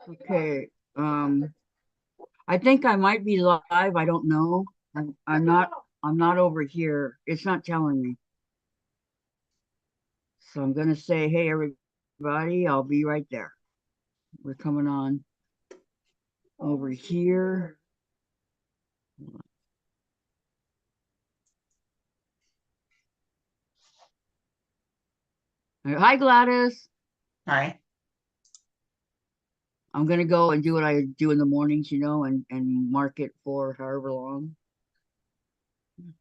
Okay. I think I might be live. I don't know. I'm not. I'm not over here. It's not telling me. So I'm gonna say, hey everybody, I'll be right there. We're coming on over here. Hi Gladys. Hi. I'm gonna go and do what I do in the mornings, and mark it for however long.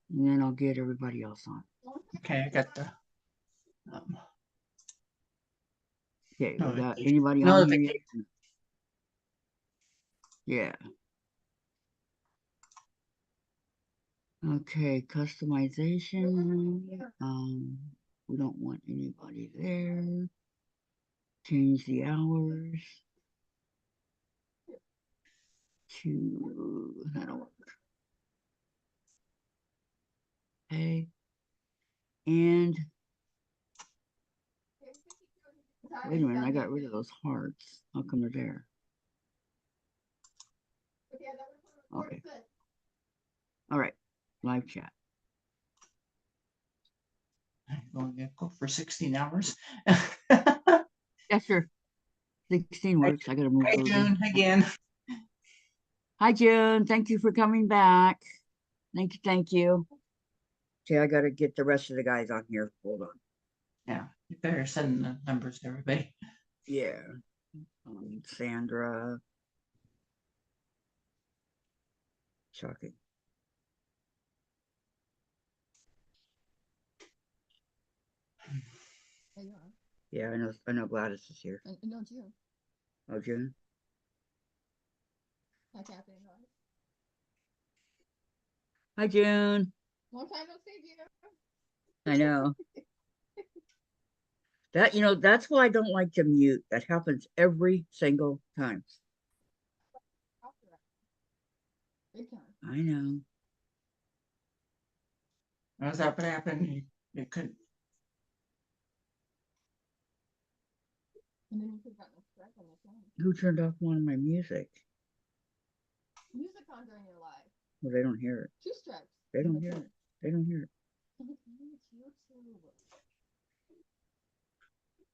And then I'll get everybody else on. Okay, I got the Okay, we got notification. anybody on here yet? Yeah. Okay, customization. We don't want anybody there. Change the hours to that'll work. Okay. And wait a minute, I got rid of those hearts. How come they're there? Okay. All right. Live chat. I'm going to go for 16 hours. Yeah, sure. 16 works. I gotta move Hi, those June, in. again. Hi, June. Thank you for coming back. Thank you. Thank you. Okay, I gotta get the rest of the guys on here. Hold on. Yeah, you better send the numbers to everybody. Yeah. Sandra. Shocking. Yeah, I know Gladys is here. No, June. Oh, June? What's happening, guys? Hi, June. Long time no see, June. I know. That's why I don't like to mute. That happens every single time. Big time. I know. How's that what happened? You couldn't. And then you got no stress on the phone. Who turned off one of my music? Music on during your live. Well, they don't hear it. Two strikes. They don't hear it. They don't hear it.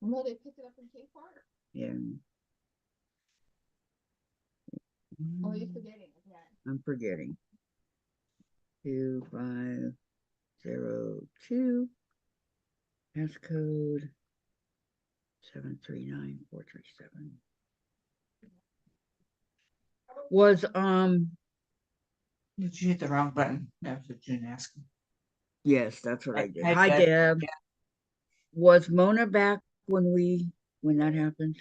No, they picked it up in Cape Park. Yeah. Oh, you're forgetting again. I'm forgetting. 2502. Passcode 739437. Was Did you hit the wrong button? That was what June asked. Yes, that's what I did. Hi, Hi, Deb. Deb. Yeah. Was Mona back when that happened?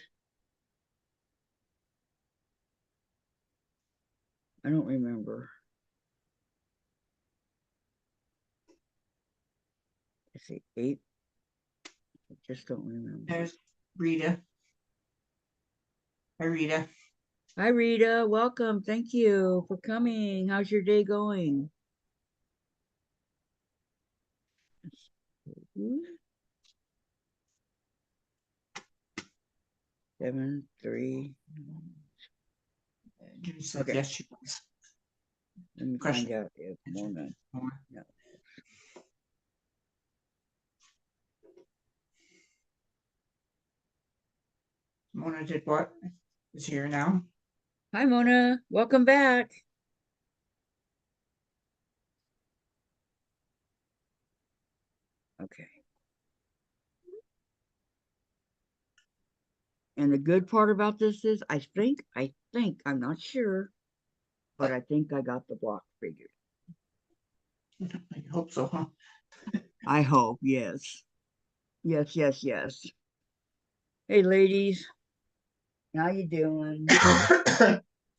I don't remember. Let's see, 8. I just don't remember. There's Rita. Hi, Rita. Hi, Rita. Welcome. Thank you for coming. How's your day going? 7, 3. June said Okay. yes, she was. Let me find out if Mona. No. Mona did what? Is here now. Hi, Mona. Welcome back. Okay. And the good part about this is I think, I'm not sure, but I think I got the block figured. I hope so, huh? I hope, yes. Yes, yes, yes. Hey, ladies. How you doing?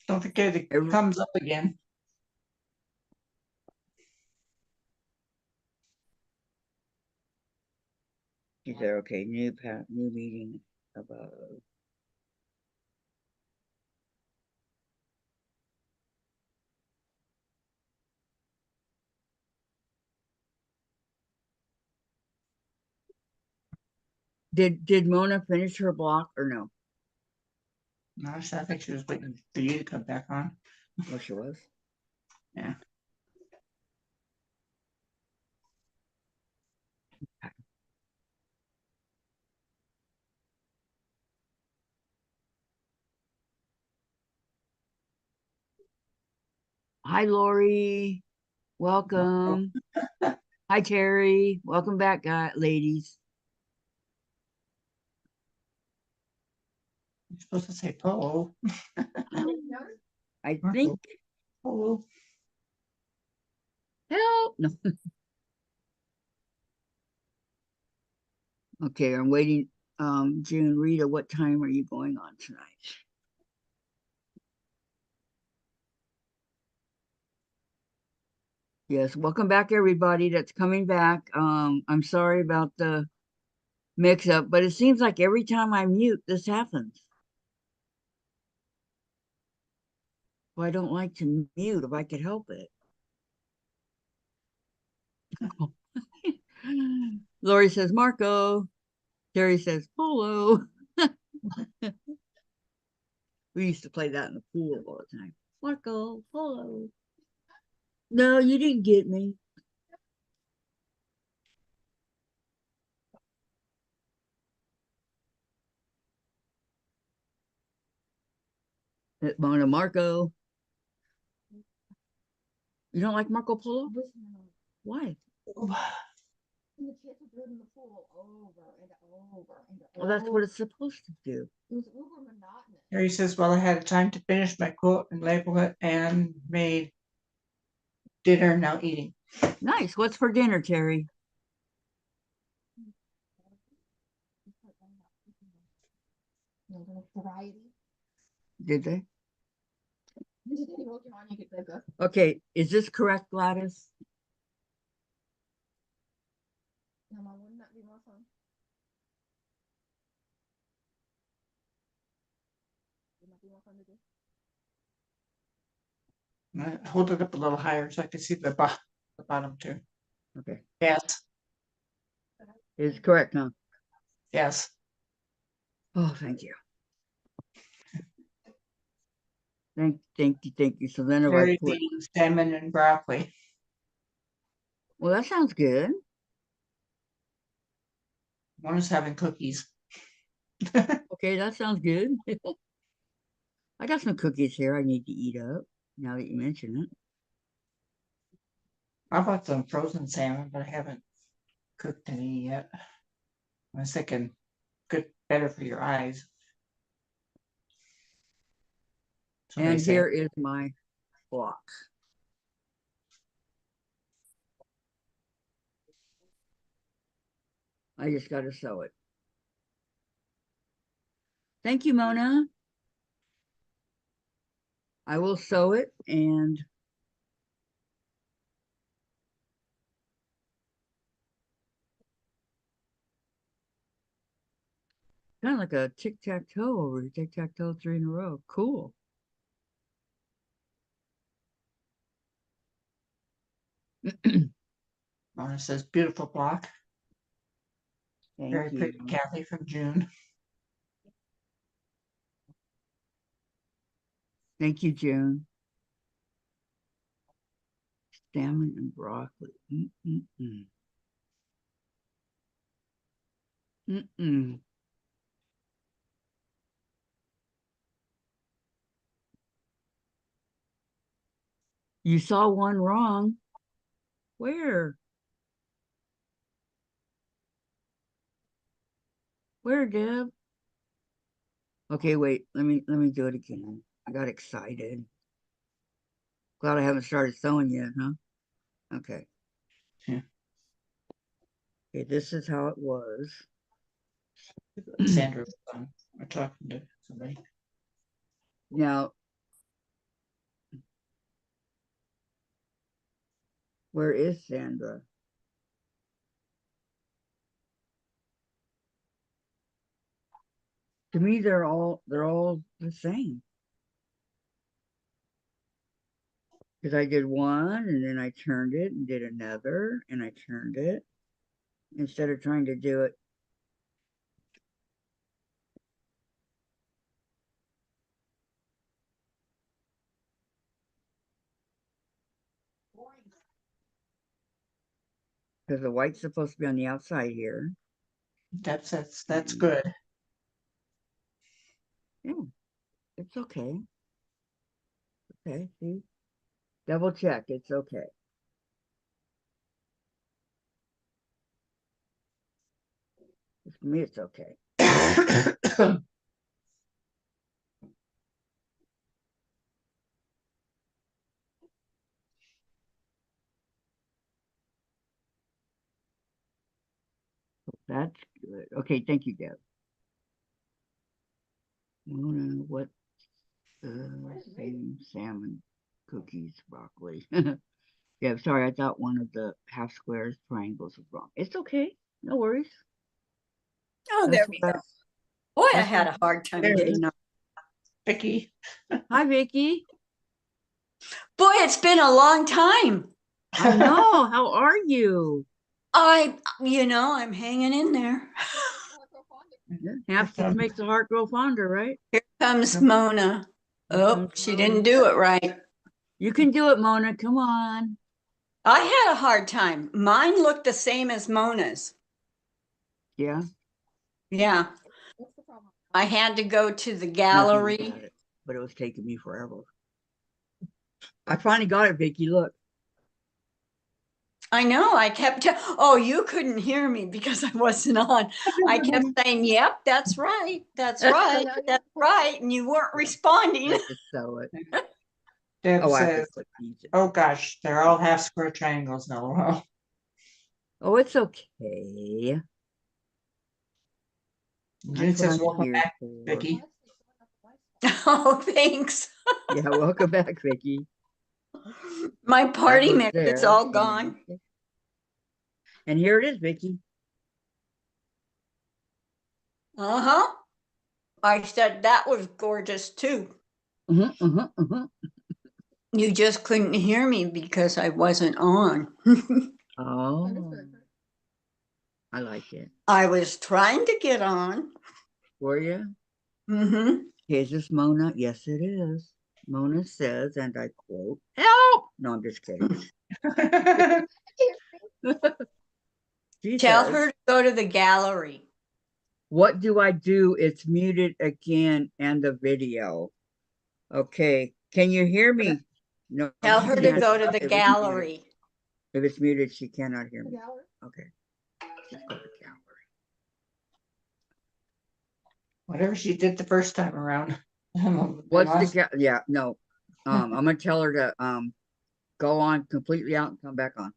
Don't forget it comes up again. She said, okay, new meeting about. Did Mona finish her block or no? No, I think she was waiting for you to come back on. Oh, she was. Yeah. Hi, Lori. Welcome. Hi, Terry. Welcome back, ladies. You're supposed to say polo. I Marco. think Polo. help. No. Okay, I'm waiting. June, Rita, what time are you going on tonight? Yes, welcome back, everybody that's coming back. I'm sorry about the mix up, but it seems like every time I mute, this happens. Well, I don't like to mute if I could help it. Lori says Marco. Terry says Polo. We used to play that in the pool all the time. Marco, Polo. No, you didn't get me. Mona Marco. You don't like Marco Polo? Why? And the kids would live in the pool over and over and over. Well, that's what it's supposed to do. It was uber monotonous. Harry says, well, I had time to finish my quote and label it and made dinner, now eating. Nice. What's for dinner, Terry? Variety. Did they? You could pick up. Okay, is this correct, Gladys? No, Mom, wouldn't that be more fun? Wouldn't that be more fun to do? Hold it up a little higher so I can see the bottom too. Okay. Yes. It's correct, huh? Yes. Oh, thank you. Thank you. So then if I Harry's put, eating salmon and broccoli. well, that sounds good. One is having cookies. Okay, that sounds good. I got some cookies here I need to eat up now that you mention it. I bought some frozen salmon, but I haven't cooked any yet. I was thinking good, better for your eyes. So they And say. here is my block. I just got to sew it. Thank you, Mona. I will sew it and kind of like a tic-tac-toe over tic-tac-toe 3 in a row. Cool. Mona says beautiful block. Thank Very you. pretty, Kathy from June. Thank you, June. Salmon and broccoli. You saw one wrong. Where? Where, Deb? Okay, wait. Let me do it again. I got excited. Glad I haven't started sewing yet, huh? Okay. Yeah. Okay, this is how it was. Sandra was on. We're talking to somebody. Now, where is Sandra? To me, they're all the same. Because I did one and then I turned it and did another and I turned it instead of trying to do it. because the white's supposed to be on the outside here. That's good. Yeah, it's okay. Okay, see? Double check, it's okay. For me, it's okay. That's good. Okay, thank you, Deb. What same salmon, cookies, broccoli. Yeah, sorry, I thought one of the half squares, triangles was wrong. It's okay, no worries. Oh, there That's we what go. Boy, I that's had what- a hard time there it getting is. on. Vicky. Hi, Vicky. Boy, it's been a long time. I know. How are you? I'm hanging in there. Absence makes the heart grow fonder, right? Here comes Yep. Mona. Here Oh, comes she Mona. didn't do it right. You can do it, Mona. Come on. I had a hard time. Mine looked the same as Mona's. Yeah. Yeah, What's the problem? I had to go to the Nothing gallery. about it, but it was taking me forever. I finally got it, Vicky. Look. I know, I kept, oh, you couldn't hear me because I wasn't on. I kept saying, yep, that's right, that's right, that's right, and you weren't I responding. have to sew it. Deb Oh, I have to says, put these in. oh gosh, they're all half square triangles now. Well, Oh, it's okay. June That's what says, I'm welcome here back, for. Vicky. Oh, thanks. Yeah, welcome back, Vicky. My That party goes mix is there. all gone. And here it is, Vicky. Uh-huh. I said that was gorgeous too. You just couldn't hear me because I wasn't on. Oh, I like it. I was trying to get on. For you? Mm-hmm. Okay, is this Mona? Yes, it is. Mona says, and I quote, "Help!" No, I'm just kidding. She Tell says, her to go to the gallery. "What do I do? It's muted again and the video." Okay, can you hear me? No, Tell she her to can't. go to the If it's muted. gallery. If it's muted, she cannot hear me. Gallery? Okay, let's go to gallery. Whatever she did the first time around. What's the yeah, no. I'm gonna tell her to go on completely out and come back on.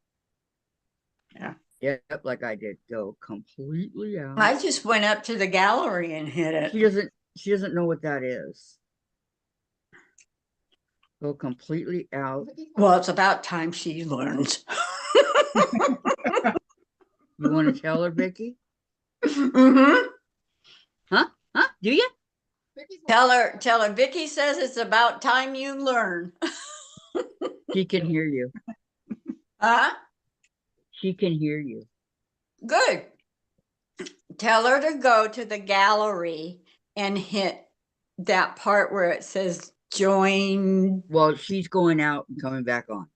Yeah. Yep, like I did. Go completely out. I just went up to the gallery and hit She it. doesn't know what that is. Go completely out. Well, it's about time she learns. You want to tell her, Vicky? Mm-hmm. Huh? Do you? Tell her Vicky says it's about time you learn. She can hear you. Huh? She can hear you. Good. Tell her to go to the gallery and hit that part where it says join. Well, she's going out and coming back on.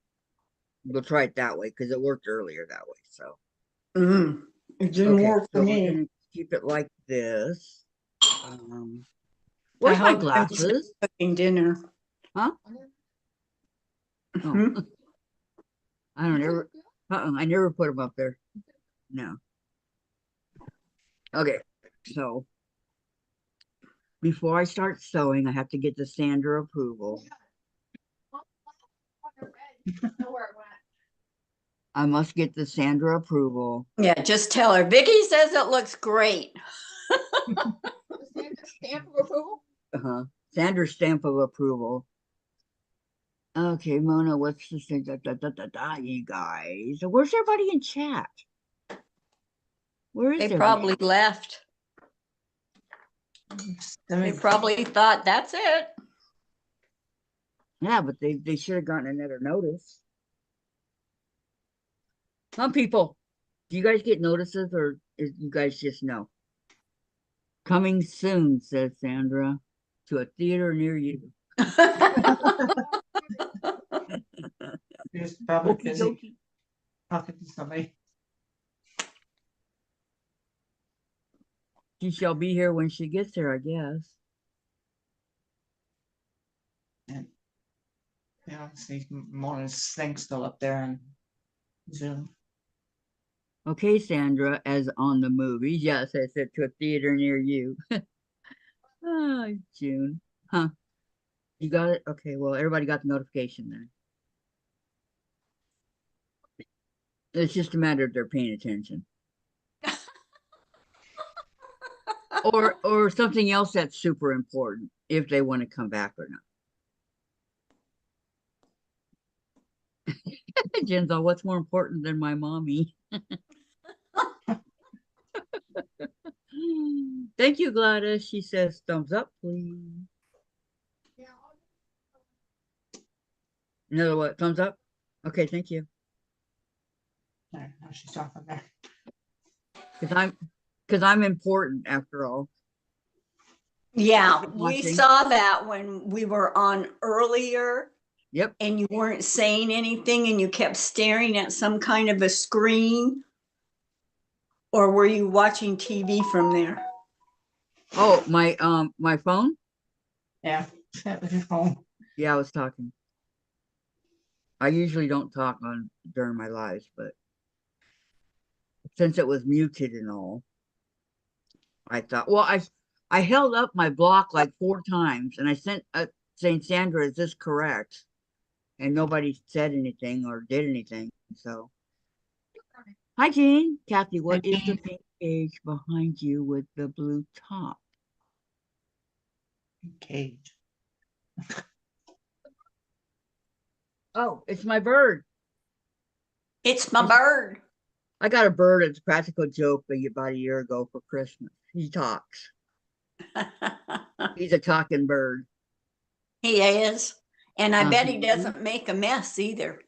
We'll try it that way because it worked earlier that way. So It didn't okay, work for so we're me. gonna keep it like this. I Where's my hope Vincent's glasses? cooking dinner. Huh? Hmm? Oh, I don't ever. I never put them up there. No. Okay, so before I start sewing, I have to get the Sandra approval. I must get the Sandra approval. Yeah, just tell her. Vicky says it looks great. Stamp of approval? Sandra's stamp of approval. Okay, Mona, what's the thing? You guys. Where's everybody in chat? Where is They everybody? probably left. They probably thought that's it. Yeah, but they should have gotten another notice. Some people, do you guys get notices or is you guys just know? Coming soon, says Sandra, to a theater near you. She's probably Okie busy dokie. talking to somebody. She shall be here when she gets here, I guess. And see Mona's thing still up there on Zoom. Okay, Sandra, as on the movies. Yes, I said to a theater near you. Ah, June. Huh. You got it? Okay, well, everybody got the notification then. It's just a matter of they're paying attention. Or something else that's super important if they want to come back or not. Jen's what's more important than my mommy? Thank you, Gladys. She says thumbs up, please. Another what? Thumbs up? Okay, thank you. There, now she's talking there. Because I'm important after all. Yeah, we Watching. saw that when we were on earlier Yep. and you weren't saying anything and you kept staring at some kind of a screen. Or were you watching TV from there? Oh, my phone? Yeah, that was your phone. Yeah, I was talking. I usually don't talk on during my lives, but since it was muted and all, I thought, well, I held up my block like 4 times and I sent saying, Sandra, is this correct? And nobody said anything or did anything. So, hi, Jean. Kathy, what is the pink cage behind you with the blue top? Cage. Oh, it's my bird. It's my bird. I got a bird. It's a practical joke about a year ago for Christmas. He talks. He's a talking bird. He is. And I bet he Mhm. doesn't make a mess either.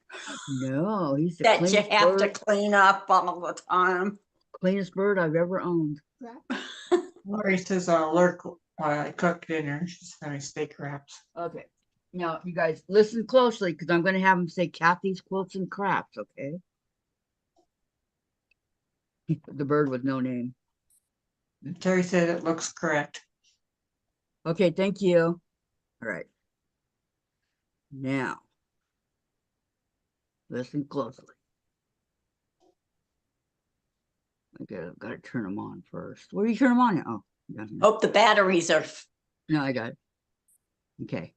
No, he's the That you cleanest have to bird, clean up all the time. cleanest bird I've ever owned. Lori says lurk while I cook dinner. She's having steak wraps. Okay. Now, you guys listen closely because I'm going to have him say Kathy's Quilts and Crafts, okay? The bird with no name. Terry said it looks correct. Okay, thank you. All right. Now, listen closely. I've got to turn them on first. Where do you turn them on? Oh, down here. Hope the batteries are. No, I got it. Okay.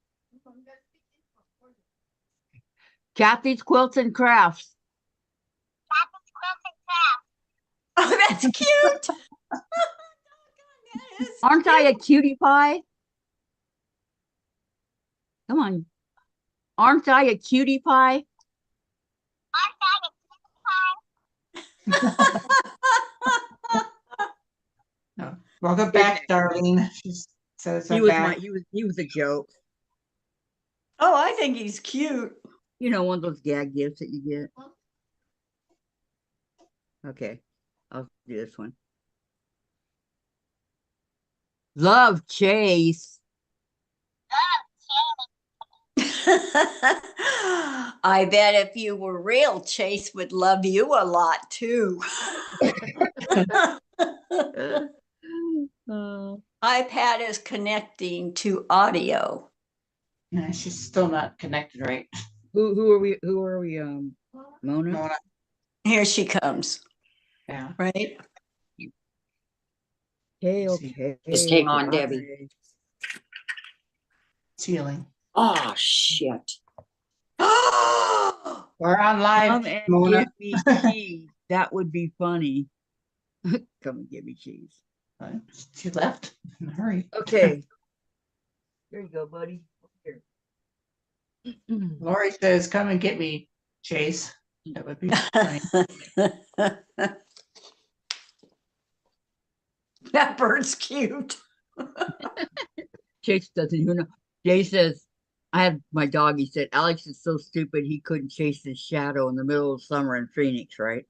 Kathy's Quilts and Crafts. Oh, that's cute. Aren't I a cutie pie? Come on. Aren't I a cutie pie? No. Welcome back, Darlene. She says He I'm was back. he was a joke. Oh, I think he's cute. You know, one of those gag gifts that you get. Okay, I'll do this one. Love Chase. I bet if you were real, Chase would love you a lot too. iPad is connecting to audio. No, she's still not connected, right? Who are we? Who are we? Mona. Mona. Here she comes, Yeah. right? Okay, See. okay. Just hang on, goodbye. Debbie. Ceiling. Oh, shit. We're on live, Come and Mona. give me cheese. That would be funny. Come and give me cheese. She left in a hurry. Okay. There you go, buddy. Here. Lori says, come and get me, Chase. That would be funny. That bird's cute. Chase doesn't even know. Jay says, I had my dog. He said, Alex is so stupid he couldn't chase his shadow in the middle of summer in Phoenix, right?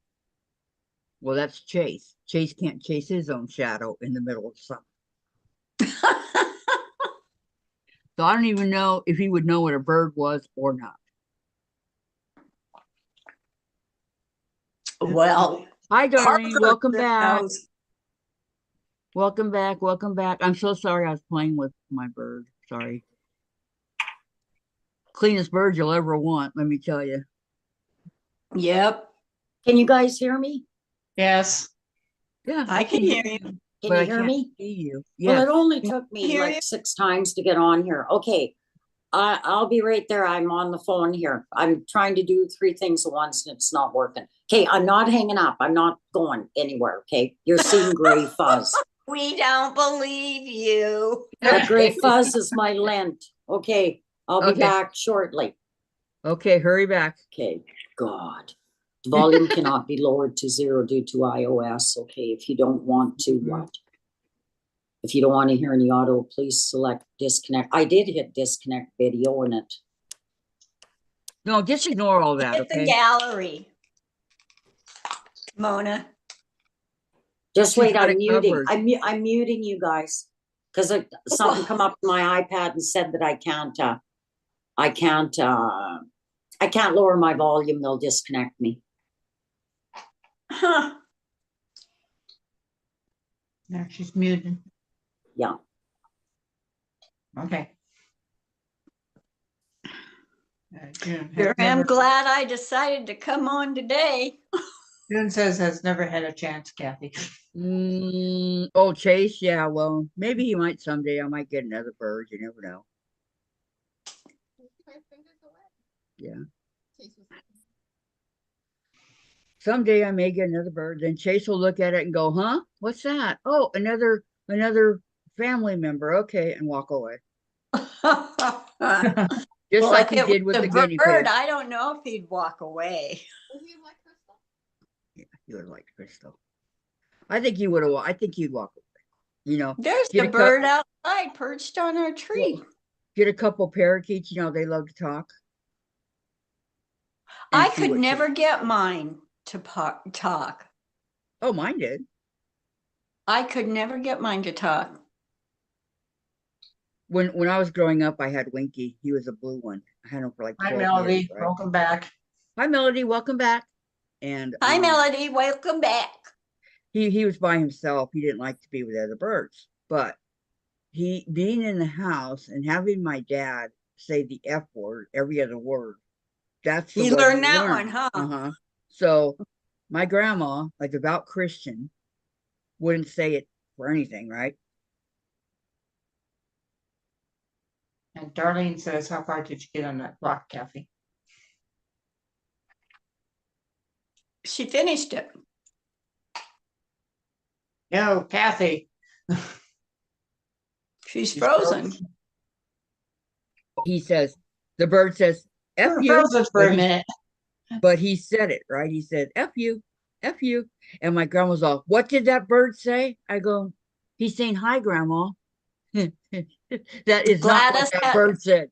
Well, that's Chase. Chase can't chase his own shadow in the middle of summer. So I don't even know if he would know what a bird was or not. Well, Hi, Darlene. Parker Welcome back. knows. Welcome back. Welcome back. I'm so sorry I was playing with my bird. Sorry. Cleanest bird you'll ever want, let me tell you. Yep, Can you guys hear me? Yes. Yeah, I can hear you. Can but you I hear can't me? see you. Well, Yes. it only took me Hear you. like 6 times to get on here. Okay. I'll be right there. I'm on the phone here. I'm trying to do 3 things at once and it's not working. Okay, I'm not hanging up. I'm not going anywhere. Okay. You're seeing gray fuzz. We don't believe you. That gray fuzz is my lint. Okay. I'll be Okay. back shortly. Okay, hurry back. Okay. God. The volume cannot be lowered to 0 due to iOS. Okay. If you don't want to, what? If you don't want to hear any audio, please select disconnect. I did hit disconnect video and it. No, just ignore all that, Hit the okay? gallery. Mona. Just She's wait, got I'm it muting. covered. I'm muting you guys. Because something come up to my iPad and said that I can't lower my volume. They'll disconnect me. Huh. Yeah, she's muted. Yeah. Okay. June has Sure am never- glad I decided to come on today. June says has never had a chance, Kathy. Oh, Chase, yeah, well, maybe he might someday. I might get another bird. You never know. Keep my fingers away. Yeah. Chase was Someday I may get another bird. Then Chase will look at it and go, huh? What's that? Oh, another family member. Okay, and walk away. Just Well, like if he it did was with a the guinea bird, pig. I don't know if he'd walk away. Was he like Crystal? Yeah, you would have liked Crystal. I think you would have. I think you'd walk away. You know, There's Get the a cup- bird outside perched on our tree. get a couple parakeets. You know, they love to talk. I and see could what never Chase- get mine to talk. Oh, mine did. I could never get mine to talk. When I was growing up, I had Winky. He was a blue one. I had him for like Hi, 12 Melody. years. Right? Welcome back. Hi, Melody. Welcome back. And Hi, Melody. Welcome back. he was by himself. He didn't like to be with other birds, but he being in the house and having my dad say the F word every other word. That's the You one learned he that learned. one, huh? Uh-huh. So my grandma, like devout Christian, wouldn't say it for anything, right? And Darlene says, how far did you get on that block, Kathy? She finished it. Yo, Kathy. She's frozen. He says, the bird says, F We're you. frozen for but a he- minute. But he said it, right? He said, F you, F you. And my grandma's all, what did that bird say? I go, he's saying, hi, grandma. That is not Gladys what that had- bird said.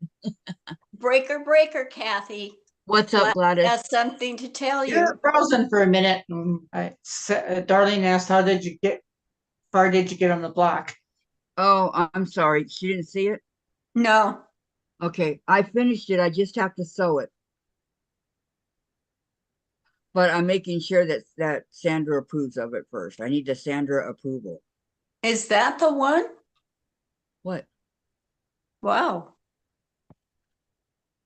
Breaker, Kathy. What's up, Gladys? Has something to tell you. You're frozen for a minute. Darlene asked, how far did you get on the block? Oh, I'm sorry. She didn't see it? No. Okay, I finished it. I just have to sew it. But I'm making sure that Sandra approves of it first. I need the Sandra approval. Is that the one? What? Wow.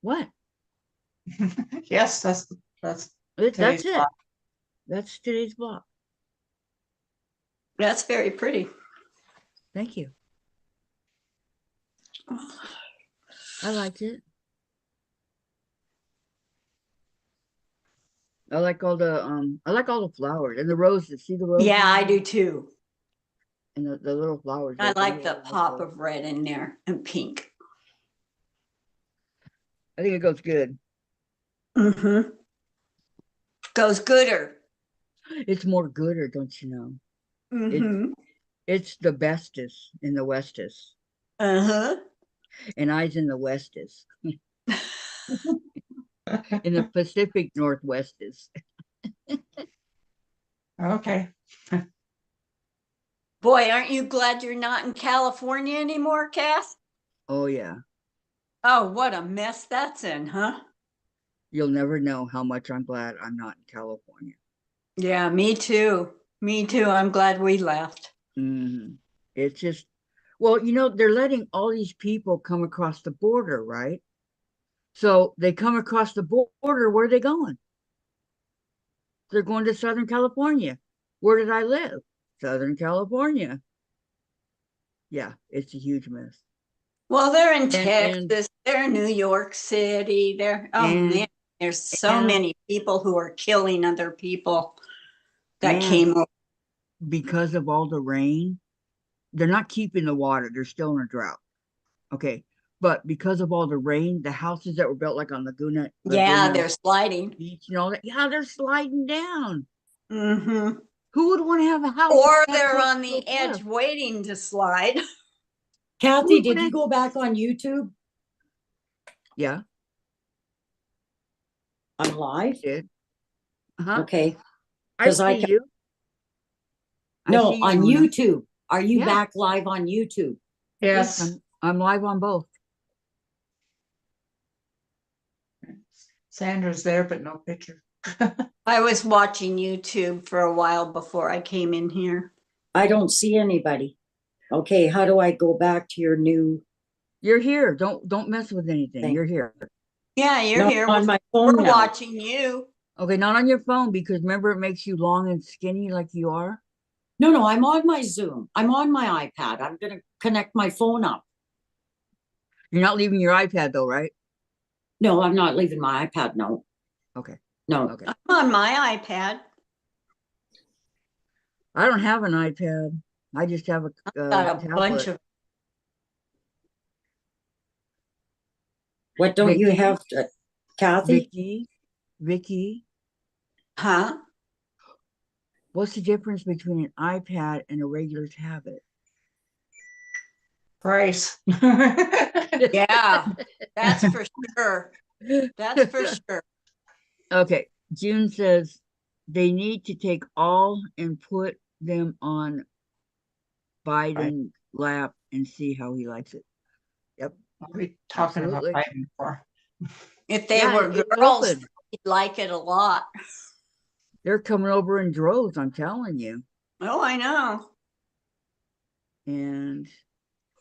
What? Yes, that's That's today's it. block. That's today's block. That's very pretty. Thank you. I liked it. I like all the flowers and the roses. See the roses? Yeah, I do too. And the little flowers. I there. like the pop of red in there and pink. I think it goes good. Mm-hmm. Goes gooder. It's more gooder, don't you know? Mm-hmm. It's the bestest in the westest. Uh-huh. And I's in the westest. In the Pacific Northwestest. Okay. Boy, aren't you glad you're not in California anymore, Cass? Oh yeah. Oh, what a mess that's in, huh? You'll never know how much I'm glad I'm not in California. Yeah, me too. Me too. I'm glad we left. Mm-hmm. It's just, well, they're letting all these people come across the border, right? So they come across the border, where are they going? They're going to Southern California. Where did I live? Southern California. Yeah, it's a huge mess. Well, they're in And Texas, they're in New York City, oh and man, there's so and many people who are killing other people that and came over. because of all the rain, they're not keeping the water. They're still in a drought. Okay. But because of all the rain, the houses that were built like on Yeah, Laguna they're sliding. Beach and all that, yeah, they're sliding down. Mm-hmm. Who would want to have a house Or that they're close on to the a cliff? edge waiting to slide. Kathy, Who did you would- go back on YouTube? Yeah, I'm live? did. Uh-huh. Okay. I 'Cause I see can- you. I No, see you, on Luna. YouTube. Are you Yeah. back live on YouTube? Yes, Yes. I'm live on both. Sandra's there, but no picture. I was watching YouTube for a while before I came in here. I don't see anybody. Okay, how do I go back to your new? You're here. Don't mess with anything. Thank You're here. Yeah, you're No, here. on my We're phone now. watching you. Okay, not on your phone, because remember it makes you long and skinny like you are. No, I'm on my Zoom. I'm on my iPad. I'm gonna connect my phone up. You're not leaving your iPad though, right? No, I'm not leaving my iPad. No, Okay. no. Okay. I'm on my iPad. I don't have an iPad. I just have a Got a bunch tablet. of, What don't you Vicky? have, Kathy? Vicky, huh? what's the difference between an iPad and a regular tablet? Price. Yeah, that's for sure. That's for sure. Okay, June says they need to take all and put them on Biden's lap and see how he likes it. Yep. We talking about Absolutely. Biden before. If they Yeah, were it's girls, open. they'd like it a lot. They're coming over in droves, I'm telling you. Oh, I know. And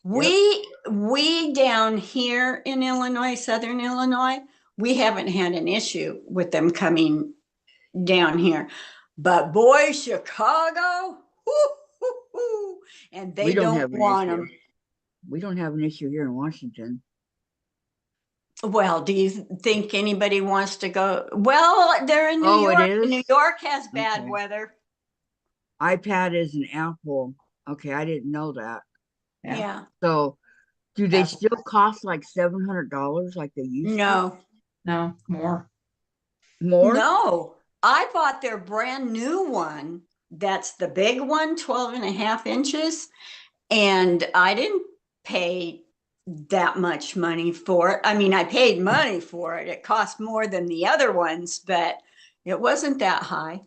We down here in Illinois, Southern Illinois, we haven't had an issue with them coming down here. But boy, Chicago, and they we don't don't have an want issue. them. We don't have an issue here in Washington. Well, do you think anybody wants to go? Well, they're in New Oh, it York. is? New York has bad Okay. weather. iPad is an Apple. Okay, I didn't know that. Yeah. Yeah. So do they Apple. still cost like $700 like they used to? No. No, more. More? No. I bought their brand new one. That's the big one, 12.5 inches. And I didn't pay that much money for it. I mean, I paid money for it. It cost more than the other ones, but it wasn't that high.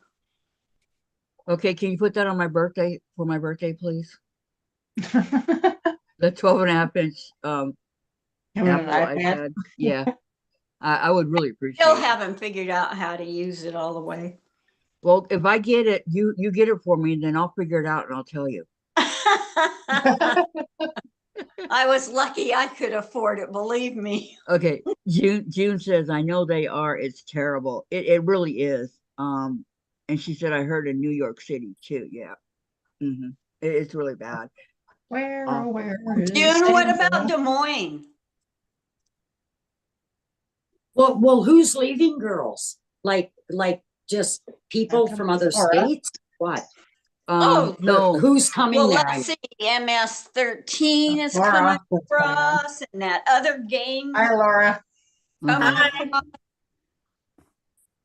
Okay, can you put that on my birthday for my birthday, please? The 12.5 inch You want an Apple iPad? iPad. Yeah. I would really appreciate Still it. haven't figured out how to use it all the way. Well, if I get it, you get it for me, then I'll figure it out and I'll tell you. I was lucky I could afford it, believe me. Okay, June says, I know they are. It's terrible. It really is. And she said, I heard in New York City too. Yeah. It's really bad. Where, Awful. oh, where is June, what Sandra? about Des Moines? Well, who's leaving, girls? Like just people from other Laura. states? What? Oh, No. Who's coming Well, there? let's see. MS-13 is Laura, coming what's going on? across, and that other gang Hi, Laura. coming Mhm. across.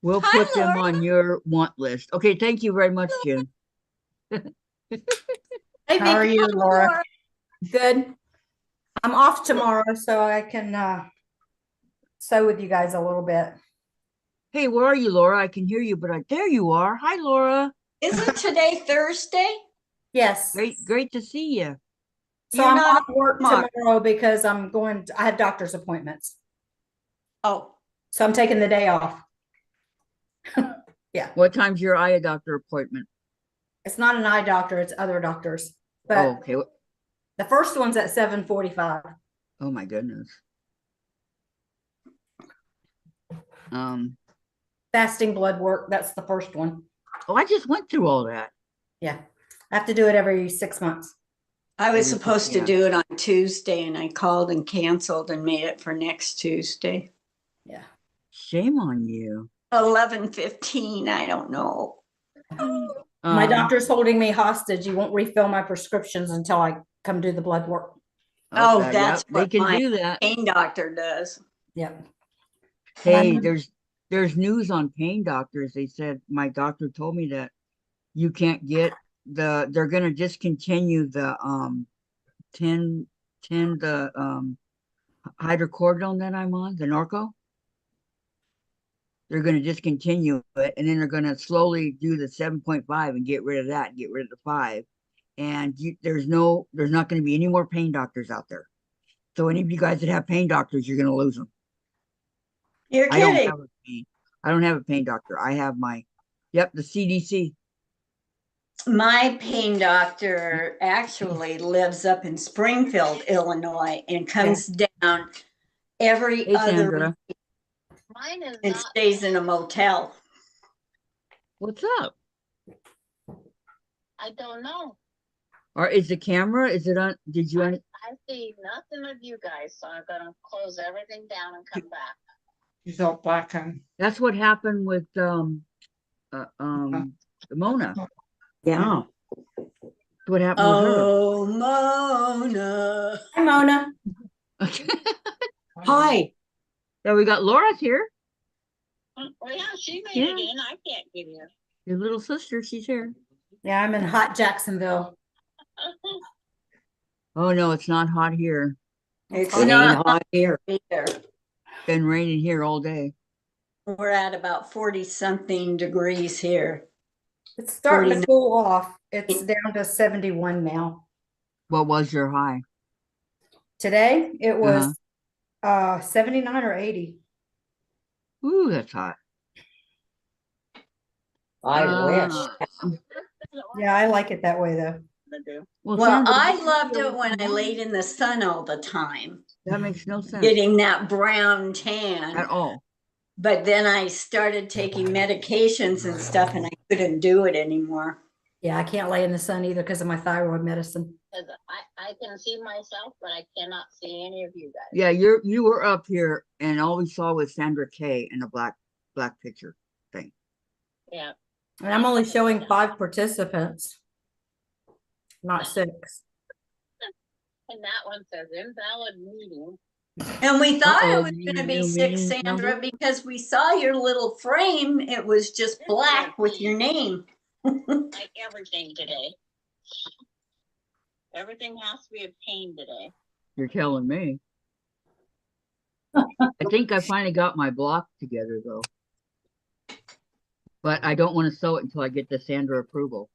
We'll Hi, put them Laura. on your want list. Okay, thank you very much, June. Hey, How are Vicky. you, Laura? Good. I'm off tomorrow, so I can sew with you guys a little bit. Hey, where are you, Laura? I can hear you, but there you are. Hi, Laura. Isn't today Thursday? Yes. Great to see you. So You're I'm not off work smart. tomorrow because I have doctor's appointments. Oh, So I'm taking the day off. What time's your eye doctor appointment? It's not an eye doctor, it's other doctors. Oh, But okay. The first one's at 7:45. Oh my goodness. Fasting blood work. That's the first one. Oh, I just went through all that. Yeah. I have to do it every 6 months. I was Every- supposed yeah. to do it on Tuesday and I called and canceled and made it for next Tuesday. Yeah. Shame on you. 11:15, I don't know. My Um, doctor's holding me hostage. He won't refill my prescriptions until I come do the blood work. Oh, okay, that's yep, they what can my do that. pain doctor does. Yep. Hey, I'm- there's news on pain doctors. They said my doctor told me that you can't get they're gonna discontinue the 10 the hydrocodone that I'm on, the Norco. They're gonna discontinue it, and then they're gonna slowly do the 7.5 and get rid of that and get rid of the 5. And there's not gonna be any more pain doctors out there. So any of you guys that have pain doctors, you're gonna lose them. You're I don't kidding. have a pain. I don't have a pain doctor. I have the CDC. My pain doctor actually lives up in Springfield, Illinois, and comes down every Hey, other Sandra, week Mine is and not. stays in a motel. what's up? I don't know. Or is the camera? Is it on? Did you? I see nothing of you guys, so I'm gonna close everything down and come back. She's all black and That's what happened with Mona. Yeah. That's what happened with her. Oh, Mona. Hi, Mona. Hi. Yeah, we got Laura's here. Well, yeah, she made Yeah. it in. I can't get in. Your little sister, she's here. Yeah, I'm in hot Jacksonville. Oh no, it's not hot here. It's It ain't not hot here. either. Been raining here all day. We're at about 40 something degrees here. It's starting to 49. cool off. It's down to 71 now. What was your high? Today it was 79 or 80. Ooh, that's hot. I wish. Yeah, I like it that way though. Well, Well, Sandra, I you loved feel it when I laid in the sun all the time, that makes no sense getting that brown at tan. all. But then I started taking medications and stuff and I couldn't do it anymore. Yeah, I can't lay in the sun either because of my thyroid medicine. 'Cause I can see myself, but I cannot see any of you guys. Yeah, you were up here, and all we saw was Sandra K in a black picture thing. Yeah. And I'm only showing 5 participants, not 6. And that one says invalid meeting. And we thought Uh-oh, it was do you going to need be a 6, meeting Sandra, number? because we saw your little frame. It was just black with your name. Like everything today. Everything has to be a pain today. You're telling me. I think I finally got my block together though. But I don't want to sew it until I get the Sandra approval.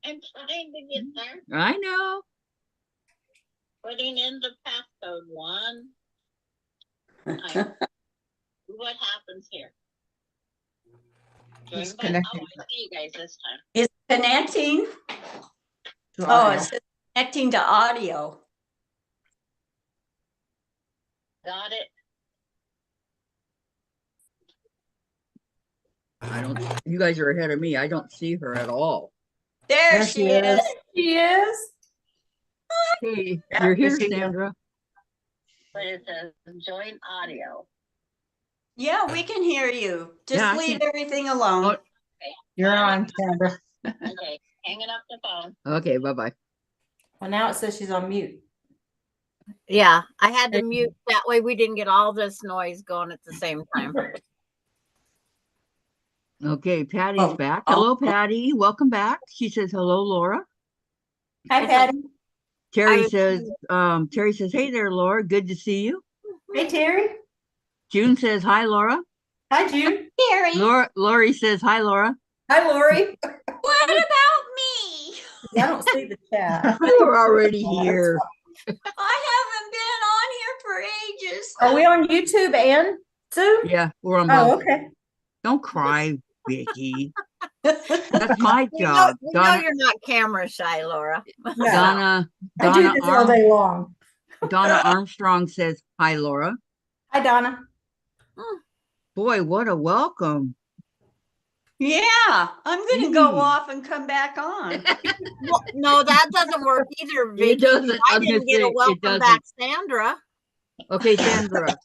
I'm trying to get there. I know. Putting in the passcode 1. What happens here? It's Join by- connected. I see you guys this time. It's connecting. to Oh, audio. it says connecting to audio. Got it. I don't. You guys are ahead of me. I don't see her at all. There There she she is. She is. Hey, Yeah, you're here, I see you. Sandra. But it says join audio. Yeah, we can hear you. Just Yeah, I leave can- everything alone. Oh. You're on, Sandra. Okay, hanging up the phone. Okay, bye-bye. Well, now it says she's on mute. Yeah, I had to mute that way we didn't get all this noise going at the same time. Okay, Patty's Oh, back. oh, Hello, Patty. Welcome back. She says hello, Laura. Hi, Patty. Terry was- says, hey there, Laura. Good to see you. Hey, Terry. June says, hi, Laura. Hi, June. Terry, Lori says, hi, Laura. Hi, Lori. what about me? I don't see the chat. You were already here. I haven't been on here for ages. Are we on YouTube and Sue? Yeah, we're on Oh, both. okay. Don't cry, Vicky. That's my We know, job. we know you're not camera shy, Laura. No, Donna, I do Donna, this all day long. Donna Armstrong says, hi, Laura. Hi, Donna. Boy, what a welcome. Yeah, I'm gonna go Gee. off and come back on. Well, no, that doesn't work either, Vicky. doesn't. I I was gonna didn't get say, a it welcome back, Sandra. Okay, Sandra,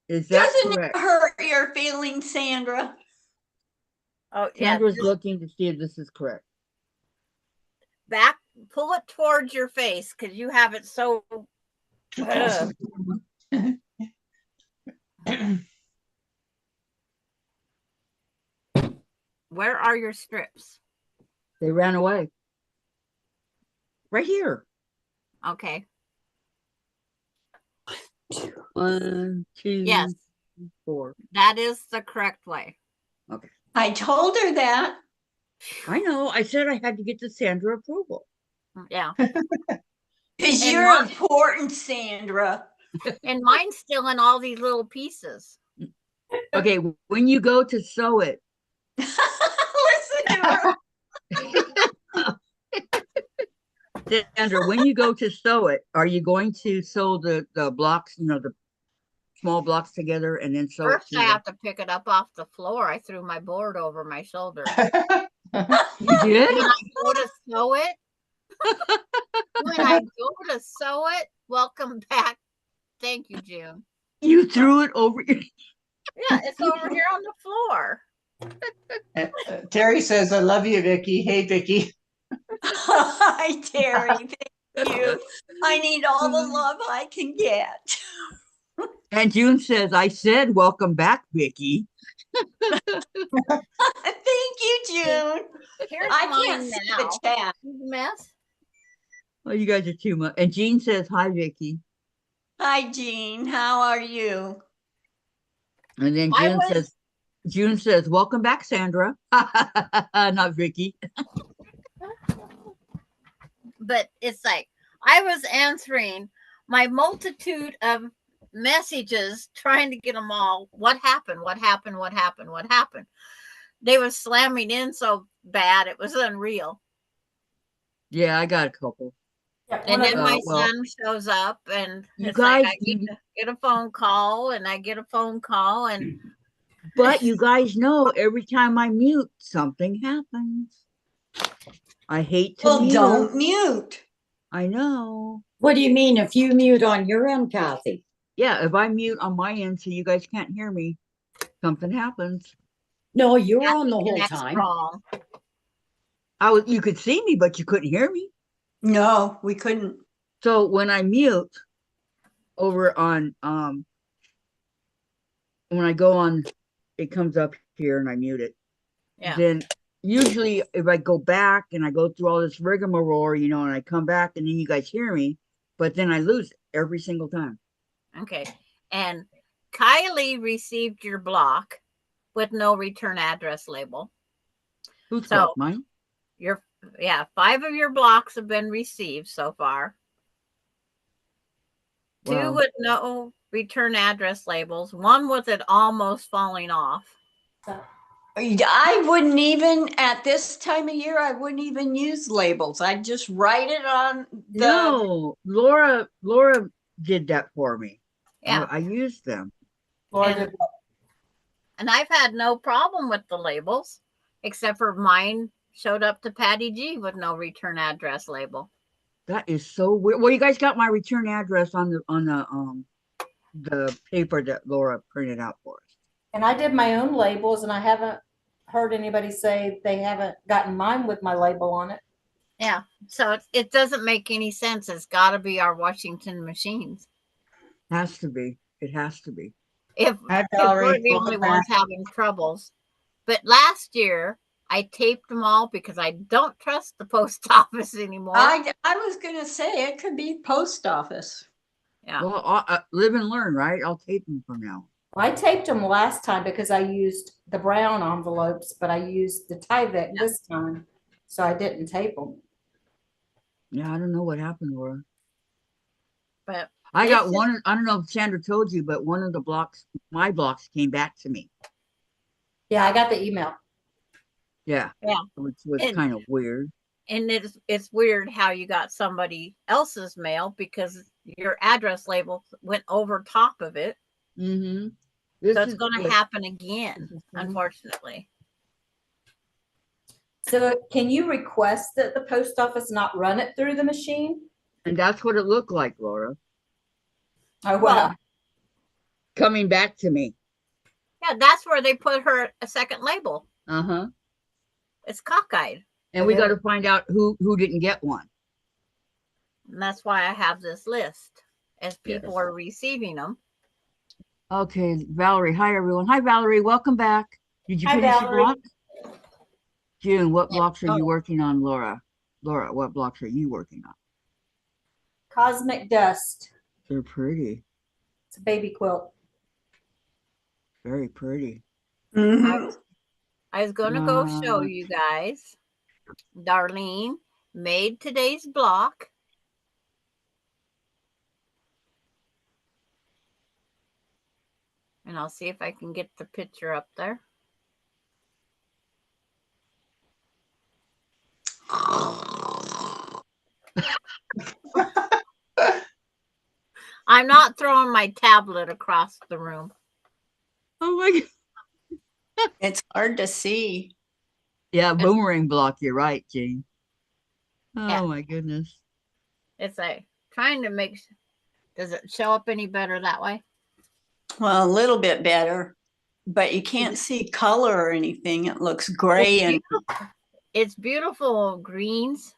is that Doesn't correct? it hurt your feelings, Sandra? Oh, yeah. Sandra's Just looking to see if this is correct. back, pull it towards your face because you have it so. Ugh. Where are your strips? They ran away. Right here. Okay. 1, 2, Yes, 4. that is the correct way. I told her that. I know. I said I had to get the Sandra approval. Yeah. Because And you're mine- important, Sandra. And mine's still in all these little pieces. Okay, when you go to sew it, Listen to her. Sandra, when you go to sew it, are you going to sew the blocks, the small blocks together and then sew First, it I to have to pick it up off the floor. I threw my board over my shoulder. You did? When I go to sew it, welcome back. Thank you, June. You threw it over your Yeah, it's over here on the floor. Terry says, I love you, Vicky. Hey, Vicky. Hi, Terry. Thank you. I need all the love I can get. And June says, I said, welcome back, Vicky. Thank you, June. Here's I mine can't see now. the chat. Mess. Oh, you guys are too much. And Jean says, hi, Vicky. Hi, Jean. How are you? And then June says, welcome back, Sandra. Not Vicky. But it's like I was answering my multitude of messages trying to get them all. What happened? What happened? What happened? What happened? They were slamming in so bad it was unreal. Yeah, I got a couple. And then my well, son shows up and you it's like guys- I get a phone call and I get a phone call and But you guys know every time I mute, something happens. I hate to Well, mute. don't mute. I know. What do you mean if you mute on your end, Kathy? Yeah, if I mute on my end so you guys can't hear me, something happens. No, you were on the whole connects time. wrong. You could see me, but you couldn't hear me. No, we couldn't. So when I mute over on when I go on, it comes up here and I mute it. Yeah. Then usually if I go back and I go through all this rigmarole, and I come back and then you guys hear me, but then I lose it every single time. Okay. And Kylie received your block with no return address label. Who's So- got mine? 5 of your blocks have been received so far. 2 Wow. with no return address labels, 1 with it almost falling off. I wouldn't even, at this time of year, I wouldn't even use labels. I'd just write it on the. No, Laura did that for me. Yeah. I used them. And, and I've had no problem with the labels, except for mine showed up to Patty G with no return address label. That is so weird. Well, you guys got my return address on the paper that Laura printed out for us. And I did my own labels and I haven't heard anybody say they haven't gotten mine with my label on it. Yeah. So it doesn't make any sense. It's got to be our Washington machines. Has to be. It has to be. If Hi, we're Valerie. the only ones having troubles. But last year, I taped them all because I don't trust the post office anymore. I was going to say it could be post office. Yeah. Well, live and learn, right? I'll tape them from now. I taped them last time because I used the brown envelopes, but I used the Tyvek this time, so I didn't tape them. Yeah, I don't know what happened, Laura. But I it's got just- one. I don't know if Sandra told you, but one of the blocks, my blocks, came back to me. Yeah, I got the email. Yeah. Yeah. Which was And- kind of weird. And it's weird how you got somebody else's mail because your address label went over top of it. Mm-hmm. So it's going to happen again, Mhm. unfortunately. So can you request that the post office not run it through the machine? And that's what it looked like, Laura. Oh, Well, wow. Coming back to me. Yeah, that's where they put her a second label. Uh-huh. It's cockeyed. And we Okay. got to find out who didn't get one. And that's why I have this list as people Yes. are receiving them. Okay, Valerie. Hi, everyone. Hi, Valerie. Welcome back. Did you Hi, finish your Valerie. block? June, what blocks are Oh. you working on, Laura? Laura, what blocks are you working on? Cosmic dust. They're pretty. It's a baby quilt. Very pretty. Mhm. I was going to go show Uh, you guys. Darlene made today's block. And I'll see if I can get the picture up there. I'm not throwing my tablet across the room. Oh my God. It's hard to see. Yeah, boomerang block. You're right, Jane. Oh Yeah. my goodness. It's like trying to make. Does it show up any better that way? Well, a little bit better, but you can't see color or anything. It looks gray and It's beautiful greens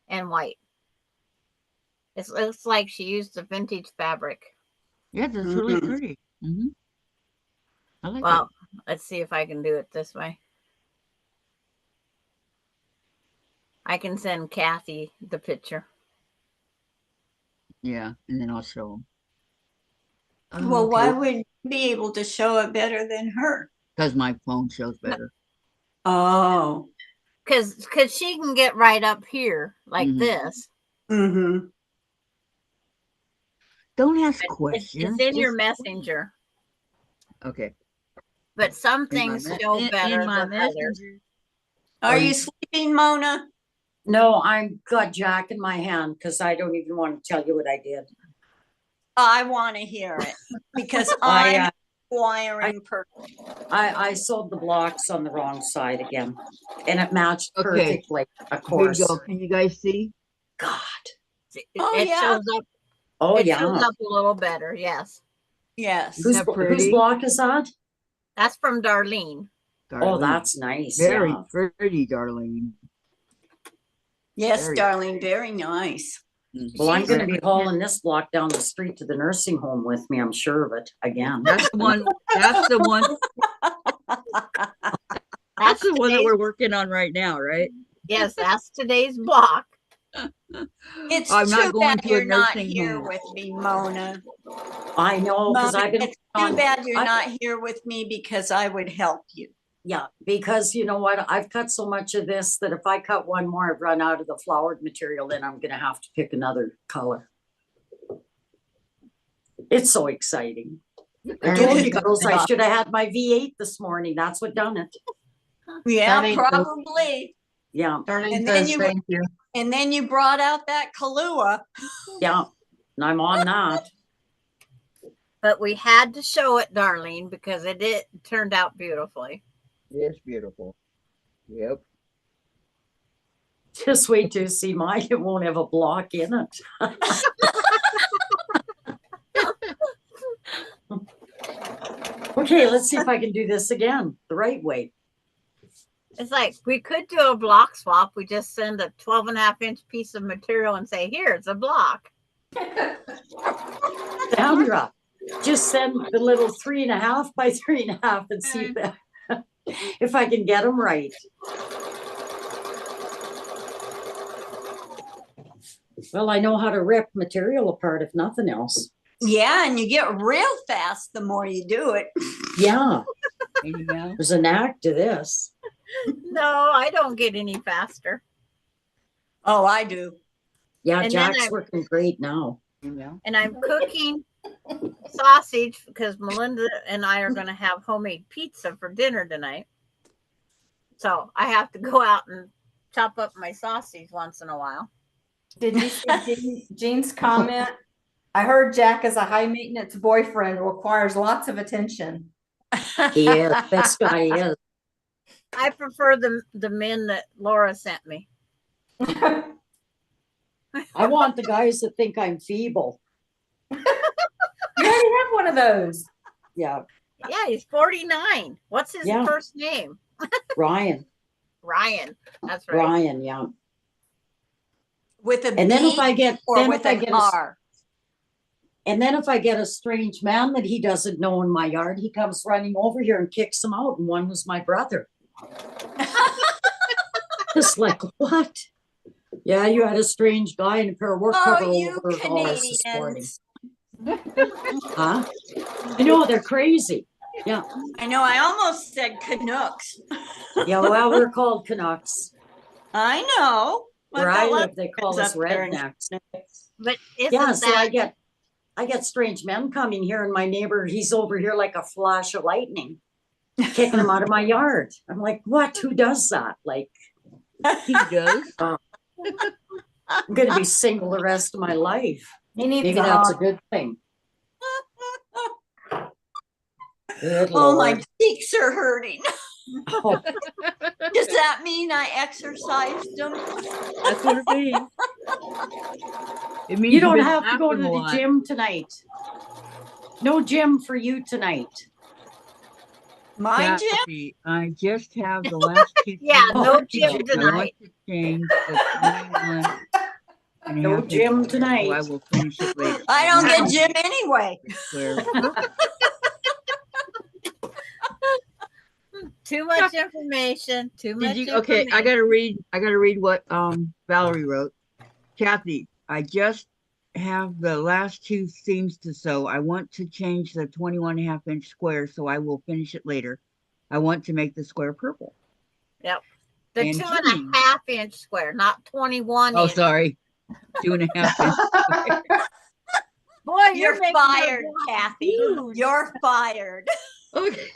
and white. It looks like she used a vintage fabric. Yeah, that's really Mhm. pretty. Mm-hmm. I like Well, let's see if I can do it this way. I can send Kathy the picture. it. Yeah, and then I'll show them. well, why would you be able to show it better than her? Because my phone shows better. Oh. Because she can get right up here like Mhm. this. Mm-hmm. Don't ask It's questions. in your just- messenger. Okay. But some In my things me- show in better my than others. messenger. Are Are you you- sleeping, Mona? No, I've got Jack in my hand because I don't even want to tell you what I did. I want to hear it because I, I'm uh, a wiring person. I sewed the blocks on the wrong side again, and it matched Okay. perfectly, of Here course. you go. Can you guys see? God. Oh, It yeah. shows up. Oh, It yeah. shows up a little better. Yes, Yes. Isn't that Whose pretty? block is that? that's from Darlene. Oh, Darlene. that's nice. Very Yeah. pretty, Darlene. Yes, Very- darling. Very nice. Mhm. Well, I'm She's- going to be hauling this block down the street to the nursing home with me. I'm sure of it again. That's the one. That's the one. That's the one that today's- we're working on right now, right? Yes, that's today's block. It's I'm too not going bad to a you're not nursing here home. with me, Mona. I know because Mona, I've been it's on. too bad you're I- not here with me because I would help you. Yeah, because you know what? I've cut so much of this that if I cut one more, I've run out of the flowered material, then I'm going to have to pick another color. It's so exciting. I told you girls I should have had my V8 this morning. That's what done it. Yeah, Darlene, probably. Yeah, Darlene And then says you- thank you. And then you brought out that Kahlua. yeah. And I'm on that. But we had to show it, Darlene, because it turned out beautifully. It's beautiful. Yep. Just wait to see mine. It won't have a block in it. Okay, let's see if I can do this again the right way. It's like we could do a block swap. We just send a 12.5-inch piece of material and say, here, it's a block. Sandra, just send the little 3.5 by 3.5 and see if, if I can get them right. Well, I know how to rip material apart, if nothing else. Yeah, and you get real fast the more you do it. Yeah, Anyhow. there's a knack to this. No, I don't get any faster. Oh, I do. Yeah, And then Jack's I- working great now. Anyhow. And I'm cooking sausage because Melinda and I are going to have homemade pizza for dinner tonight. So I have to go out and chop up my sausage once in a while. Did you see Jean's comment? I heard Jack is a high maintenance boyfriend, requires lots of attention. He is, this guy is. I prefer the men that Laura sent me. I want the guys that think I'm feeble. You already have one of those. Yeah, Yeah, he's 49. What's his Yeah. first name? Ryan, Ryan. That's right. Ryan, yeah. With a And then if B I get, or then with if I an get, R? and then if I get a strange man that he doesn't know in my yard, he comes running over here and kicks him out. And one was my brother. Just like, what? Yeah, you had a strange guy in a pair of work cover Oh, you overalls this morning. Canadians. Huh? I know, they're crazy. Yeah. I know, I almost said Canucks. Yeah, well, we're called Canucks. I know. Where I've I got lots live, they call of us friends up there in rednecks. Canucks. But isn't Yeah, so that I get strange men coming here, and my neighbor, he's over here like a flash of lightning, kicking him out of my yard. I'm like, what? Who does that? Like, He does. I'm gonna be single the rest of my life. He needs Maybe a that's a hug. good thing. Good Oh, my Lord. cheeks are hurting. Oh, Does that mean I exercised them? That's what it means. It means you don't you've been have to go to laughing a the lot. gym tonight. No gym for you tonight. My gym? Kathy, I just have the last two. Yeah, no things gym I want tonight. to change the 21 and a No half gym inches, so tonight. I will finish it later. I don't get gym anyway. Square. Too much information. Too much Did you? Okay, I information. gotta read what Valerie wrote. Kathy, I just have the last two seams to sew. I want to change the 21 and a half inch square, so I will finish it later. I want to make the square purple. Yep. The And 2.5 inch square, not 21 Oh, inch. sorry. 2.5 inch. Boy, You're making fired, your job Kathy. huge. You're fired. Okay.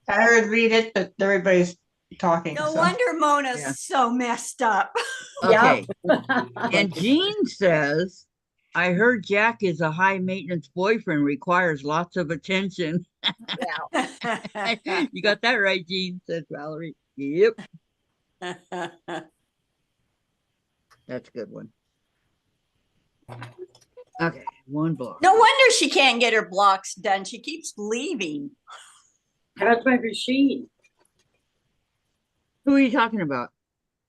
I heard read it, but everybody's talking. No so. wonder Mona's Yeah. so messed up. Okay. And Jean says, I heard Jack is a high maintenance boyfriend, requires lots of attention. Yeah. You got that right, Jean, said Valerie. Yep. That's a good one. Okay, one block. No wonder she can't get her blocks done. She keeps leaving. That's my machine. Who are you talking about?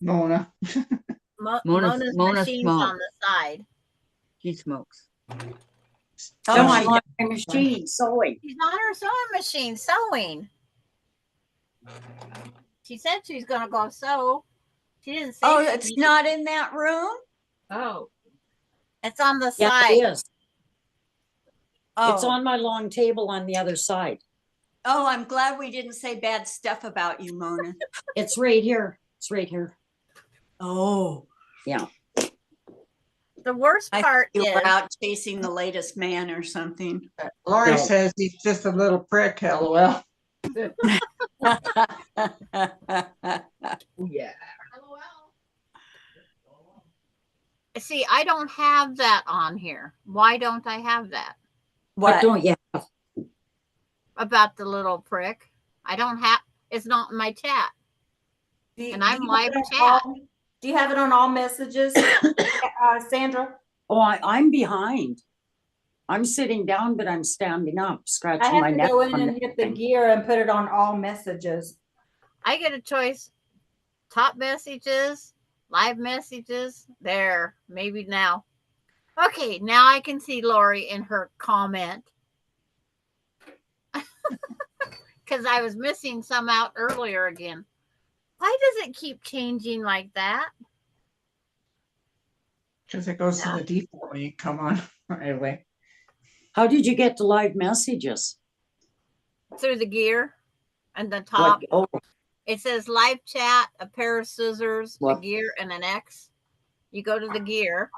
Mona. Mona's Mona machine's smokes. on the side. She smokes. No, Oh, I'm she on my machine sewing. She's on her sewing machine sewing. She said she's gonna go sew. She didn't say. Oh, she it's needed- not in that room? Oh, it's on the Yeah, side. it is. Oh. It's on my long table on the other side. Oh, I'm glad we didn't say bad stuff about you, Mona. It's right here. It's right here. Oh. Yeah. The worst I part You is were out chasing the latest man or something. Lori No. says he's just a little prick, lol. Yeah. see, I don't have that on here. Why don't I have that? What What? don't you have? About the little prick. I don't have it's not in my chat. And I'm live chat. Do you have it on all messages, Sandra? Oh, I'm behind. I'm sitting down, but I'm standing up, I scratching my have to neck. go in on and the hit the thing. gear and put it on all messages. I get a choice. Top messages, live messages. There, maybe now. Okay, now I can see Lori in her comment. Because I was missing some out earlier again. Why does it keep changing like that? Because it goes to the default when you come on right away. How did you get to live messages? Through the gear and the top. What? Oh, It says live chat, a pair of scissors, a What? gear, and an X. You go to the gear.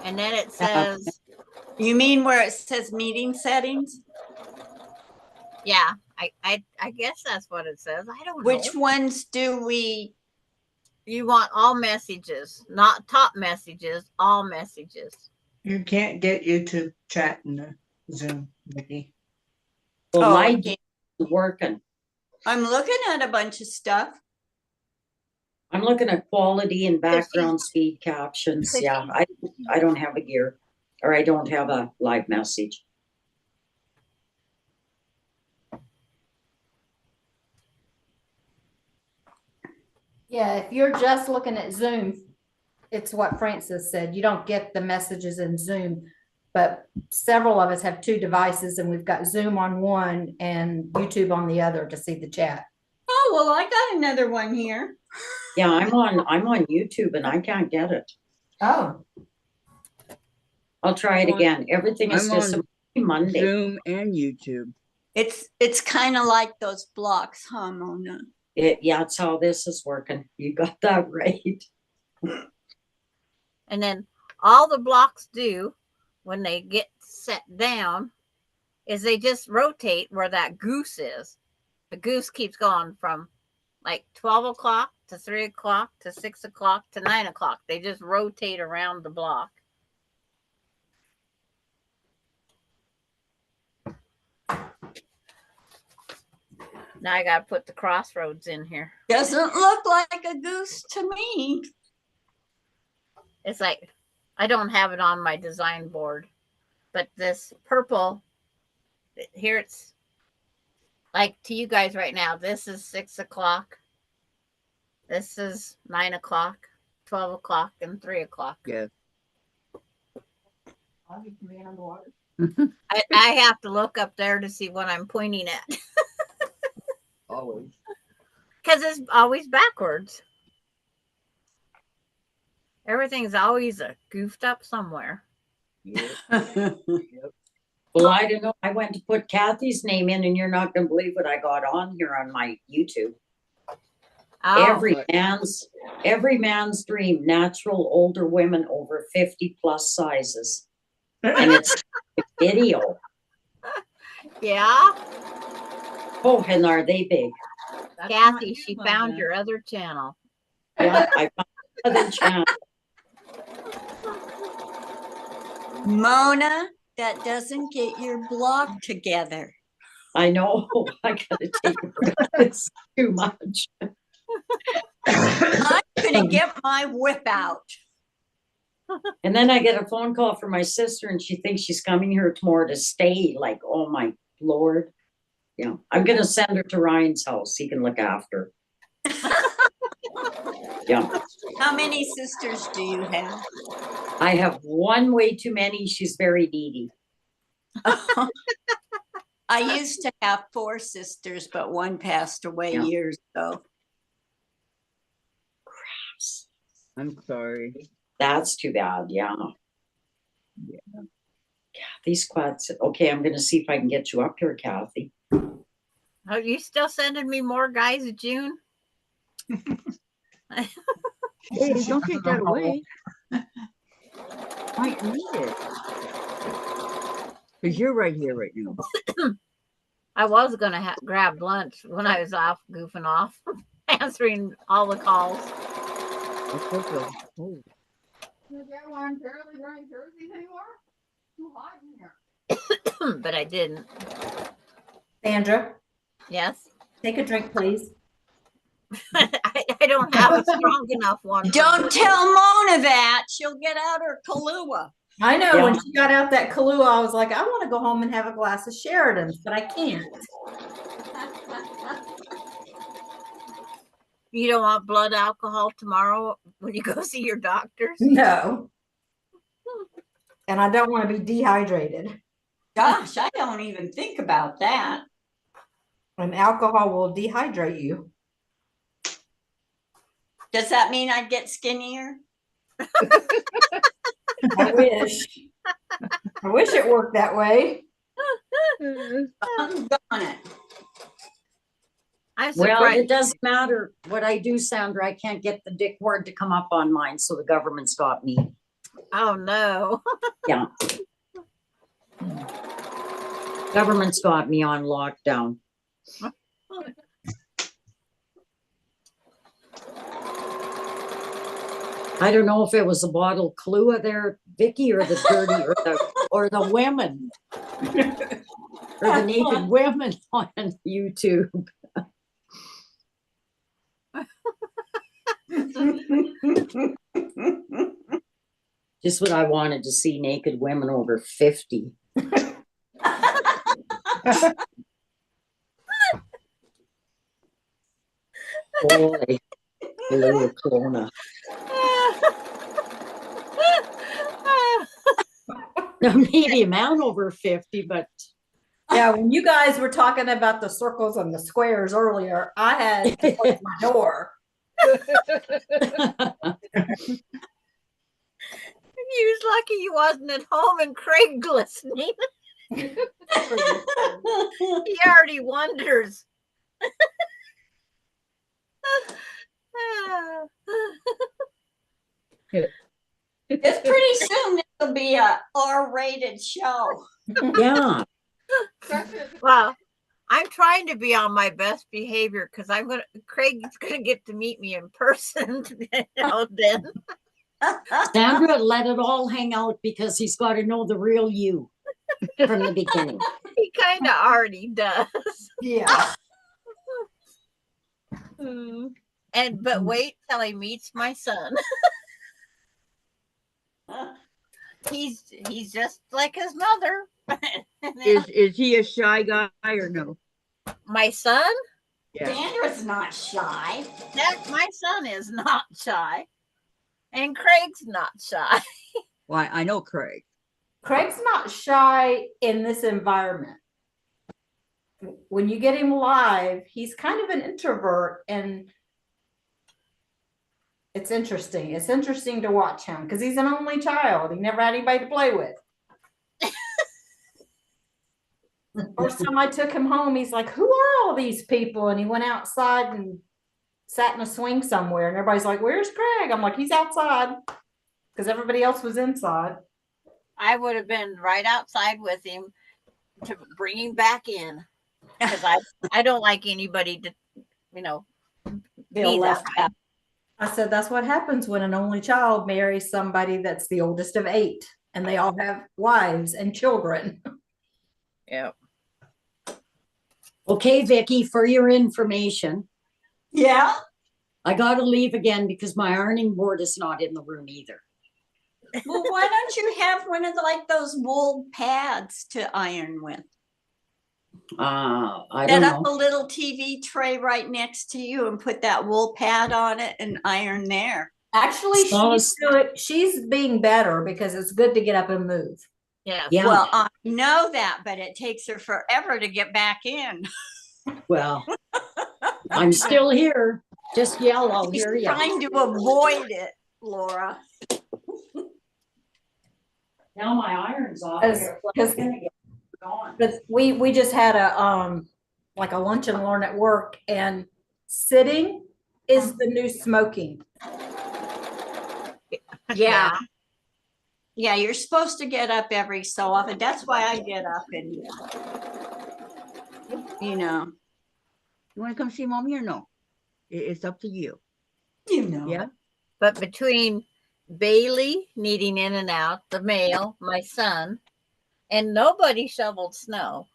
And then it says, You mean where it says meeting settings? yeah. I guess that's what it says. I don't know. Which ones do we? You want all messages, not top messages, all messages. You can't get YouTube chat in the Zoom, Nikki. Well, Oh, my okay. is working. I'm looking at a bunch of stuff. I'm looking at quality and background speed captions. Chrissy. Yeah, I don't have a gear, or I don't have a live message. Yeah, if you're just looking at Zoom, it's what Francis said. You don't get the messages in Zoom. But several of us have two devices and we've got Zoom on one and YouTube on the other to see the chat. Oh, well, I got another one here. Yeah, I'm on YouTube and I can't get it. Oh. I'll try it again. Everything is I'm just on Monday. Zoom and YouTube. It's kind of like those blocks, huh, Mona? Yeah, it's how this is working. You got that right. And then all the blocks do when they get set down is they just rotate where that goose is. The goose keeps going from like 12 o'clock to 3 o'clock to 6 o'clock to 9 o'clock. They just rotate around the block. Now I got to put the crossroads in here. Doesn't look like a goose to me. It's like, I don't have it on my design board, but this purple here, it's like to you guys right now, this is 6 o'clock. This is 9 o'clock, 12 o'clock, and 3 o'clock. Yeah. I have to look up there to see what I'm pointing at Always. because it's always backwards. Everything's always goofed up somewhere. Yep. Well, I don't know. I went to put Kathy's name in and you're not going to believe what I got on here on my YouTube. Oh, Every man's dream, natural older women over 50 plus sizes. And it's a video. yeah. Oh, and are they big? Kathy, she found your other channel. Yeah, I found another channel. Mona, that doesn't get your block together. I know. I gotta take a breath. It's too much. I'm gonna get my whip out. And then I get a phone call from my sister and she thinks she's coming here tomorrow to stay. Like, oh my Lord. Yeah, I'm gonna send her to Ryan's house. He can look after her. Yeah. How many sisters do you have? I have one way too many. She's very needy. I used to have 4 sisters, but one passed away Yeah. years ago. I'm sorry. That's too bad. Yeah. Yeah. Kathy's quads. Okay, I'm gonna see if I can get you up here, Kathy. Are you still sending me more guys, June? Hey, don't take that away. Might need it. Because you're right here right now. I was going to grab lunch when I was off goofing off, answering all the calls. It's so good. Oh. You get one barely wearing jerseys anymore? Too hot in here. But I didn't. Sandra, Yes. take a drink, please. I don't have a strong enough one. for Don't her. tell Mona that. She'll get out her Kahlua. I know when Yeah. she got out that Kahlua, I was like, I want to go home and have a glass of Sheridan's, but I can't. You don't want blood alcohol tomorrow when you go see your doctors? No. And I don't want to be dehydrated. Gosh, I don't even think about that. And alcohol will dehydrate you. Does that mean I'd get skinnier? I wish. I wish it worked that way. I'm on it. I'm Well, surprised. it doesn't matter what I do, Sandra. I can't get the dick word to come up on mine, so the government's got me. Oh no. Yeah. Government's got me on lockdown. I don't know if it was a bottle of Kahlua there, Vicky, or the dirty, or the women, or the naked women on YouTube. Just what I wanted to see, naked women over 50. Boy, Kahlua Kelowna. Now, maybe a man over 50, but Yeah, when you guys were talking about the circles and the squares earlier, I had to close my door. He was lucky he wasn't at home and Craig listening. He already wonders. It's pretty soon it'll be a R-rated show. yeah. Well, I'm trying to be on my best behavior because Craig's gonna get to meet me in person then. Sandra let it all hang out because he's got to know the real you from the beginning. He kind of already does. Yeah. But wait till he meets my son. He's just like his mother. Is he a shy guy or no? My son? Yeah. Sandra's not shy. My son is not shy. And Craig's not shy. Why, I know Craig. Craig's not shy in this environment. When you get him live, he's kind of an introvert, and it's interesting. It's interesting to watch him because he's an only child. He never had anybody to play with. First time I took him home, he's like, "Who are all these people?" And he went outside and sat in a swing somewhere. And everybody's like, "Where's Craig?" I'm like, "He's outside," because everybody else was inside. I would have been right outside with him to bring him back in. Because I don't like anybody to, Feel be left that way. out. I said, that's what happens when an only child marries somebody that's the oldest of 8, and they all have wives and children. Yeah. Okay, Vicky, for your information, Yeah. I got to leave again because my ironing board is not in the room either. Well, why don't you have one of those wool pads to iron with? I Set don't up know. a little TV tray right next to you and put that wool pad on it and iron there. Actually, Smallest- she's being better because it's good to get up and move. Yeah. Yeah. Well, I know that, but it takes her forever to get back in. Well, I'm still here. Just yell, I'll She's hear you. trying to avoid it, Laura. Now my iron's off. Because we just had a like a lunch and learn at work, and sitting is the new smoking. Yeah. Yeah, you're supposed to get up every so often. That's why I get up and, You want to come see mommy or no? It's up to you. Yeah. But between Bailey needing in and out, the male, my son, and nobody shoveled snow.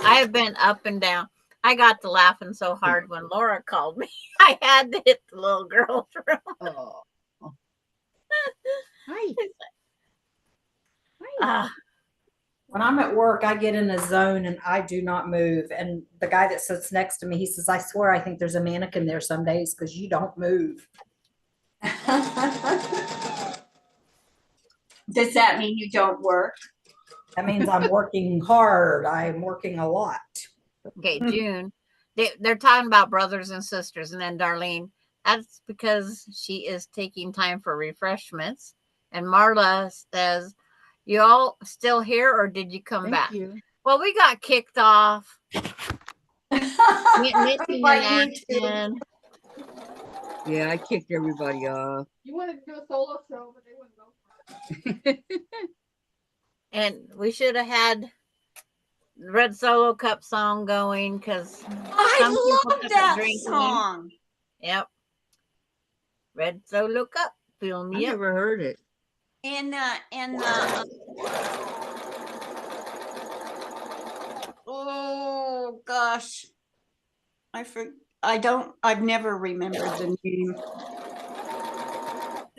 I've been up and down. I got to laughing so hard when Laura called me. I had to hit the little girl's room. Oh. Hi. When I'm at work, I get in a zone and I do not move. And the guy that sits next to me, he says, "I swear I think there's a mannequin there some days because you don't move." Does that mean you don't work? That means I'm working hard. I'm working a lot. Okay, June. They're talking about brothers and sisters, and then Darlene. That's because she is taking time for refreshments. And Marla says, "You all still here, or did you come Thank back?" you. Well, we got kicked off. Missing in Like me too. action. Yeah, I kicked everybody off. You wanted to do a solo show, but they wouldn't go for it. And we should have had Red Solo Cup song going because I love that song. Yep. Red Solo Cup, fill I me up. never heard it. And oh gosh, I've never remembered the name,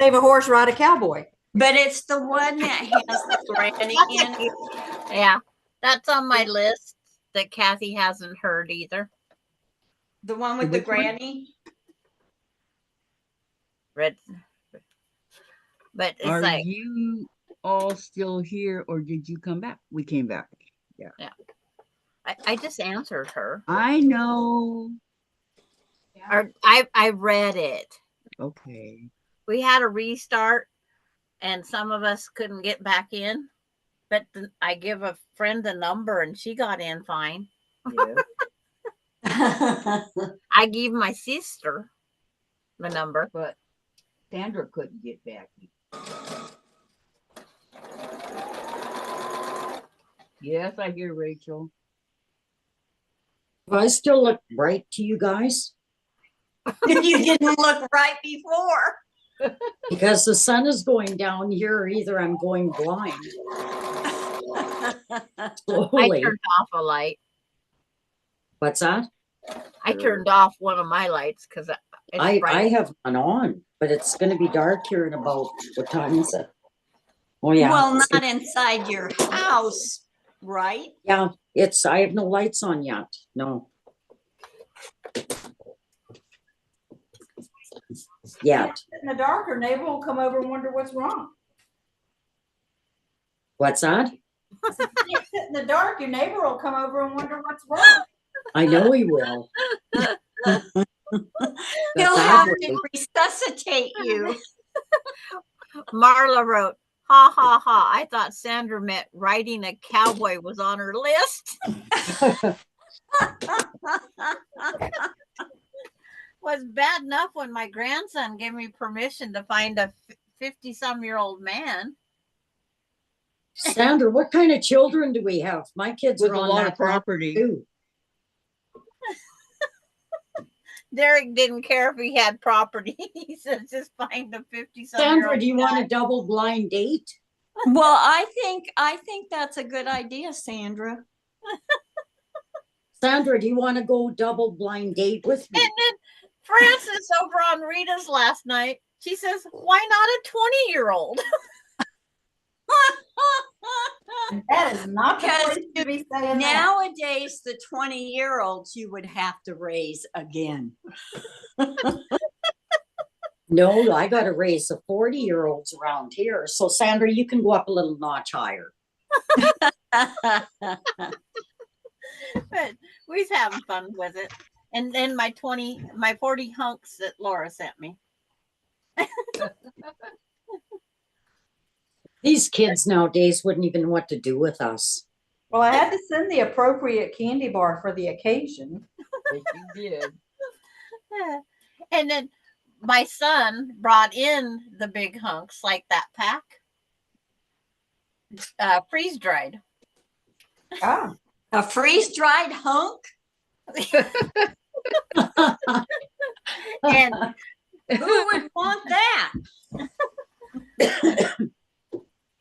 Save a horse, ride a cowboy. but it's the one that has the granny in it. Yeah, that's on my list that Kathy hasn't heard either. The one with the Which one? granny. Red, but it's Are like you all still here or did you come back? We came back. I just answered her. I know. Or I read it. Okay. We had a restart, and some of us couldn't get back in. But I give a friend the number, and she got in fine. Yeah. I gave my sister the number. But Sandra couldn't get back. Yes, I hear Rachel. Do I still look right to you guys? You didn't look right before. Because the sun is going down here, or either I'm going blind. I Slowly. turned off a light. What's that? I turned off one of my lights because it's I bright. have one on, but it's going to be dark here in about, what time is it? Oh yeah. Well, not inside your house, right? Yeah, I have no lights on yet. No. Yet. In the dark, your neighbor will come over and wonder what's wrong. What's that? You can't sit in the dark, your neighbor will come over and wonder what's wrong. I know he will. He'll That's have right. to resuscitate you. Marla wrote, ha ha ha. I thought Sandra meant riding a cowboy was on her list. Was bad enough when my grandson gave me permission to find a 50-some-year-old man. Sandra, what kind of children do we have? My kids With are a on lot that of property. too. Derek didn't care if he had property. He said, just find a 50-some-year-old. Sandra, do you want guy. a double blind date? Well, I think that's a good idea, Sandra. Sandra, do you want to go double blind date with me? And then Frances over on Rita's last night, she says, why not a 20-year-old? That is not the Because place to be saying that. Nowadays, the 20-year-olds you would have to raise again. No, I got to raise the 40-year-olds around here. So Sandra, you can go up a little notch higher. But we're having fun with it. And then my 40 hunks that Laura sent me. These kids nowadays wouldn't even know what to do with us. Well, I had to send the appropriate candy bar for the occasion. Yes, you did. And then my son brought in the big hunks like that pack. Freeze dried. Ah, A freeze-dried hunk? And Who would want that?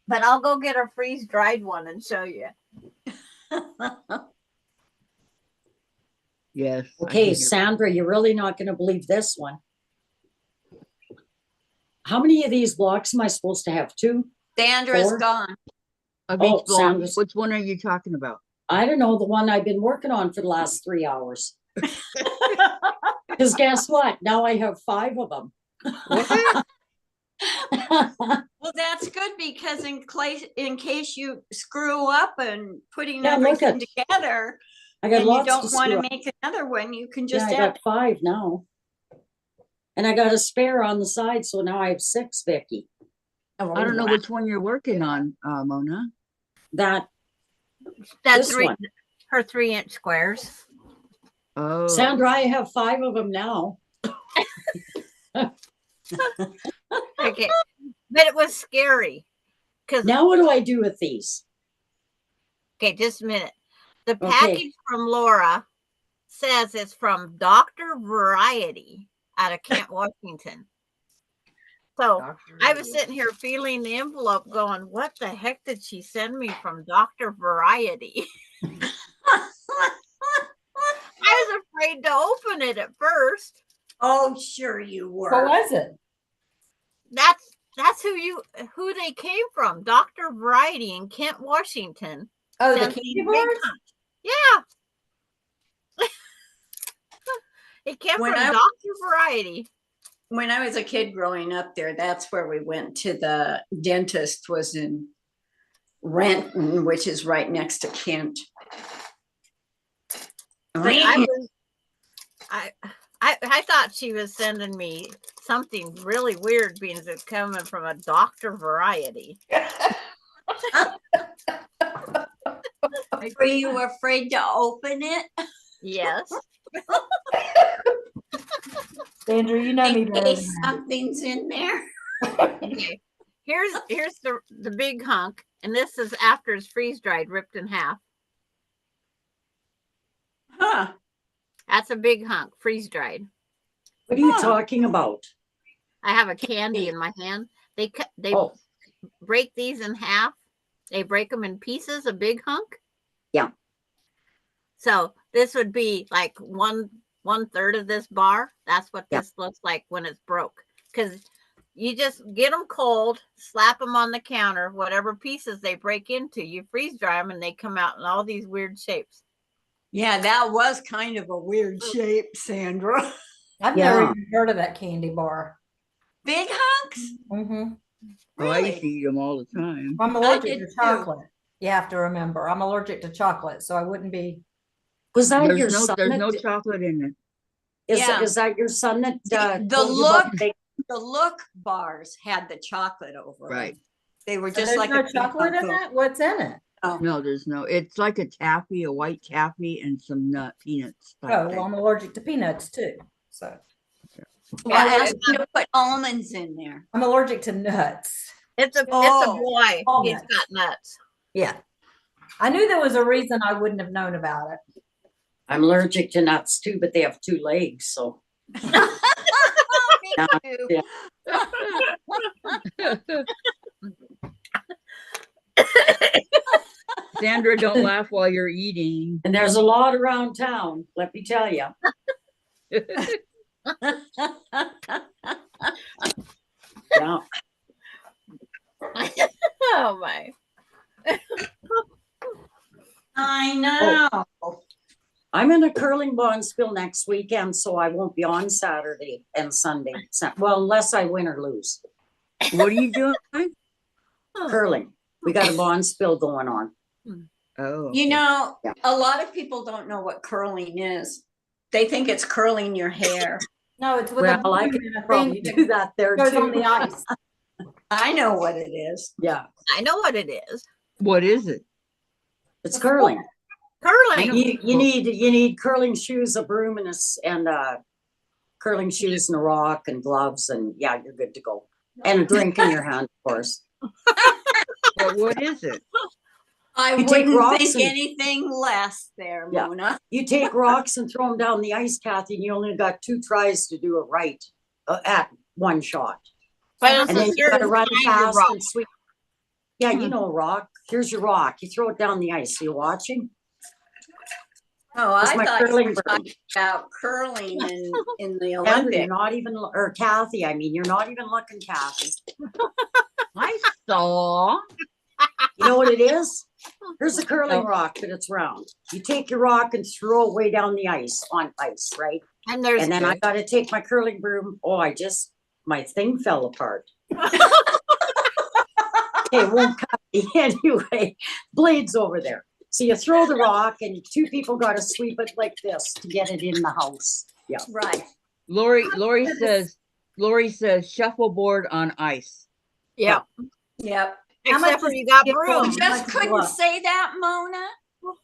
but I'll go get a freeze dried one and show you. Yes. I Okay, hear- Sandra, you're really not going to believe this one. How many of these blocks am I supposed to have? 2? Sandra's 4? gone. Of Oh, each block, Sandra's- which one are you talking about? I don't know, the one I've been working on for the last 3 hours. Because guess what? Now I have 5 of them. Well, that's good because in case you screw up and putting Yeah, look everything at- together I got and you lots don't to want screw to up. make another one, you can Yeah, just I add. got 5 now. And I got a spare on the side, so now I have 6, Vicky. I don't know which one you're working on, Mona. That, That's This one. her 3-inch squares. Oh. Sandra, I have 5 of them now. Okay. But it was scary. Because Now what do I do with these? Okay, just a minute. The Okay. package from Laura says it's from Dr. Variety out of Kent, Washington. So I was sitting here feeling the envelope going, what the heck did she send me from Dr. Variety? I was afraid to open it at first. Oh, sure you What were. was it? That's who they came from. Dr. Variety in Kent, Washington. Oh, the Sent candy these big bars? hunks. Yeah. It came When from I- Dr. Variety. When I was a kid growing up there, that's where we went to the dentist, was in Renton, which is right next to Kent. I thought she was sending me something really weird, being it's coming from a Dr. Variety. Were you afraid to open it? Yes. Andrew, you know me In better case than that. something's in there. Okay. Here's the big hunk, and this is after it's freeze dried, ripped in half. Huh. That's a big hunk, freeze dried. What are you talking about? I have a candy in my hand. They Oh, break these in half. They break them in pieces, a big hunk. Yeah. So this would be like one third of this bar. That's what Yeah. this looks like when it's broke. Because you just get them cold, slap them on the counter, whatever pieces they break into, you freeze dry them, and they come out in all these weird shapes. Yeah, that was kind of a weird shape, Sandra. I've Yeah. never even heard of that candy bar. Big hunks? Mm-hmm. Oh, I used to Really? eat them all the time. I'm allergic did to too. chocolate. You have to remember, I'm allergic to chocolate, so I wouldn't be. was that your There's son? no that, chocolate in it. Yeah. is that your son that The told you about look- big- The look bars had the chocolate over Right. them. They were So just there's like no a big chocolate in hunk that? What's in it? No, there's no. It's like a taffy, a white taffy, and some peanuts. type Oh, thing. well, I'm allergic to peanuts too. So Well, ask them to put almonds in there. I'm allergic to nuts. It's a Oh. boy. Oh, He's nuts. got nuts. Yeah. I knew there was a reason I wouldn't have known about it. I'm allergic to nuts too, but they have 2 legs, so Me Yeah. too. Yeah. Sandra, don't laugh while you're eating. and there's a lot around town. Let me tell you. Yeah. Oh my. I know. I'm in a curling bonspiel next weekend, so I won't be on Saturday and Sunday. Well, unless I win or lose. What are you doing? Curling. We got a bonspiel going on. Oh, You know, Yeah. a lot of people don't know what curling is. They think it's curling your hair. No, it's with a Well, I balloon could and a probably thing do that there that goes on too. the ice. I know what it is. Yeah, I know what it is. what is it? it's curling. Curling. You need curling shoes, a broom, and curling shoes and a rock and gloves, and yeah, you're good to go. And a drink in your hand, of course. What is it? I You take wouldn't rocks think and- anything less there, Yeah. Mona. You take rocks and throw them down the ice, Kathy, and you only got 2 tries to do it right at one shot. But it's And a then you gotta certain run kind of fast rock. and sweep. Yeah, you know a rock. Here's your rock. You throw it down the ice. You watching? Oh, That's I my thought you curling were broom. talking about curling in the Andrew, Olympics. you're not even, or Kathy, I mean, you're not even looking, Kathy. I saw. You know what it is? Here's a curling rock, but it's round. You take your rock and throw it way down the ice, on ice, right? And there's And then I gotta take my curling broom. Oh, my thing fell apart. Okay, it won't cut me anyway. Blades over there. So you throw the rock and 2 people gotta sweep it like this to get it in the house. Yeah. Right. Lori says shuffleboard on ice. yeah. Yep. How much Except for is you got skipping? You brooms. just Much couldn't luck. say that, Mona.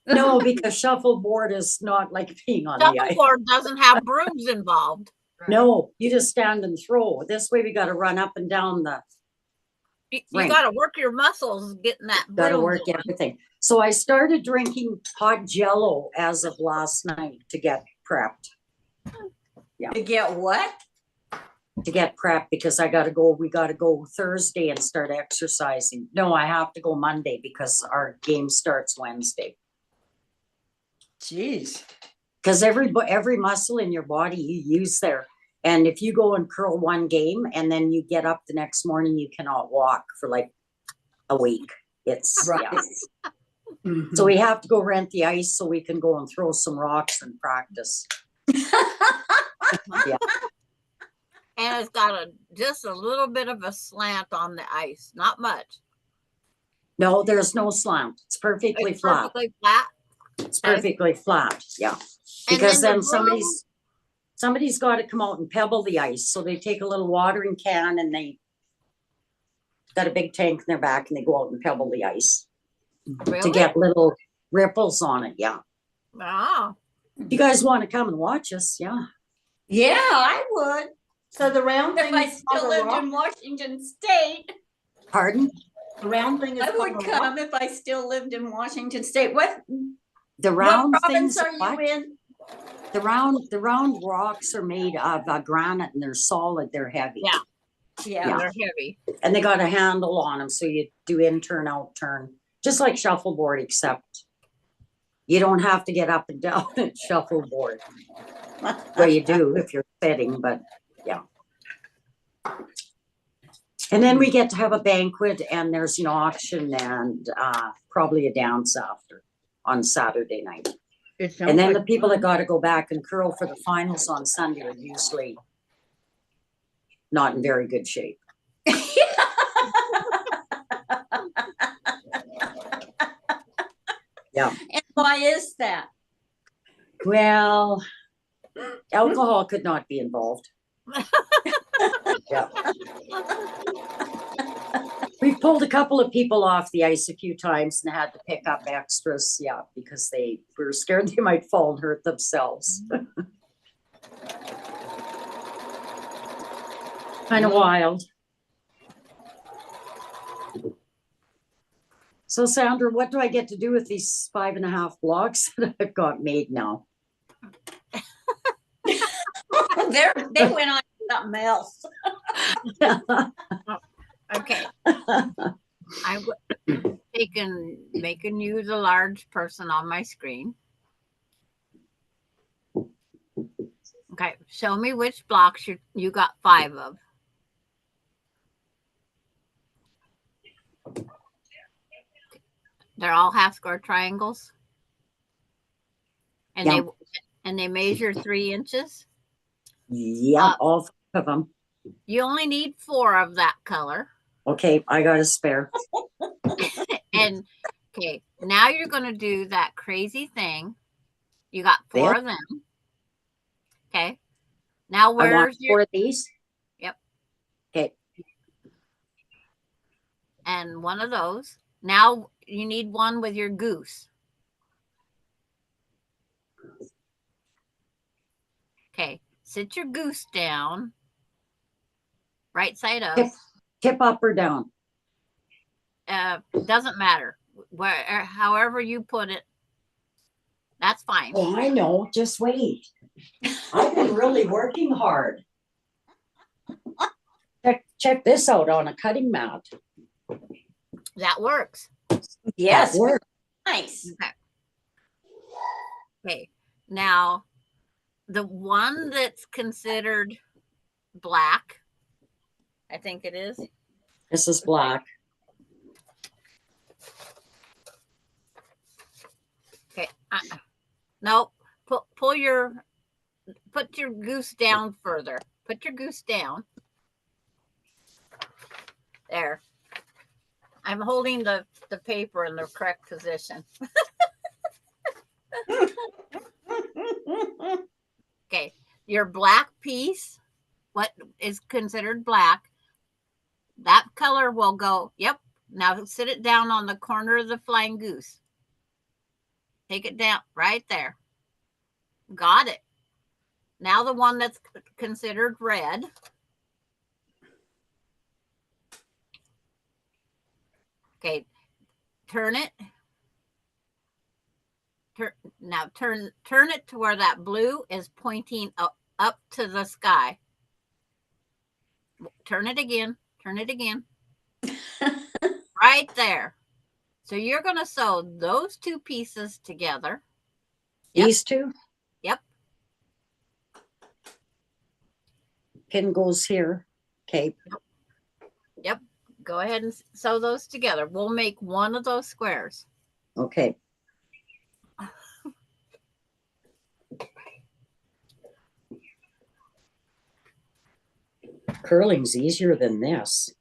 No, because shuffleboard is not like being on the ice. Shuffleboard doesn't have brooms involved. No, you just stand and throw. This way we gotta run up and down You Right. got to work your muscles getting that. Gotta broom work going. everything. So I started drinking hot Jello as of last night to get prepped. To get what? To get prepped because we gotta go Thursday and start exercising. No, I have to go Monday because our game starts Wednesday. Jeez. Because every muscle in your body you use there. And if you go and curl one game and then you get up the next morning, you cannot walk for like a week. It's Right. yeah. Mhm. So we have to go rent the ice so we can go and throw some rocks and practice. Yeah. And it's got just a little bit of a slant on the ice, not much. No, there's no slant. It's perfectly It's flat. perfectly flat. It's perfectly flat. Yeah. And Because then then the broom- somebody's got to come out and pebble the ice. So they take a little watering can and they got a big tank in their back and they go out and pebble the ice to Really? get little ripples on it. Yeah. Oh, If you guys want to come and watch us, yeah. Yeah, I would. So the round If thing I is still called a lived rock? in Washington State, Pardon? The round thing is I called would a rock? come if I still lived in Washington State. What The round province things are you what? in? The round rocks are made of granite and they're solid. They're heavy. Yeah. Yeah. they're heavy. And they got a handle on them, so you do in turn, out turn, just like shuffleboard, except you don't have to get up and down at shuffleboard. Well, you do if you're sitting, but yeah. And then we get to have a banquet, and there's an auction and probably a dance after on Saturday night. It sounds And then like the people that fun. got to go back and curl for the finals on Sunday are usually not in very good shape. Yeah. And why is that? Well, alcohol could not be involved. Yeah. We've pulled a couple of people off the ice a few times and had to pick up extras, yeah, because we were scared they might fall and hurt themselves. Kind of wild. So Sandra, what do I get to do with these 5.5 blocks that I've got made now? They went on to something else. Okay. I'm making you the large person on my screen. Okay, show me which blocks you got 5 of. They're all half square triangles. And Yeah. they measure 3 inches. Yeah, all 5 of them. You only need 4 of that color. Okay, I got a spare. And okay, now you're going to do that crazy thing. You got 4 This? of them. Okay. Now I want where's 4 of these. Yep. Okay. And one of those. Now you need one with your goose. Okay. Sit your goose down. Right side up. Tip up or down. Doesn't matter. However you put it, that's fine. Oh, I know. Just wait. I've been really working hard. Check this out on a cutting mat. That works. Yes. That works. Nice. Okay. Now, the one that's considered black, I think it is. This is black. Okay. No, put your goose down further. Put your goose down. There. I'm holding the paper in the correct position. Okay. Your black piece, what is considered black, that color will go, yep. Now sit it down on the corner of the flying goose. Take it down right there. Got it. Now the one that's considered red. turn it. Now turn it to where that blue is pointing up to the sky. Turn it again. Turn it again. Right there. So you're going to sew those two pieces together. Yep. These two? Yep. Pin goes here. Okay. Yep. Go ahead and sew those together. We'll make one of those squares. Okay. Curling's easier than this.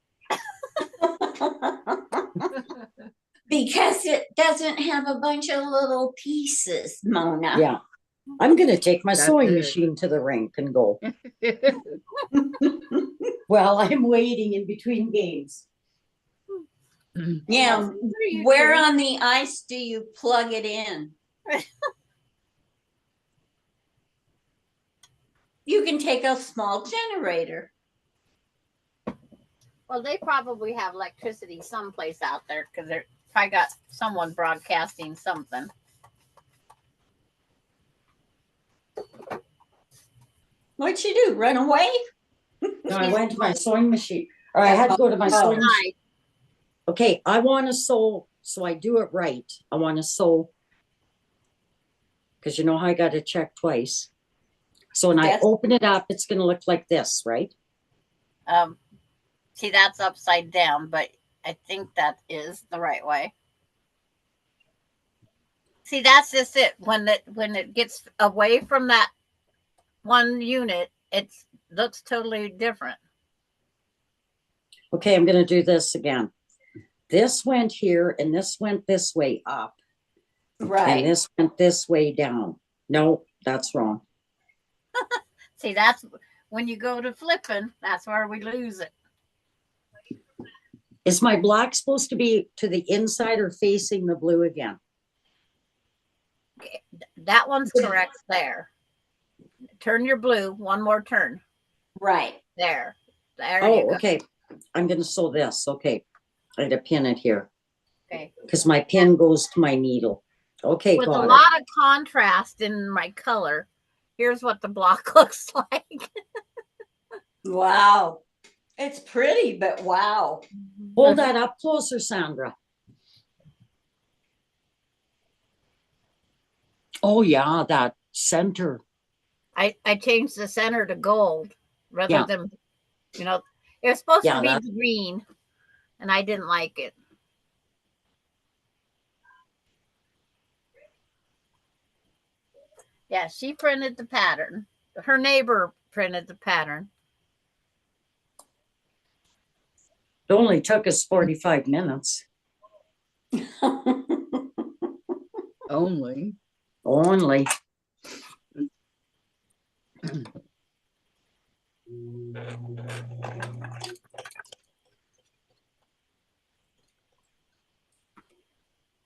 Because it doesn't have a bunch of little pieces, Mona. Yeah. I'm going to take my That's sewing it. machine to the rink and go. Well, I'm waiting in between games. Yeah. Where on the ice do you plug it in? You can take a small generator. Well, they probably have electricity someplace out there because they're probably got someone broadcasting something. What'd you do? Run away? No, I went to my sewing machine. Or I had to go to my sewing machine. Okay, I want to sew, so I do it right. I want to sew, because you know how I got to check twice. So when I Yes. open it up, it's going to look like this, right? See, that's upside down, but I think that is the right way. See, that's just it. When it gets away from that one unit, it looks totally different. Okay, I'm going to do this again. This went here, and this went this way up, Right. and this went this way down. No, that's wrong. See, that's when you go to flipping, that's where we lose it. Is my black supposed to be to the inside or facing the blue again? Okay, that one's correct there. Turn your blue one more turn. Right. There you Oh, go. okay. I'm going to sew this. Okay. I had to pin it here Okay. because my pin goes to my needle. Okay, With a got it. lot of contrast in my color, here's what the block looks like. Wow. It's pretty, but wow. Hold that up closer, Sandra. Oh, yeah, that center. I changed the center to gold rather Yeah. than, it was supposed Yeah, to be that's- green, and I didn't like it. Yeah, she printed the pattern. Her neighbor printed the pattern. It only took us 45 minutes. Only. Only.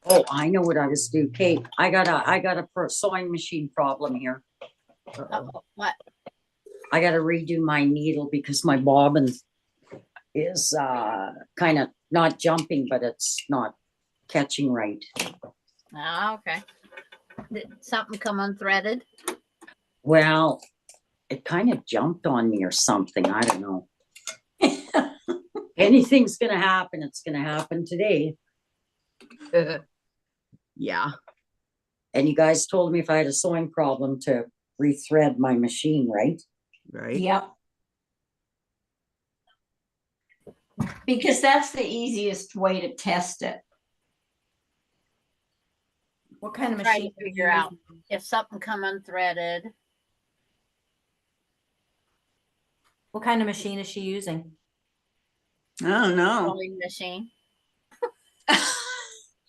Oh, I know what I was doing. Kate, I got a sewing machine problem here. Uh-oh, what? I got to redo my needle because my bobbin is kind of not jumping, but it's not catching right. Oh, okay. Did something come unthreaded? Well, it kind of jumped on me or something. I don't know. Anything's going to happen. It's going to happen today. Yeah. And you guys told me if I had a sewing problem to rethread my machine, right? Right. Yep. Because that's the easiest way to test it. What kind of Try machine? to figure out if something come unthreaded. What kind of machine is she using? Oh no. Sewing machine.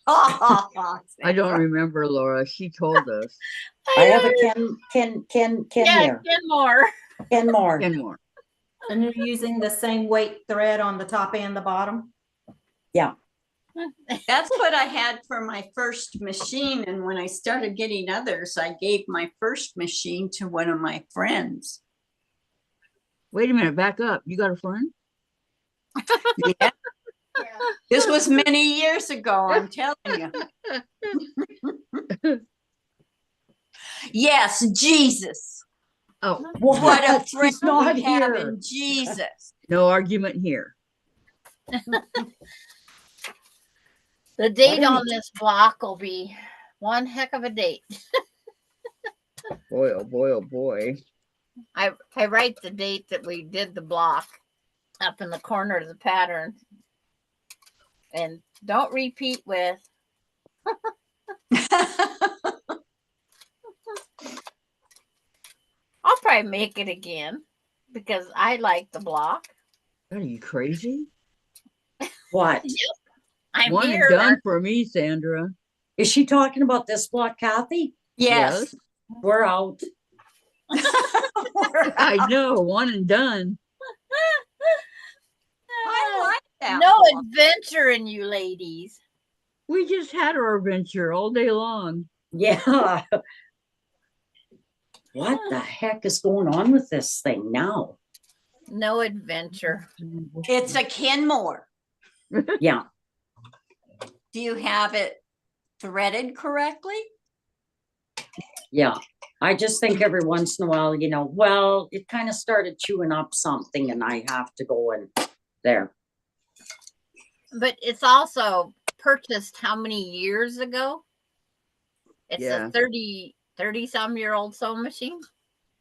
I don't remember, Laura. She told us. I have a Ken Yeah, here. 10 more. 10 more. 10 more. And you're using the same weight thread on the top and the bottom? Yeah. That's what I had for my first machine. And when I started getting others, I gave my first machine to one of my friends. Wait a minute. Back up. You got a friend? Yeah. This was many years ago, I'm telling you. Yes, Jesus. Oh, What a friend He's not we have here. in Jesus. no argument here. The date What are on you- this block will be one heck of a date. Boy, oh boy, oh boy. I write the date that we did the block up in the corner of the pattern. And don't repeat with. I'll probably make it again because I like the block. Are you crazy? What? I'm One here. and done for me, Sandra. Is she talking about this block, Kathy? Yes. We're out. I know, one and done. I like that. No book. adventure in you ladies. We just had our adventure all day long. Yeah. What the heck is going on with this thing now? No adventure. It's a Kenmore. Yeah. Do you have it threaded correctly? Yeah. I just think every once in a while, well, it kind of started chewing up something and I have to go in there. But it's also purchased how many years ago? It's Yeah. a 30 some year old sewing machine.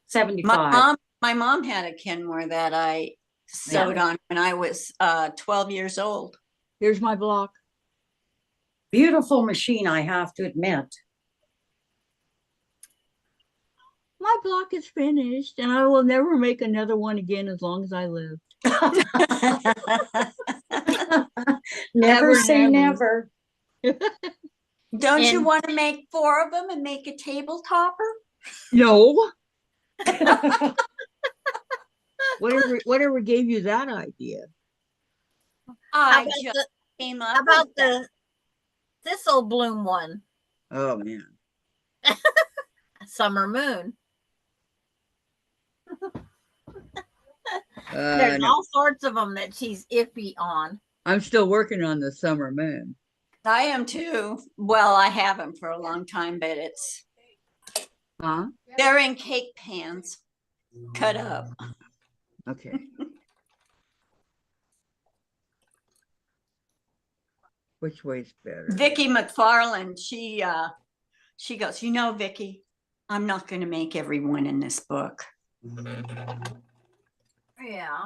75. My mom had a Kenmore that I sewed on when I was 12 years old. Here's my block. Beautiful machine, I have to admit. My block is finished, and I will never make another one again as long as I live. Never say never. never. Don't you And- want to make 4 of them and make a table topper? No. Whatever gave you that idea? How I about just the, came up how about with that. the thistle bloom one? Oh man. Summer moon. There's No. all sorts of them that she's iffy on. I'm still working on the summer moon. I am too. Well, I haven't for a long time, but Huh? they're in cake pans, cut up. Okay. Which way's better? Vicki McFarland, she goes, Vicki, I'm not going to make everyone in this book. Yeah.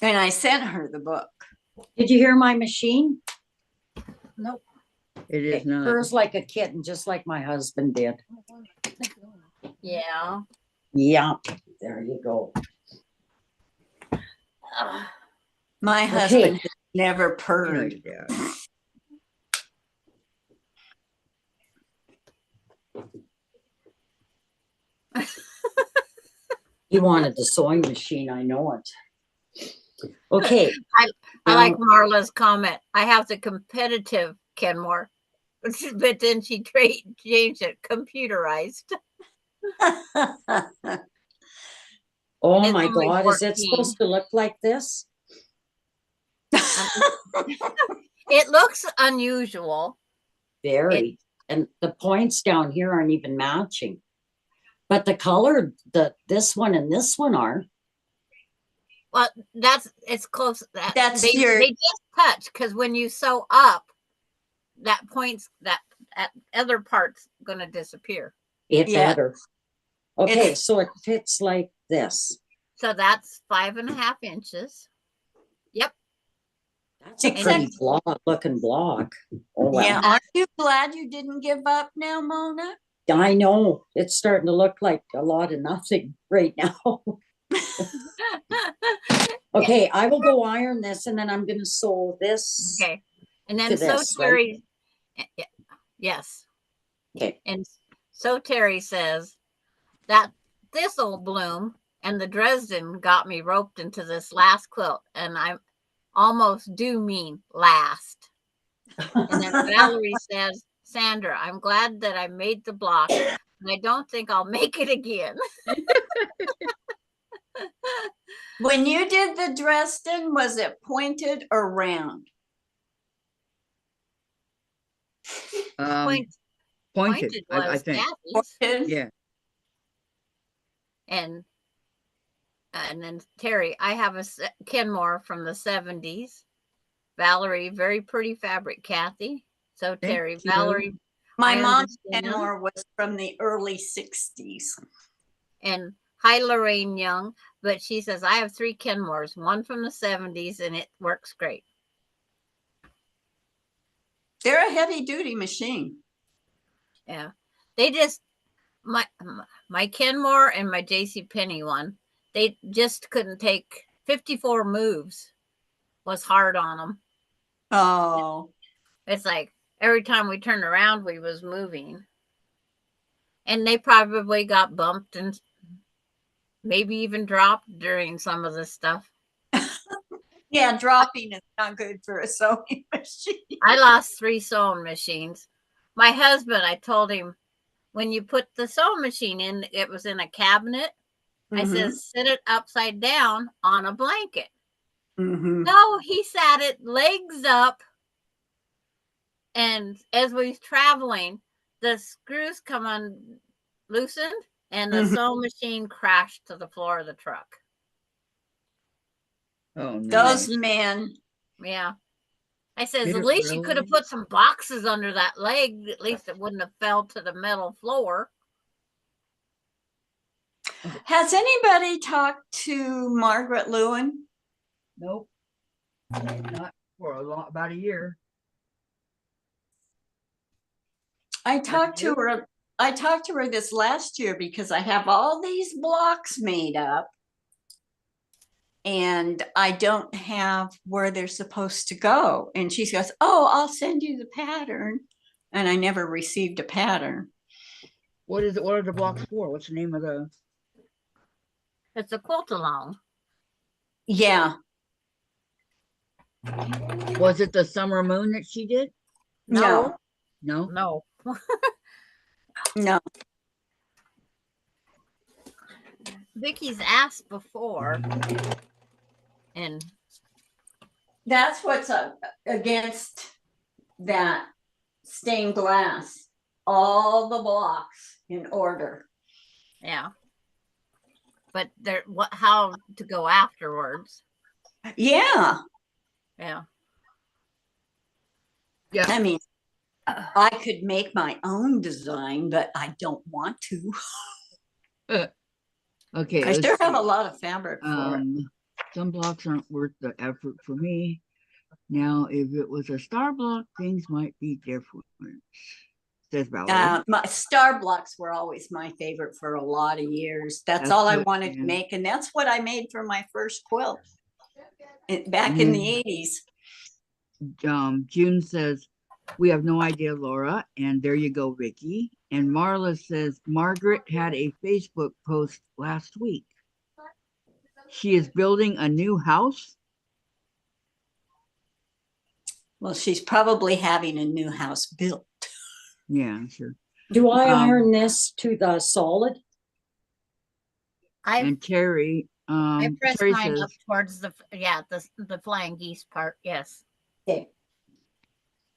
And I sent her the book. Did you hear my machine? Nope. It is not. Hers like a kitten, just like my husband did. Yeah. Yeah, there you go. My Okay. husband has never You know purred. your dad. He wanted the sewing machine, I know it. Okay. I like Marla's comment. I have the competitive Kenmore, but then she changed it computerized. Oh It's my only God, is it 14. supposed to look like this? It looks unusual. Very. And the points down here aren't even matching. But the color, this one and this one are. Well, it's close. That's they just touch because when you sew up, that other part's gonna disappear. It Yeah. better. Okay, It's- so it fits like this. So that's 5.5 inches. That's a pretty looking block. Oh, well. Yeah, aren't you glad you didn't give up now, Mona? I know. It's starting to look like a lot of nothing right now. Okay, I will go iron this and then I'm going to sew this. Okay. And then To so this, right? Terry, yes. Okay. And so Terry says that thistle bloom and the Dresden got me roped into this last quilt, and I almost do mean last. And then Valerie says, Sandra, I'm glad that I made the block, and I don't think I'll make it again. When you did the Dresden, was it pointed or round? Point, Pointed, I was think. Kathy's, Pointed? Yeah. and then Terry, I have a Kenmore from the 70s. Valerie, very pretty fabric, Kathy. So Thank Terry, you. Valerie, My I mom's understand. Kenmore was from the early 60s. and hi Lorraine Young, but she says I have 3 Kenmores, one from the 70s, and it works great. They're a heavy duty machine. Yeah, they just my Kenmore and my J.C. Penney one, they just couldn't take 54 moves. Was hard on them. Oh, It's like every time we turned around, we was moving, and they probably got bumped and maybe even dropped during some of the stuff. yeah, dropping is not good for a sewing machine. I lost 3 sewing machines. My husband, I told him, when you put the sewing machine in, it was in a cabinet. I said, sit it upside down on a blanket. Mm-hmm. No, he sat it legs up. And as we was traveling, the screws come loosened and the sewing machine crashed to the floor of the truck. Oh, no. Those men. Yeah. I says, Did at it least you could have really? put some boxes under that leg. At least it wouldn't have fell to the metal floor. Has anybody talked to Margaret Lewin? Nope. Not for about a year. I talked to her. I talked to her this last year because I have all these blocks made up and I don't have where they're supposed to go. And she goes, oh, I'll send you the pattern. And I never received a pattern. What is it? What are the blocks for? What's the name of the? It's a quilt along. Yeah. Was it the summer moon that she did? No. No. No. No. Vicky's asked before, and That's what's against that stained glass. All the blocks in order. yeah. But there, how to go afterwards? Yeah. Yeah. Yeah. I mean, I could make my own design, but I don't want to. Okay. I sure have a lot of fabric for it. Some blocks aren't worth the effort for me. Now, if it was a star block, things might be different. Says Valerie. My star blocks were always my favorite for a lot of years. That's That's all I good, wanted to yeah. make, and that's what I made for my first quilt back in the 80s. June says, we have no idea, Laura. And there you go, Vicky. And Marla says, Margaret had a Facebook post last week. She is building a new house. Well, she's probably having a new house built. Yeah, sure. Do I iron this to the solid? And Terry, I pressed Terry mine says, up towards the flying geese part. Yes. Okay.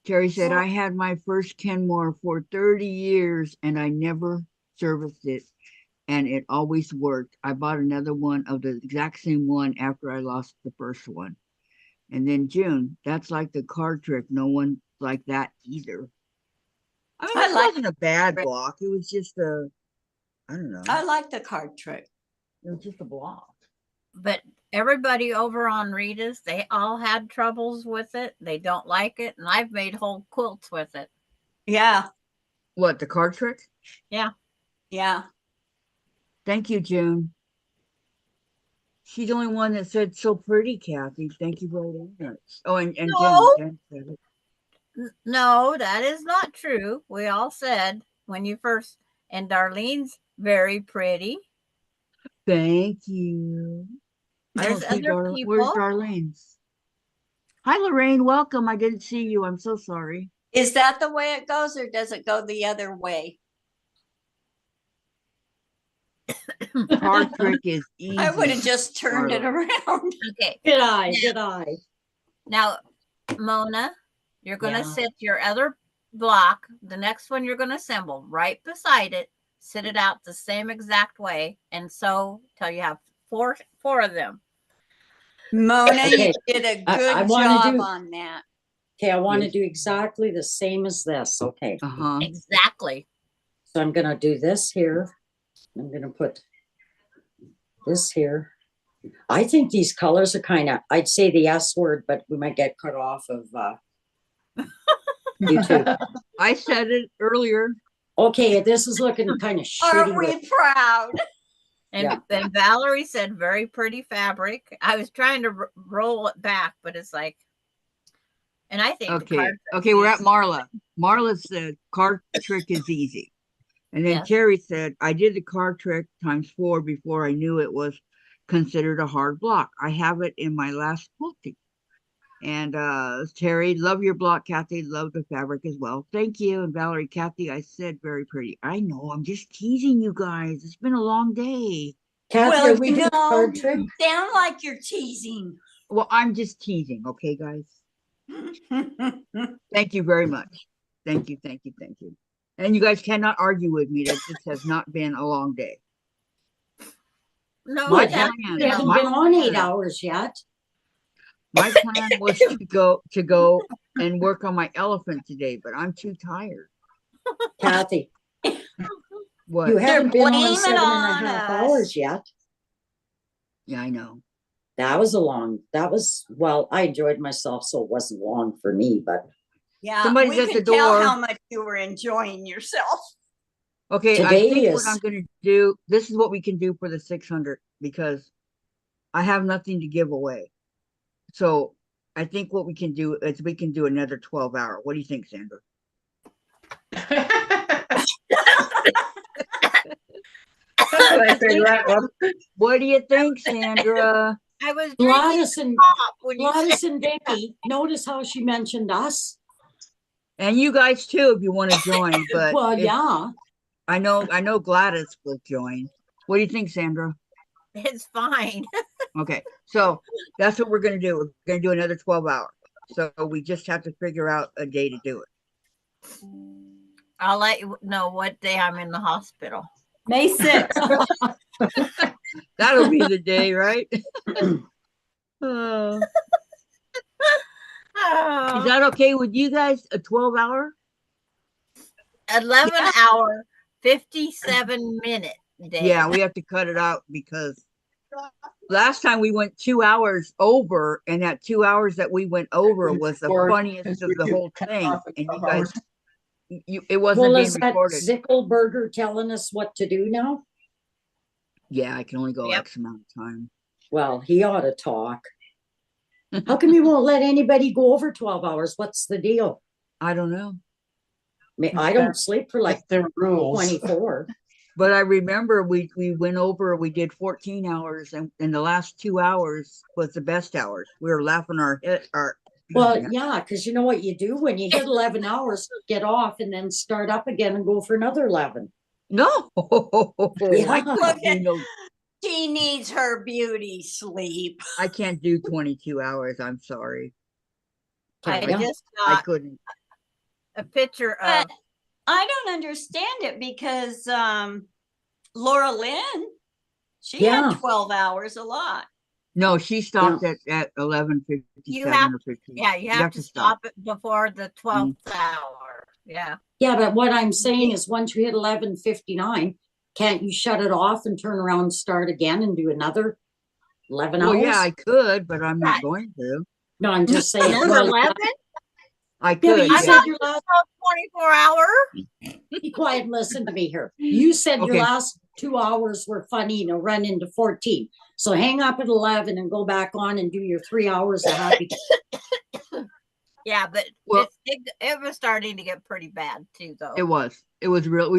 Terry said, I had my first Kenmore for 30 years and I never serviced it. And it always worked. I bought another one of the exact same one after I lost the first one. And then June, that's like the card trick. No one like that either. I mean, it wasn't a bad block. It was just a, I don't know. I like the card trick. It was just a block. But everybody over on Rita's, they all had troubles with it. They don't like it. And I've made whole quilts with it. Yeah. What, the card trick? Yeah. Yeah. Thank you, June. She's the only one that said so pretty, Kathy. Thank you very much. Oh, and No. Jen said it. No, that is not true. We all said when you first, and Darlene's very pretty. Thank you. I don't There's see other Darlene. Where's people. Darlene's? Hi, Lorraine. Welcome. I didn't see you. I'm so sorry. Is that the way it goes, or does it go the other way? Card trick is easy. I would have just turned it Marla. around. Okay. Good eye, good eye. Now, Mona, you're going to Yeah. sit your other block, the next one you're going to assemble right beside it, sit it out the same exact way, and sew till you have four of them. Mona, Okay. you did a I good wanna job do- on that. Okay, I want to Yes. do exactly the same as this. Okay, Uh-huh. Exactly. so I'm gonna do this here. I'm gonna put this here. I think these colors are kind of, I'd say the S word, but we might get cut off of YouTube. I said it earlier. Okay, this is looking kind of Aren't shitty. we with- proud? And, Yeah. and Valerie said very pretty fabric. I was trying to roll it back, but it's like, and I think the Okay. card Okay, we're at is- Marla. Marla said card trick is easy. And then Yes. Terry said, I did the card trick ×4 before I knew it was considered a hard block. I have it in my last quilting. And Terry, love your block, Kathy. Love the fabric as well. Thank you. And Valerie, Kathy, I said very pretty. I know, I'm just teasing you guys. It's been a long day. Kathy, Well, are we you doing know, card trick? sound like you're teasing. Well, I'm just teasing, okay, guys? Thank you very much. Thank you, thank you, thank you. And you guys cannot argue with me that this has not been a long day. No, My it hasn't plan- We been a haven't my- been on 8 plan- hours yet. My plan was to go and work on my elephant today, but I'm too tired. Kathy, What? you haven't been on blaming 7.5 on us. hours yet. Yeah, I know. That was, well, I enjoyed myself, so it wasn't long for me, but Yeah, Somebody's we at the could tell door. how much you were enjoying yourself. Okay, I Today think what is- I'm gonna do, this is what we can do for the 600 because I have nothing to give away. So I think what we can do is we can do another 12-hour. What do you think, Sandra? I figure out what- What do you think, Sandra? I was drinking Gladys and pop when you Gladys said and Vicky, notice how she mentioned us? And you guys too, if you want to join, but Well, if- yeah. I know Gladys will join. What do you think, Sandra? it's fine. Okay, so that's what we're gonna do. We're gonna do another 12-hour. So we just have to figure out a day to do it. I'll let you know what day I'm in the hospital. May 6th. That'll be the day, right? Uh, is that okay with you guys? A 12-hour? 11-hour, 57-minute day. Yeah, we have to cut it out because last time we went 2 hours over, and that 2 hours that we went over was the Or- funniest of the whole thing. And you guys, it wasn't Well, being is that recorded. Zickelberger telling us what to do now? Yeah, I can only go Yep. X amount of time. Well, he ought to talk. How come you won't let anybody go over 12 hours? What's the deal? I don't know. I don't sleep for like Like their rules. 24. But I remember we went over, we did 14 hours, and the last 2 hours was the best hours. We were laughing our head, Well, yeah, because you know what you do when you hit 11 hours, get off and then start up again and go for another 11. no, Yeah. I can't do no, She needs her beauty sleep. I can't do 22 hours. I'm sorry, I Yeah. just I got couldn't. a picture of But I don't understand it because Laura Lynn, she Yeah. had 12 hours a lot. No, she stopped at 11:57 You have- or 15. yeah, you have to stop it before the 12th Mm. hour. Yeah. Yeah, but what I'm saying is once you hit 11:59, can't you shut it off and turn around and start again and do another 11 Well, hours? yeah, I could, but I'm not Right. going to. No, I'm just saying. Number well, 11? I Yeah, but could. you I yeah. said your last, 24-hour? be quiet and listen to me here. You said your Okay. last 2 hours were funny, run into 14. So hang up at 11 and go back on and do your 3 hours of happy. Yeah, but Well- it was starting to get pretty bad too, though. It was real.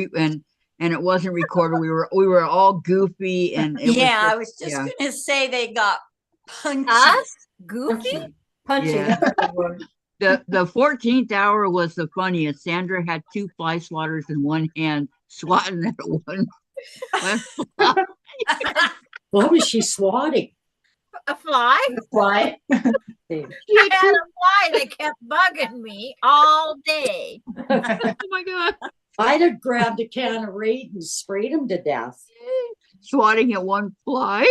And it wasn't recorded. We were all goofy and it Yeah, I was was just yeah. gonna say they got punchy. Us? Goofy? Punchy. Yeah. that's the word. The 14th hour was the funniest. Sandra had 2 fly swatters in one hand, swatting at one. What was she swatting? A fly? Why? I had a fly that kept bugging me all day. Oh my God. I'd have grabbed a can of Raid and sprayed him to death. Swatting at one fly.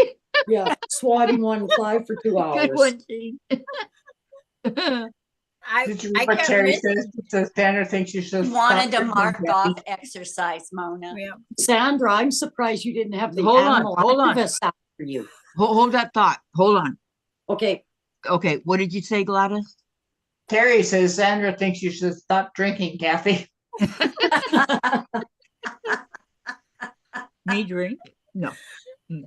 Yeah, swatting one fly for 2 hours. Good one, Jean. Did you I read what kept Terry missing. says? Says Sandra thinks you should Wanted to stop mark drinking, off Kathy. exercise, Mona. Yeah. Sandra, I'm surprised you didn't have the Hold on, animal hold on. activist after you. Hold that thought. Hold on. Okay, Okay, what did you say, Gladys? Terry says Sandra thinks you should stop drinking, Kathy. Me drink? No. Mm.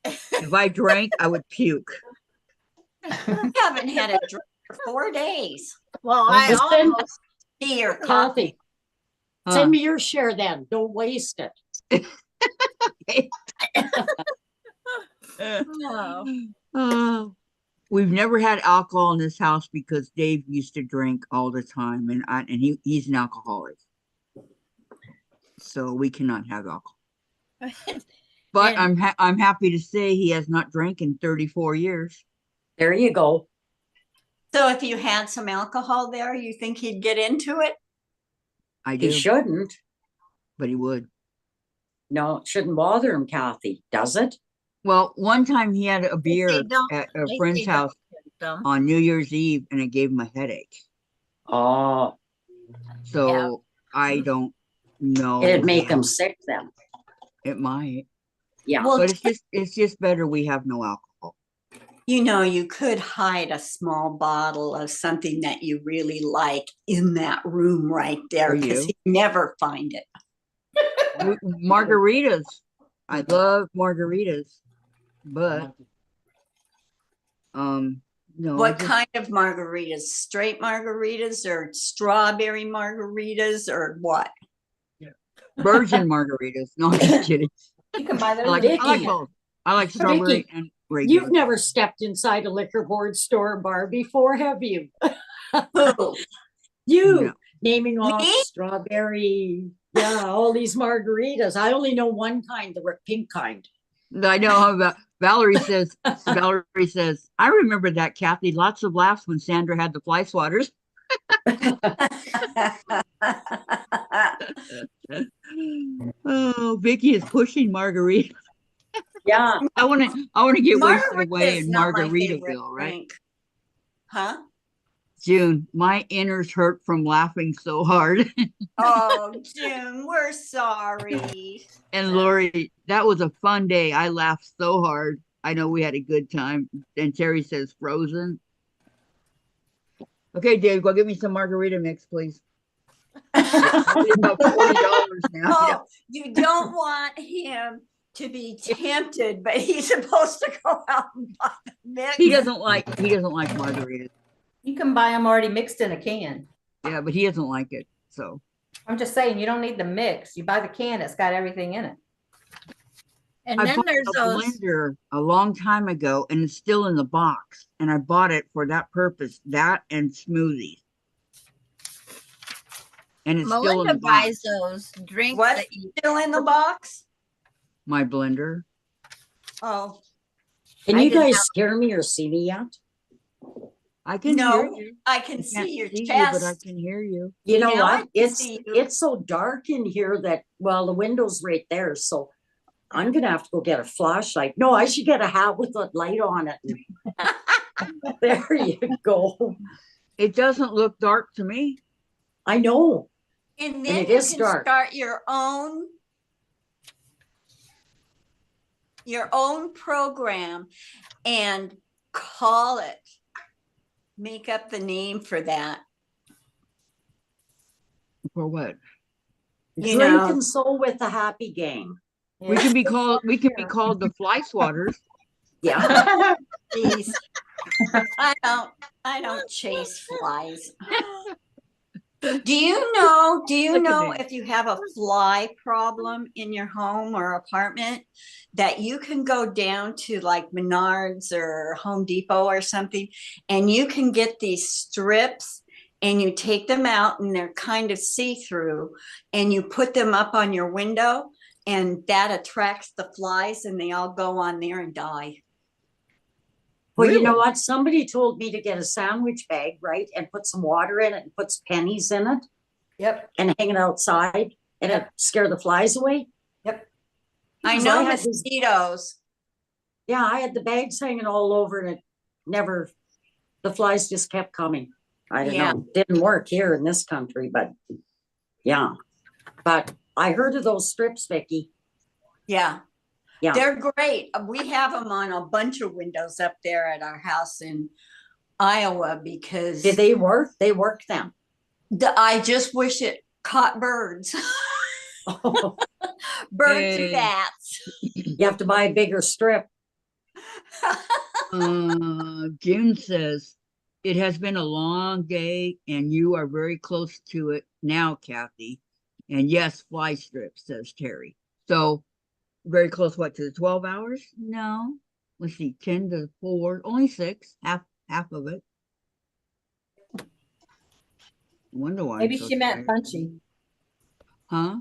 If I drank, I would puke. I haven't had a drink for 4 days. Well, I Listen. almost Tea or coffee. Kathy, send me your share then. Don't waste it. We've never had alcohol in this house because Dave used to drink all the time, and he's an alcoholic, so we cannot have alcohol. But And- I'm happy to say he has not drank in 34 years. There you go. So if you had some alcohol there, you think he'd get into it? I He do, shouldn't. but he would. No, it shouldn't bother him, Kathy, does it? Well, one time he had a beer don't- at a they friend's say house them. on New Year's Eve, and it gave him a headache. Oh, So I don't know. it'd make him sick then. It might, Yeah. Well, but it's just better we have no alcohol. you know, you could hide a small bottle of something that you really like in that room right there For because you. you never find it. Margaritas. I love margaritas, but no. What kind of margaritas? Straight margaritas or strawberry margaritas or what? Virgin margaritas? No, I'm just kidding. You can buy I those. like, in I like Vicky. both. I like strawberry Vicky, and regular. You've never stepped inside a liquor board store bar before, have you? Who? You No. naming off Me? strawberry, yeah, all these margaritas. I only know one kind, the pink kind. I know how about Valerie says. Valerie says, I remember that, Kathy. Lots of laughs when Sandra had the fly swatters. Oh, Vicky is pushing margarita. Yeah, I want to get wasted Margarita away is in not my favorite Margaritaville, right? drink. Huh? June, my innards hurt from laughing so hard. Oh, June, we're sorry. And Lori, that was a fun day. I laughed so hard. I know we had a good time. And Terry says frozen. Okay, Dave, go get me some margarita mix, please. It's about $40 now. Oh, you don't want him to be tempted, but he's supposed to go out and buy the mix. He doesn't like margaritas. You can buy them already mixed in a can. Yeah, but he doesn't like it. So I'm just saying, you don't need the mix. You buy the can, it's got everything in it. And I then bought there's a those. blender a long time ago, and it's still in the box. And I bought it for that purpose, that and smoothies. And it's still in Melinda the box. buys those drinks What? that you Still in the box? My blender. Oh, can I you didn't guys hear me or see me yet? I can hear no, you. I I can can't see your see you, chest. but I can hear you. You know Yeah, I what? can see you. It's so dark in here that, well, the window's right there, so I'm gonna have to go get a flashlight. No, I should get a hat with a light on it. There you go. It doesn't look dark to me. I know. And then it you is can dark. start your own program and call it. Make up the name for that. For what? You Drink know. and soul with the happy gang. We can be called the fly swatters. Yeah. Jeez. I don't chase flies. Do you know Look at me. if you have a fly problem in your home or apartment that you can go down to like Menards or Home Depot or something and you can get these strips and you take them out and they're kind of see-through and you put them up on your window and that attracts the flies and they all go on there and die. Well, you know Really? what? Somebody told me to get a sandwich bag, right? And put some water in it and put some pennies in it Yep, and hang it outside and it scare the flies away. yep. I Because know I had these- mosquitoes. Yeah, I had the bags hanging all over and it never, the flies just kept coming. I don't Yeah. know. Didn't work here in this country, but yeah. But I heard of those strips, Vicky. Yeah. Yeah. They're great. We have them on a bunch of windows up there at our house in Iowa because Did they work? They worked them. I just wish it caught birds. Birds Hey. and bats. You have to buy a bigger strip. June says, it has been a long day and you are very close to it now, Kathy. And yes, fly strip, says Terry. So very close, what, to the 12 hours? No. Let's see, 10 to 4, only 6, half of it. I wonder why. I'm Maybe so she meant tired. punchy. Huh?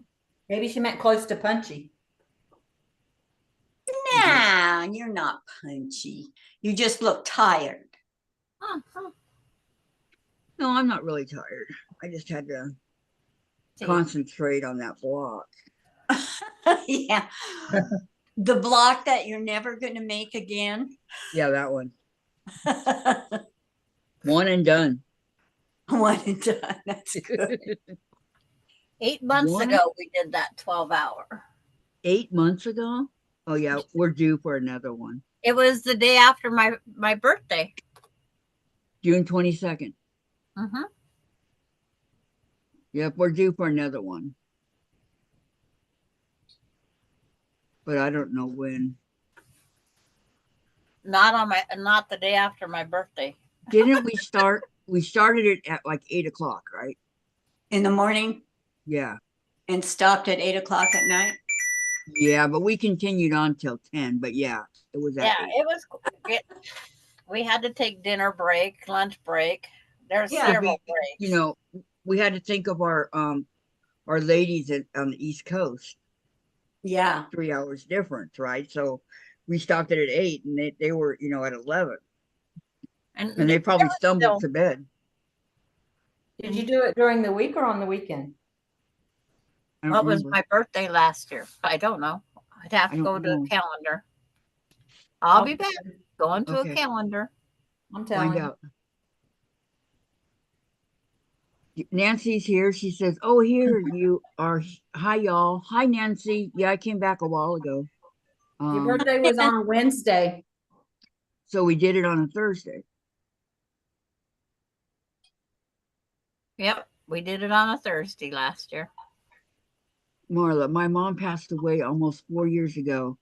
Maybe she meant close to punchy. Nah, you're not punchy. You just look tired. No, I'm not really tired. I just had to See? concentrate on that block. Yeah. The block that you're never going to make again. Yeah, that one. One and done. One and done. That's good. 8 months One- ago, we did that 12-hour. 8 months ago? Oh yeah, we're due for another one. It was the day after my birthday. June 22nd. Mhm. Yep, we're due for another one. But I don't know when. Not the day after my birthday. Didn't we start? We started it at like 8 o'clock, right? In the morning Yeah. and stopped at 8 o'clock at night. Yeah, but we continued on till 10. But yeah, it was at Yeah, 8. it was. We had to take dinner break, lunch break. There's Yeah, several breaks. You know, we had to think of our ladies on the East Coast. Yeah. 3 hours difference, right? So we stopped it at 8 and they were, at 11. And they probably stumbled to bed. Did you do it during the week or on the weekend? I don't What was remember. my birthday last year? I don't know. I'd have I to don't go to know. a calendar. I'll be back. Going to Okay. a calendar. I'm Find telling you. out. Nancy's here. She says, "Oh, here you are. Hi, y'all. Hi, Nancy. Yeah, I came back a while ago. Your birthday was on Wednesday. So we did it on a Thursday. Yep, we did it on a Thursday last year. Marla, my mom passed away almost 4 years ago.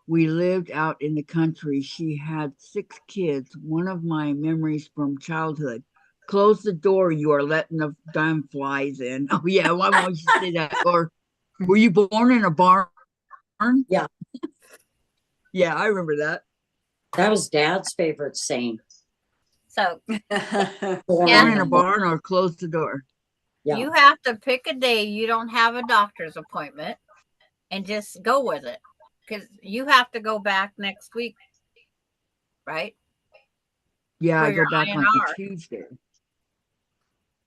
We lived out in the country. She had 6 kids. One of my memories from childhood. Close the door. You are letting the damn flies in. Oh yeah, my mom used to say that. Or were you born in a barn? Yeah. Yeah, I remember that. That was Dad's favorite saying. So Born Yeah. in a barn or close the door. Yeah. you have to pick a day you don't have a doctor's appointment and just go with it. Because you have to go back next week, right? Yeah, For I go your back on INR. Tuesday.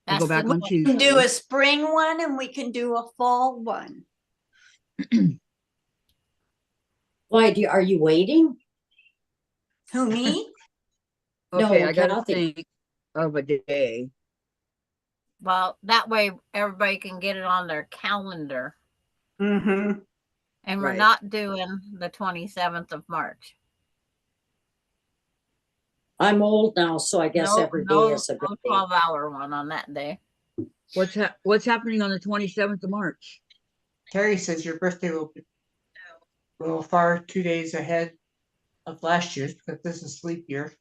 I That's go back the on new- We can do Tuesday. a spring one and we can do a fall one. Why are you waiting? Who, me? Okay, No, I gotta Kathy. think of a day. Well, that way everybody can get it on their calendar. Mm-hmm. And we're Right. not doing the 27th of March. I'm old now, so I guess every day is a good no day. 12-hour one on that day. What's happening on the 27th of March? Terry says your birthday will be far 2 days ahead of last year's because this is sleep year.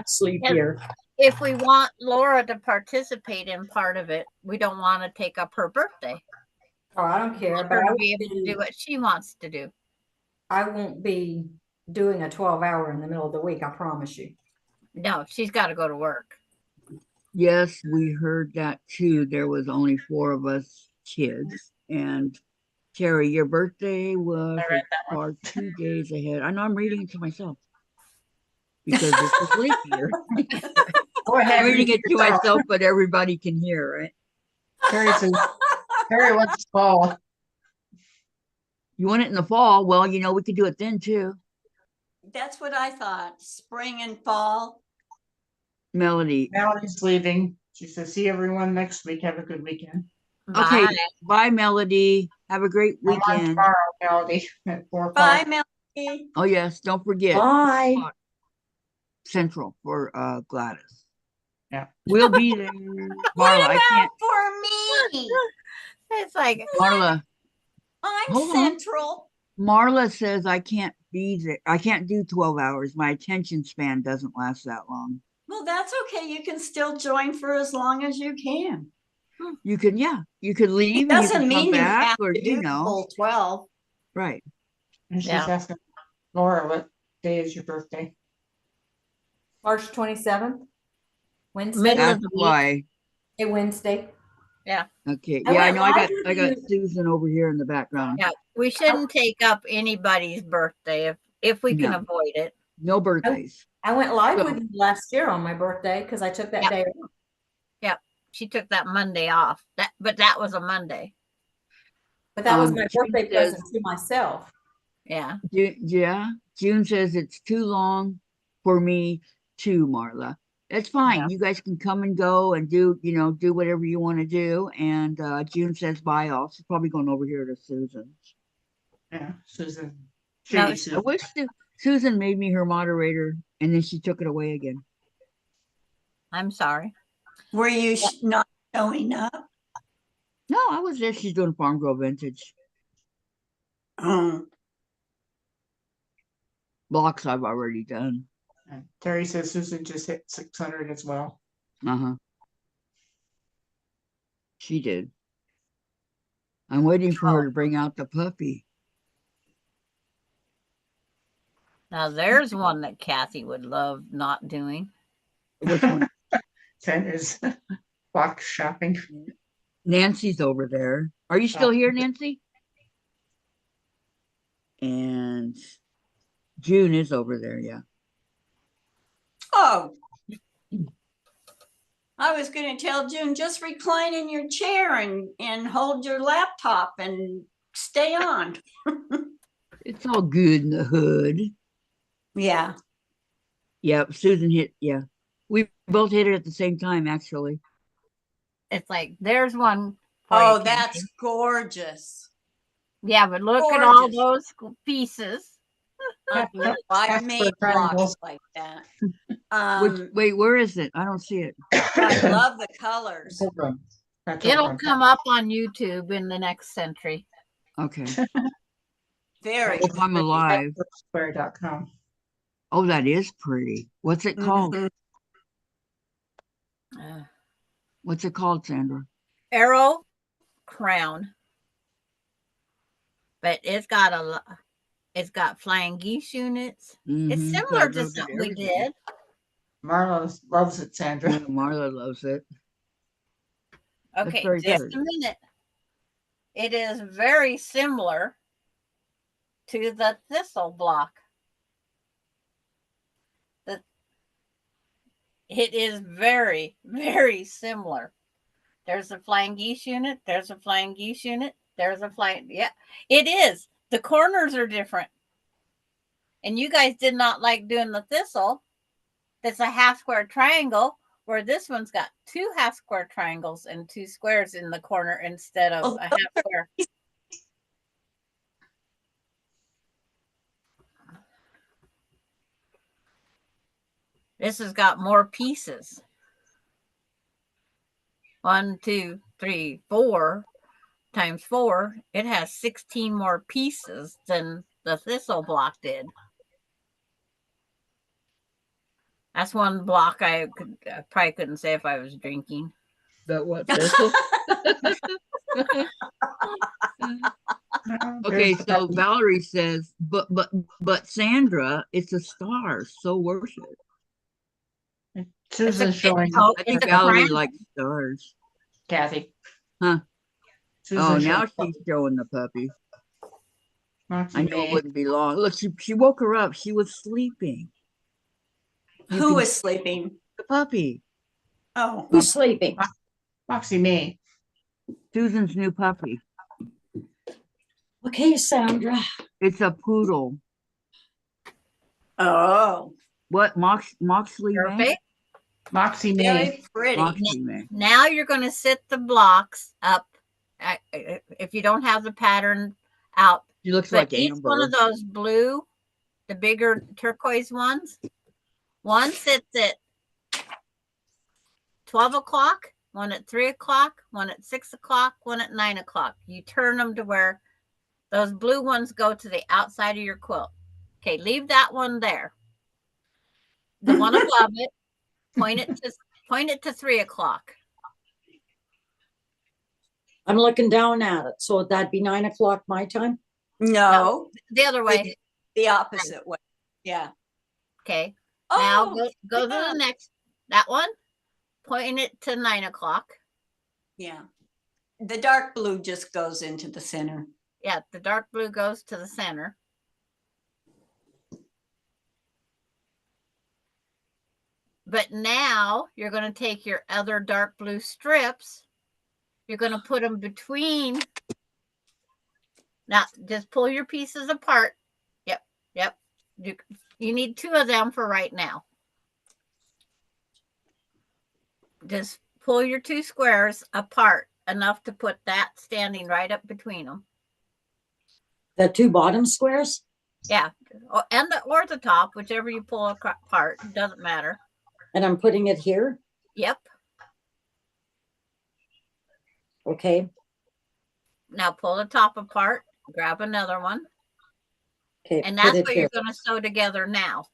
Sleep Yeah. here. If we want Laura to participate in part of it, we don't want to take up her birthday. Oh, I don't care, but Her I to be able to won't do be, what she wants to do. I won't be doing a 12-hour in the middle of the week, I promise you. No, she's got to go to work. Yes, we heard that too. There was only 4 of us kids. And Terry, your birthday was I read that one. are 2 days ahead. I know I'm reading it to myself because it's a leap year. Go ahead. I'm reading read it to yourself. myself, but everybody can hear, right? Terry says, Terry wants to fall. You want it in the fall? Well, we could do it then too. That's what I thought, spring and fall. Melody. Melody's leaving. She says, see everyone next week. Have a good weekend. Okay, Bye. bye, Melody. Have a great I'm on weekend. tomorrow, Melody, at 4 Bye, o'clock. Melanie. Oh yes, don't forget Bye. Central for Gladys. Yeah. We'll be there. What Marla, I about can't. for me? It's like, Marla, I'm Hold on. central. Marla says I can't be there. I can't do 12 hours. My attention span doesn't last that long. Well, that's okay. You can still join for as long as you can. You could, yeah, you could leave It and you doesn't can come mean you back, have or to do the full 12. right. And she's Yeah. asking Laura, what day is your birthday? March 27th, Wednesday. Middle of That's the week. why. A Wednesday. Okay, I yeah, I went know. I live got with I got you. Susan over here in the background. Yeah, we shouldn't take up anybody's birthday if we can No. avoid it. No birthdays. I went live So- with you last year on my birthday because I took that Yeah. day off. She took that Monday off. But that was a Monday. But that was my June birthday says- present to myself. Yeah. Yeah, June says it's too long for me too, Marla. That's fine. Yeah. You guys can come and go and do whatever you want to do. And June says bye all. She's probably going over here to Susan's. Yeah, Susan. No, Shady I Susan. wish Susan made me her moderator and then she took it away again. I'm sorry. Were you not showing up? No, I was there. She's doing Farm Girl Vintage blocks I've already done. And Terry says Susan just hit 600 as well. Uh-huh. She did. I'm waiting for her to bring out the puppy. Now there's one that Kathy would love not doing. Which one? Sandra's box shopping. Nancy's over there. Are you still here, Nancy? And June is over there, yeah. Oh. I was going to tell June, just recline in your chair and hold your laptop and stay on. It's all good in the hood. Yeah. Yep, Susan hit, yeah. We both hit it at the same time, actually. It's like there's one. for Oh, you, that's Kathy. gorgeous. Yeah, but look at all gorgeous. those pieces. I Ask for made triangles. blocks like that. Wait, where is it? I don't see it. I love the colors. It'll come up on YouTube in the next century. Okay. Very If I'm alive. Square.com. Oh, that is pretty. What's it called? Mhm. What's it called, Sandra? Arrow crown. But it's got flying geese units. It's Mhm. similar Got a to little bit something of we everything. did. Marla loves it, Sandra. Yeah, Marla loves it. That's Okay, very just good. a minute. It is very similar to the thistle block. It is very, very similar. There's a flying geese unit. There's a flying geese unit. There's a flying. Yeah, it is. The corners are different. And you guys did not like doing the thistle. That's a half square triangle, where this one's got 2 half square triangles and 2 squares in the corner instead of Oh, a half square. This has got more pieces. 1, 2, 3, 4 times 4. It has 16 more pieces than the thistle block did. That's one block I probably couldn't say if I was drinking. That what thistle? Okay, so Valerie says, but Sandra, it's a star, so worth it. Susan's showing oh, I think it's a Valerie crown. likes stars. Kathy. Huh. Susan's Oh, now showing she's showing the puppy. Moxie I knew it May. wouldn't be long. Look, she woke her up. She was sleeping. You Who can is sleeping? see the puppy. Oh, Who's sleeping? Moxie May. Susan's new puppy. Okay, Sandra. It's a poodle. oh, What? Moxley May? Perfect. Moxie May. very pretty. Moxley May. Now you're going to sit the blocks up. If you don't have the pattern out, She looks but like each Amber. one of those blue, the bigger turquoise ones, one sits at 12 o'clock, one at 3 o'clock, one at 6 o'clock, one at 9 o'clock. You turn them to where those blue ones go to the outside of your quilt. Okay, leave that one there. The one above it, point it to 3 o'clock. I'm looking down at it. So that'd be 9 o'clock my time. No, The other way. the opposite way. Yeah. Okay. Now Oh, go to yeah. the next, that one, point it to 9 o'clock. Yeah. The dark blue just goes into the center. Yeah, the dark blue goes to the center. But now you're going to take your other dark blue strips. You're going to put them between. Now, just pull your pieces apart. Yep, yep. You need 2 of them for right now. Just pull your 2 squares apart enough to put that standing right up between them. The 2 bottom squares. Yeah, and or the top, whichever you pull apart, doesn't matter. And I'm putting it here. Yep. Okay. Now pull the top apart, grab another one, Okay. and put that's it what here. you're going to sew together now.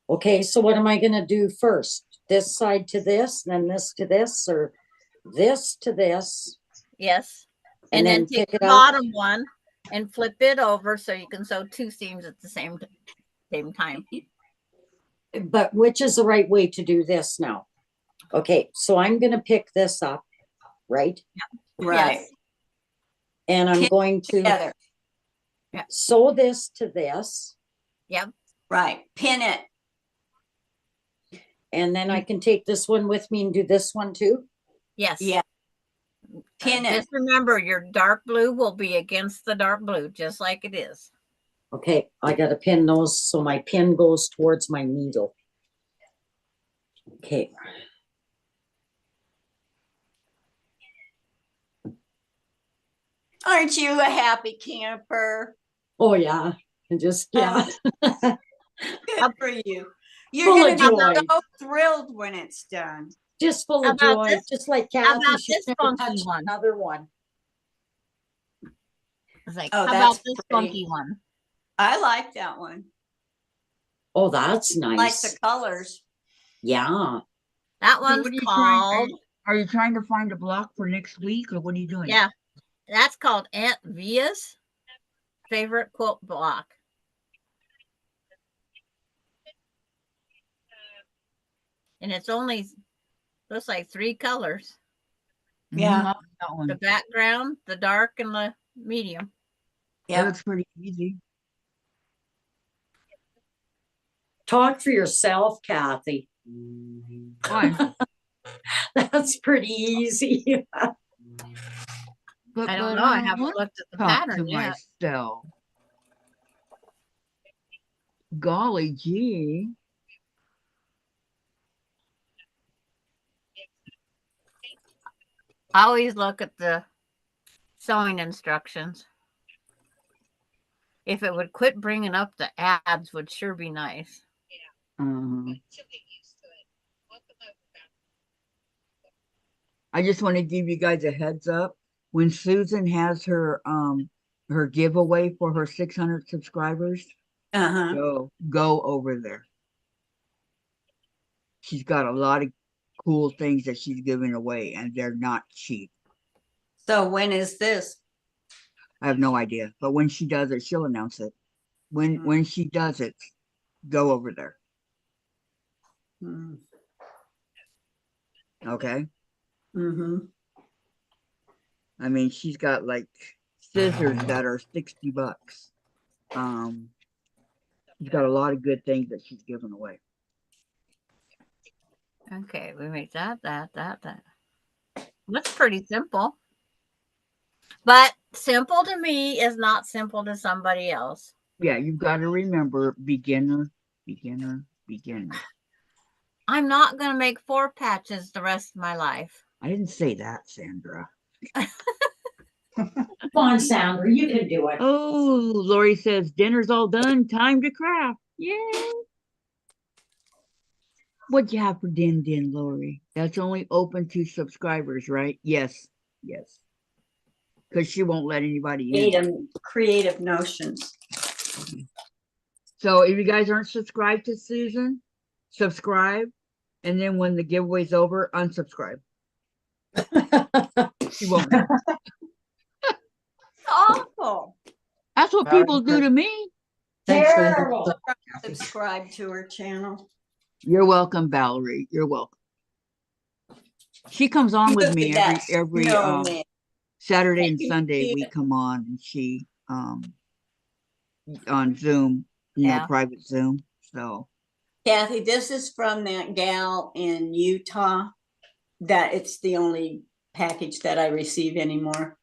Okay. So what am I going to do first? This side to this, then this to this, or this to this? Yes. And And then then take pick the it up? bottom one and flip it over so you can sew 2 seams at the same time. But which is the right way to do this now? Okay. So I'm going to pick this up, right? Right. Yes. And I'm Pin going to Together. sew this to this. Yep. Right. Pin it. And then I can take this one with me and do this one too. Yes. Yeah. Pin it. Just remember your dark blue will be against the dark blue, just like it is. Okay, I gotta pin those so my pin goes towards my needle. Okay, Aren't you a happy camper? oh yeah, and just, yeah. Good for you. You're Full going of to be joy. so thrilled when it's done. Just full How of about joy, this? just like How Kathy, about she's this never funky touched one? another one. It's like, Oh, how that's about this pretty. funky one? I like that one. Oh, that's I like nice. the colors. Yeah, That So one's what are you trying? called, Are you trying to find a block for next week, or what are you doing? yeah, that's called Aunt Via's favorite quilt block. And it's only, looks like 3 colors. Yeah. I like that one. The background, the dark, and the medium. That Yeah. looks pretty easy. talk for yourself, Kathy. Why? That's pretty easy. But, I don't but know. I don't haven't want looked at the to talk pattern to yet. myself. Golly gee. I always look at the sewing instructions. If it would quit bringing up the ads, would sure be nice. I just want to give you guys a heads up. When Susan has her giveaway for her 600 subscribers, go over there. She's got a lot of cool things that she's giving away, and they're not cheap. So when is this? I have no idea, but when she does it, she'll announce it. When she does it, go over there. Hmm. Okay. Mm-hmm. I mean, she's got like scissors that are $60. She's got a lot of good things that she's giving away. Okay, we make that. That's pretty simple. But simple to me is not simple to somebody else. Yeah, you've got to remember beginner, beginner, beginner. I'm not going to make 4 patches the rest of my life. I didn't say that, Sandra. Come on, Sandra, you can do it. Oh, Lori says dinner's all done. Time to craft. Yay! What'd you have for din, Lori? That's only open to subscribers, right? Yes, yes. Because she won't let anybody in. Creative notions. So if you guys aren't subscribed to Susan, subscribe. And then when the giveaway's over, unsubscribe. She won't. Awful. That's what people do to me. Thanks for the Terrible. heads up, Kathy. Subscribe to her channel. You're welcome, Valerie. You're welcome. She comes on with me every No, man. Saturday and Thank you. Sunday. We come on and she on Zoom, Yeah. private Zoom. So Kathy, this is from that gal in Utah that it's the only package that I receive anymore.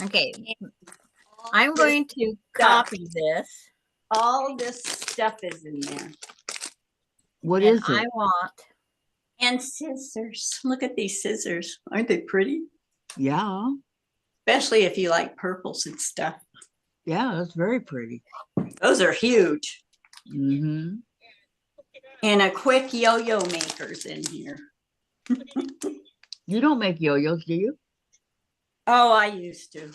Okay, I'm going to copy this. All this stuff is in there. what And is I it? want, And scissors. Look at these scissors. Aren't they pretty? Yeah, Especially if you like purples and stuff. yeah, that's very pretty. Those are huge. Mm-hmm. And a quick yo-yo maker's in here. You don't make yo-yos, do you? Oh, I used to.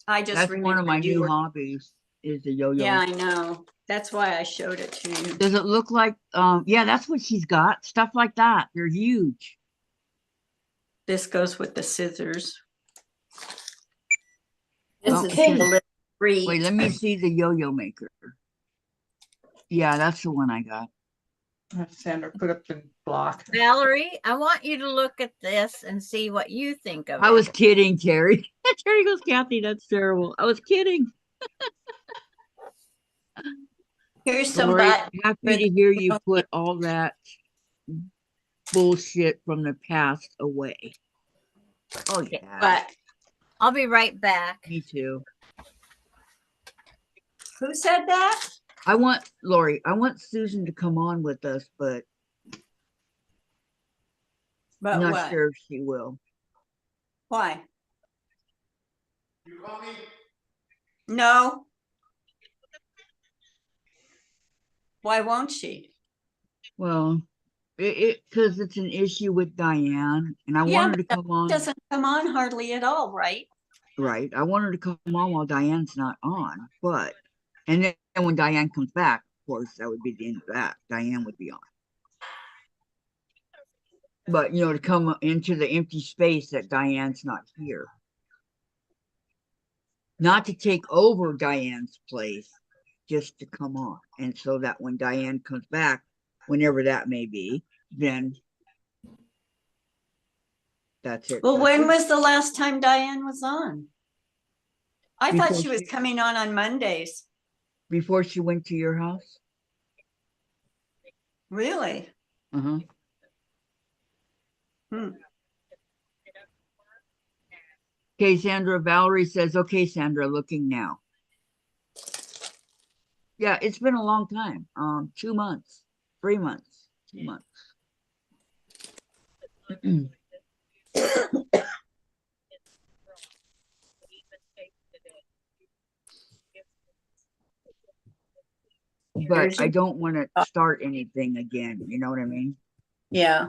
I just That's remember one of my you new were- hobbies is the yo-yo. Yeah, I know. That's why I showed it to you. Does it look like yeah, that's what she's got. Stuff like that. They're huge. This goes with the scissors. Well, This is the little Wait, reed. let me see the yo-yo maker. Yeah, that's the one I got. Sandra put up the block. Valerie, I want you to look at this and see what you think of I it. was kidding, Terry. Terry goes, Kathy, that's terrible. I was kidding. Here's some Lori, buttons. happy to hear you put all that bullshit from the past away. Oh yeah, But I'll be right back. me too. who said that? Lori, I want Susan to come on with us, but But not what? sure if she will. Why? No. Why won't she? Well, because it's an issue with Diane, and I Yeah, want her to but come on. Doesn't come on hardly at all, right? Right. I want her to come on while Diane's not on, and then when Diane comes back, of course, that would be the end of that. Diane would be on. But, to come into the empty space that Diane's not here. Not to take over Diane's place, just to come on. And so that when Diane comes back, whenever that may be, then that's it. Well, That's when it. was the last time Diane was on? I thought Before she was she- coming on Mondays. Before she went to your house? Really? Uh-huh. Okay, Sandra. Valerie says, okay, Sandra, looking now. Yeah, it's been a long time. 2 months, 3 months, 2 months. But I don't want to start anything again. You know what I mean? Yeah.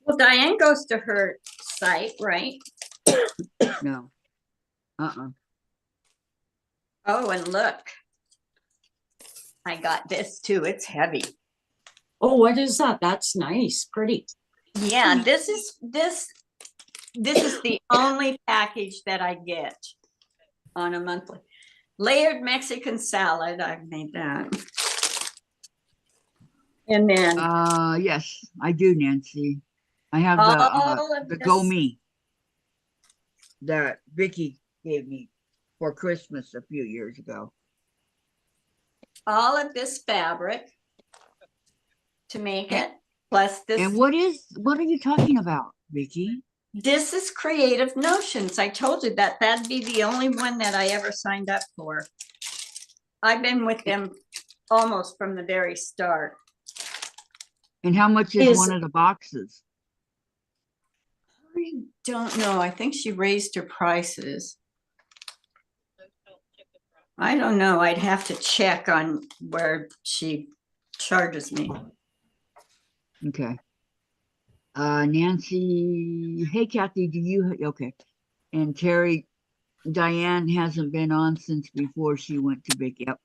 Well, Diane goes to her site, right? No. Uh-uh. Oh, and look. I got this too. It's heavy. Oh, what is that? That's nice. Pretty. Yeah, this is the only package that I get on a monthly. Layered Mexican salad. I've made that. And then Yes, I do, Nancy. I have all of the Go this, Me that Vicky gave me for Christmas a few years ago. all of this fabric to make it, plus this. And what are you talking about, Vicky? This is Creative Notions. I told you that that'd be the only one that I ever signed up for. I've been with them almost from the very start. And how much is one of the boxes? I don't know. I think she raised her prices. I don't know. I'd have to check on where she charges me. Okay. Nancy, hey Kathy, okay. And Terry, Diane hasn't been on since before she went to Big, yep.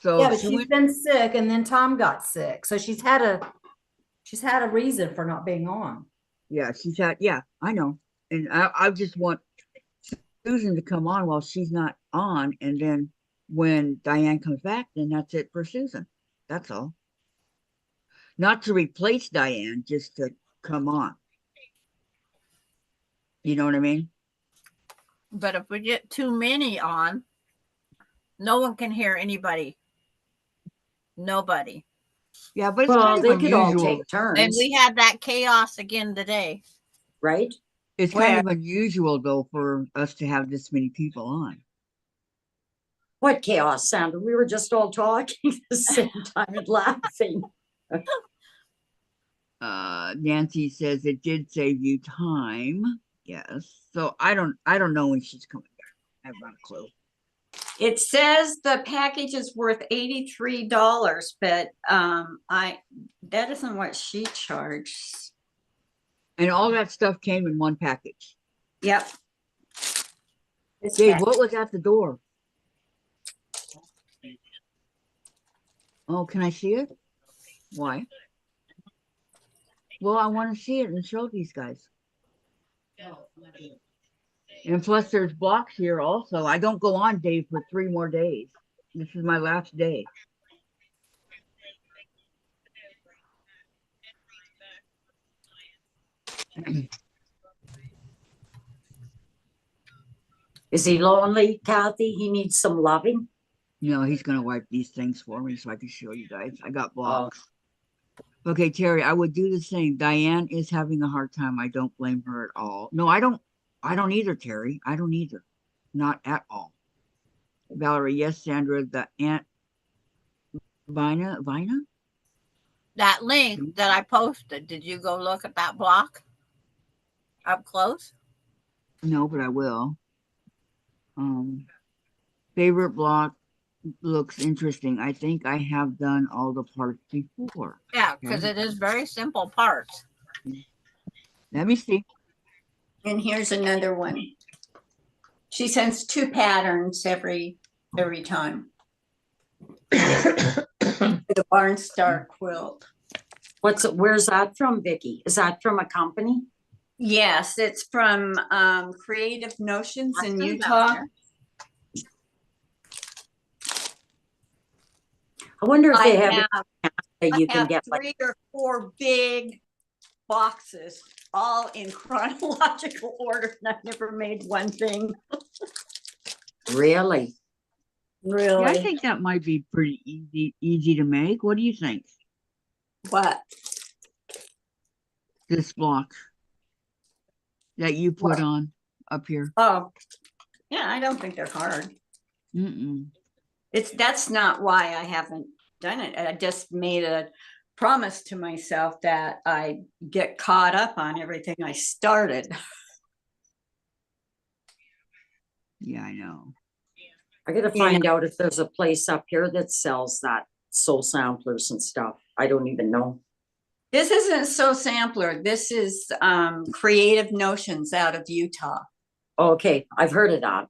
So Yeah, but she she's went, been sick and then Tom got sick. So she's had a reason for not being on. yeah, she's had, yeah, I know. And I just want Susan to come on while she's not on. And then when Diane comes back, then that's it for Susan. That's all. Not to replace Diane, just to come on. You know what I mean? But if we get too many on, no one can hear anybody. Nobody. Yeah, but it's Well, kind they of could all unusual. take turns, And we had that chaos again today. right? It's kind of unusual though for us to have this many people on. What chaos, Sandra? We were just all talking at the same time and laughing. Nancy says it did save you time. Yes. So I don't know when she's coming back. I have not a clue. It says the package is worth $83, but that isn't what she charged. And all that stuff came in one package. Yep. Dave, what was at the door? Oh, can I see it? Why? Well, I want to see it and show these guys. And plus there's blocks here also. I don't go on, Dave, for 3 more days. This is my last day. Is he lonely, Kathy? He needs some loving. No, he's gonna wipe these things for me so I can show you guys. I got blocks. Okay, Terry, I would do the same. Diane is having a hard time. I don't blame her at all. No, I don't either, Terry. I don't either. Not at all. Valerie, yes, Sandra, the Aunt Vina? That link that I posted, did you go look at that block up close? No, but I will. Favorite block looks interesting. I think I have done all the parts before. Yeah, because it is very simple parts. Let me see. And here's another one. She sends 2 patterns every time. The Barnstar quilt. Where's that from, Vicky? Is that from a company? Yes, it's from Creative Notions in Awesome, Utah. Doctor. I wonder if they I have that you I can have get 3 or 4 big boxes, all in chronological order, and I've never made one thing. Really? Really? Yeah, I think that might be pretty easy to make. What do you think? What? This block that you put What? on up here. Oh, yeah, I don't think they're hard. Mm-mm. That's not why I haven't done it. I just made a promise to myself that I get caught up on everything I started. Yeah, I know. I gotta find out if there's a place up here that sells that soul samplers and stuff. I don't even know. This isn't So Sampler. This is Creative Notions out of Utah. Okay, I've heard of that.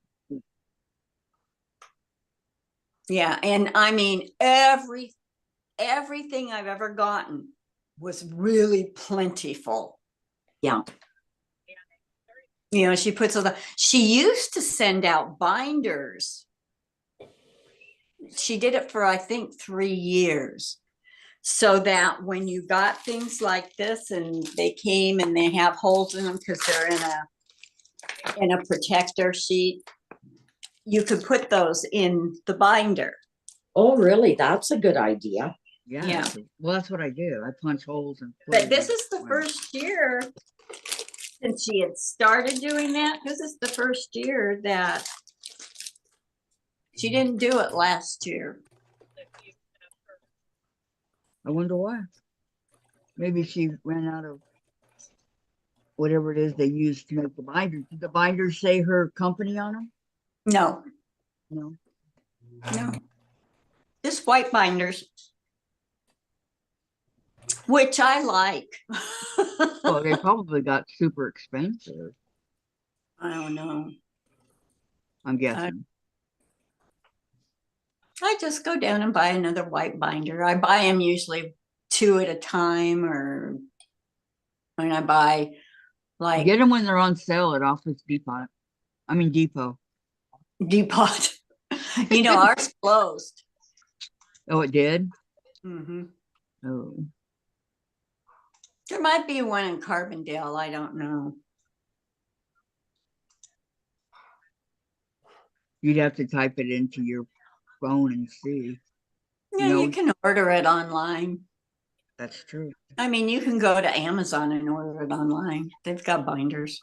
Yeah, and I mean everything I've ever gotten was really plentiful. Yeah. You know, she used to send out binders. She did it for I think 3 years. so that when you got things like this and they came and they have holes in them because they're in a protector sheet, you could put those in the binder. Oh, really? That's a good idea. Yeah. Yeah. Well, that's what I do. I punch holes and. put But it this in is the my- first year since she had started doing that. This is the first year that she didn't do it last year. I wonder why. Maybe she ran out of whatever it is they use to make the binders. Did the binders say her company on them? No, No. no. Just white binders. Which I like. Well, they probably got super expensive, I don't know. I'm guessing. I just go down and buy another white binder. I buy them usually 2 at a time, or when I buy like Get them when they're on sale at Office Depot. I mean Depot. Depot. You know, ours closed. Oh, it did? Mhm. Oh. There might be one in Carbondale. I don't know. You'd have to type it into your phone and see. Yeah, No. you can order it online. That's true. I mean, you can go to Amazon and order it online. They've got binders.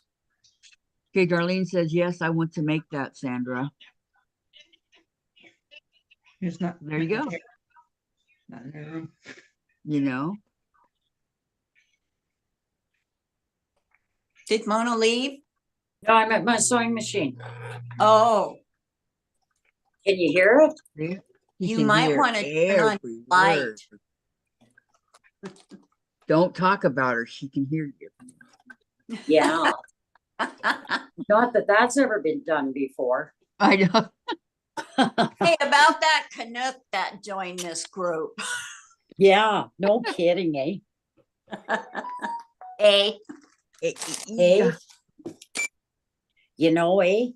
Okay, Darlene says, yes, I want to make that, Sandra. It's not. There you go. Not in the room. You know? Did Mona leave? No, I'm at my sewing machine. Oh, Can you hear it? See? You can might hear wanna turn on every light. word. Don't talk about her. She can hear you. Yeah. Not that that's ever been done before. I know. hey, about that Canuck that joined this group. Yeah, no kidding, eh? Hey, Eh? Yeah, You know, eh?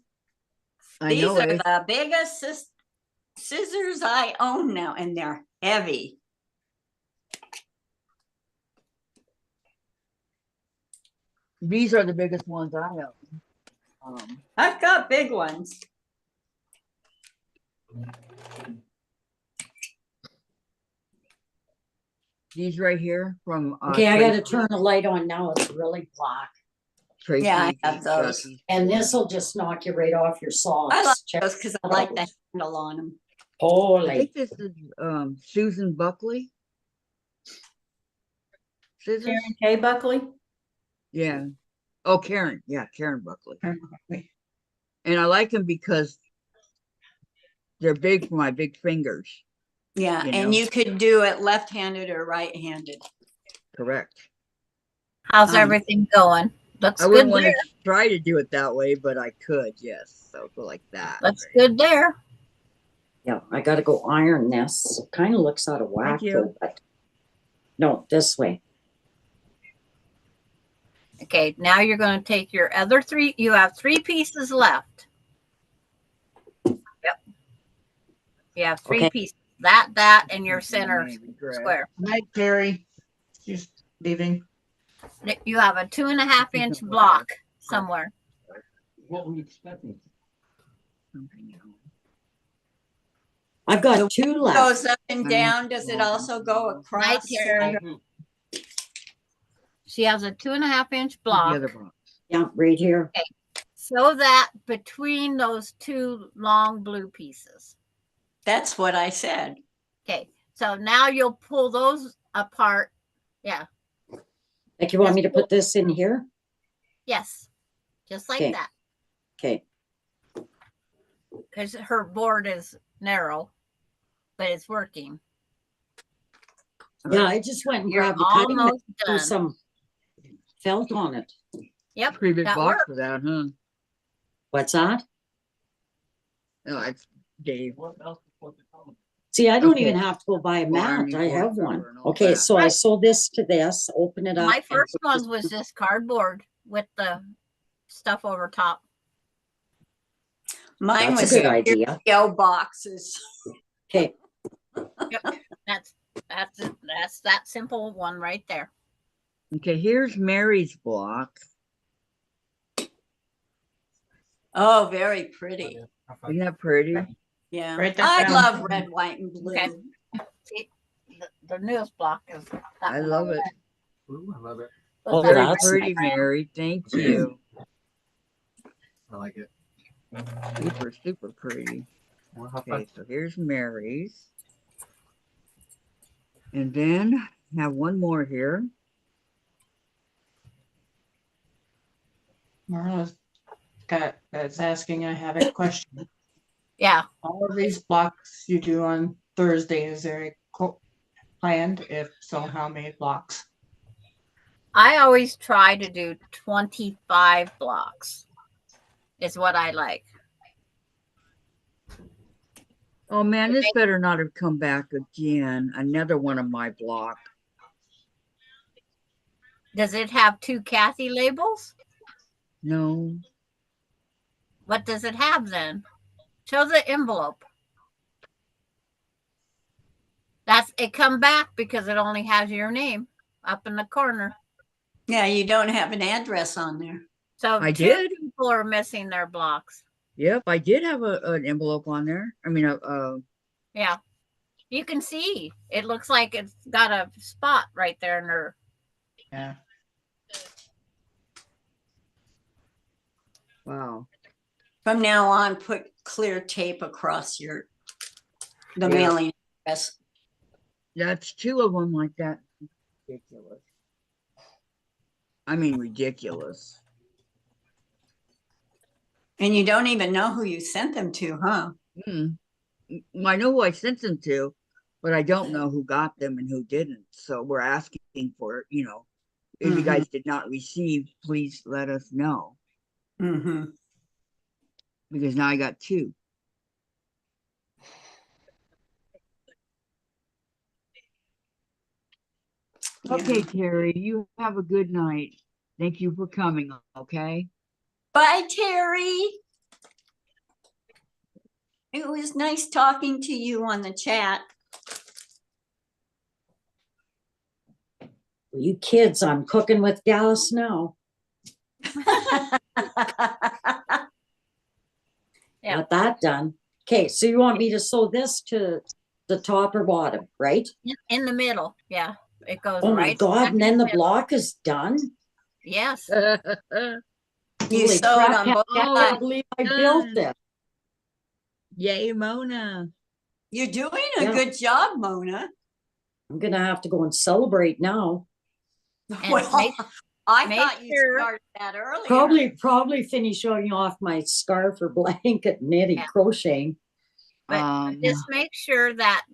I these know are it. the biggest scissors I own now, and they're heavy. These are the biggest ones I own. I've got big ones. These right here from Okay, I gotta Tracy- turn the light on now. It's really black. Tracy Yeah, I have and those. Jackie. And this'll just knock you right off your socks. I like Check those because I like the those. handle on them. I Holy. think this is Susan Buckley. Scissors? Karen K. Buckley. Yeah. Oh, Karen. Yeah, Karen Buckley. Wait, And I like them because they're big for my big fingers. Yeah, You and know? you could do it left-handed or right-handed. Correct. How's Um, everything going? Looks I good wouldn't want there. to try to do it that way, but I could, yes. So go like that. Looks good there. Yeah, I gotta go iron this. Kind of looks out of whack you. though, but no, this way. Okay, now you're going to take your other 3. You have 3 pieces left. Yep. You have 3 Okay. pieces. That, and your center Maybe grab. square. night, Terry. She's leaving. You have a 2.5 inch block somewhere. What were you expecting? I've got 2 left. Goes up and down. Does it also go Right across? here. She has a 2.5 inch The block. other box. Yeah, right here. So that between those 2 long blue pieces. That's what I said. Okay, so now you'll pull those apart. Yeah, Like you want me to put this in here? yes, just like Okay. that. Okay. Because her board is narrow, but it's working. Yeah, I just went and You're grabbed the cutting mat, almost threw done. some felt on it. Yep, Pretty big that box works. for that, huh? What's that? No, it's Dave. See, I don't Okay. even have to go buy a mat. Ironing I board have cover one. and all Okay, that. so I Right. sew this to this, open it up. My and first put one this- was just cardboard with the stuff over top. Mine That's was a good idea. Cheerio boxes. Okay, That's That's that simple one right there. Okay, here's Mary's block. Oh, very pretty. Isn't that pretty? Yeah. Write that I down. love red, white, and blue. Okay. See, the newest block is that I one love over it. Ooh, I love it. there. Oh, With that Very that's pretty, Mary. Thank you. I like it. Super, super pretty. Well, have Okay, fun. so here's Mary's. And then have one more here. Marla's that's asking, I have a question. Yeah, All of these blocks you do on Thursday, is there a planned? If so, how many blocks? I always try to do 25 blocks. Is what I like. Oh man, this better not have come back again. Another one of my block. Does it have two Kathy labels? No. What does it have then? Show the envelope. That's it. Come back because it only has your name up in the corner. Yeah, you don't have an address on there. So I two did. people are missing their blocks. Yep, I did have an envelope on there. I mean, Yeah, you can see. It looks like it's got a spot right there in her. Yeah. wow. From now on, put clear tape across the Yeah. mailing address. That's two of them like that. Ridiculous. I mean, ridiculous. And you don't even know who you sent them to, huh? I know who I sent them to, but I don't know who got them and who didn't. So we're asking for, if you Mhm. guys did not receive, please let us know. Mm-hmm. Because now I got two. Okay, Terry, you have a good night. Thank you for coming, okay? Bye, Terry. It was nice talking to you on the chat. you kids, I'm cooking with gas now. Yeah. Got that done. Okay, so you want me to sew this to the top or bottom, right? In the middle. Yeah, it goes Oh my right. God, back and in then the middle. block is done? Yes. You Holy sewed crap, on both I Oh, can't sides. believe I done. built this. Yay, Mona. You're doing a Yeah. good job, Mona. I'm gonna have to go and celebrate now. And Well, make- I make thought you sure- started that earlier. Probably finish showing off my scarf or blanket knitting, Yeah. crocheting. But just make sure that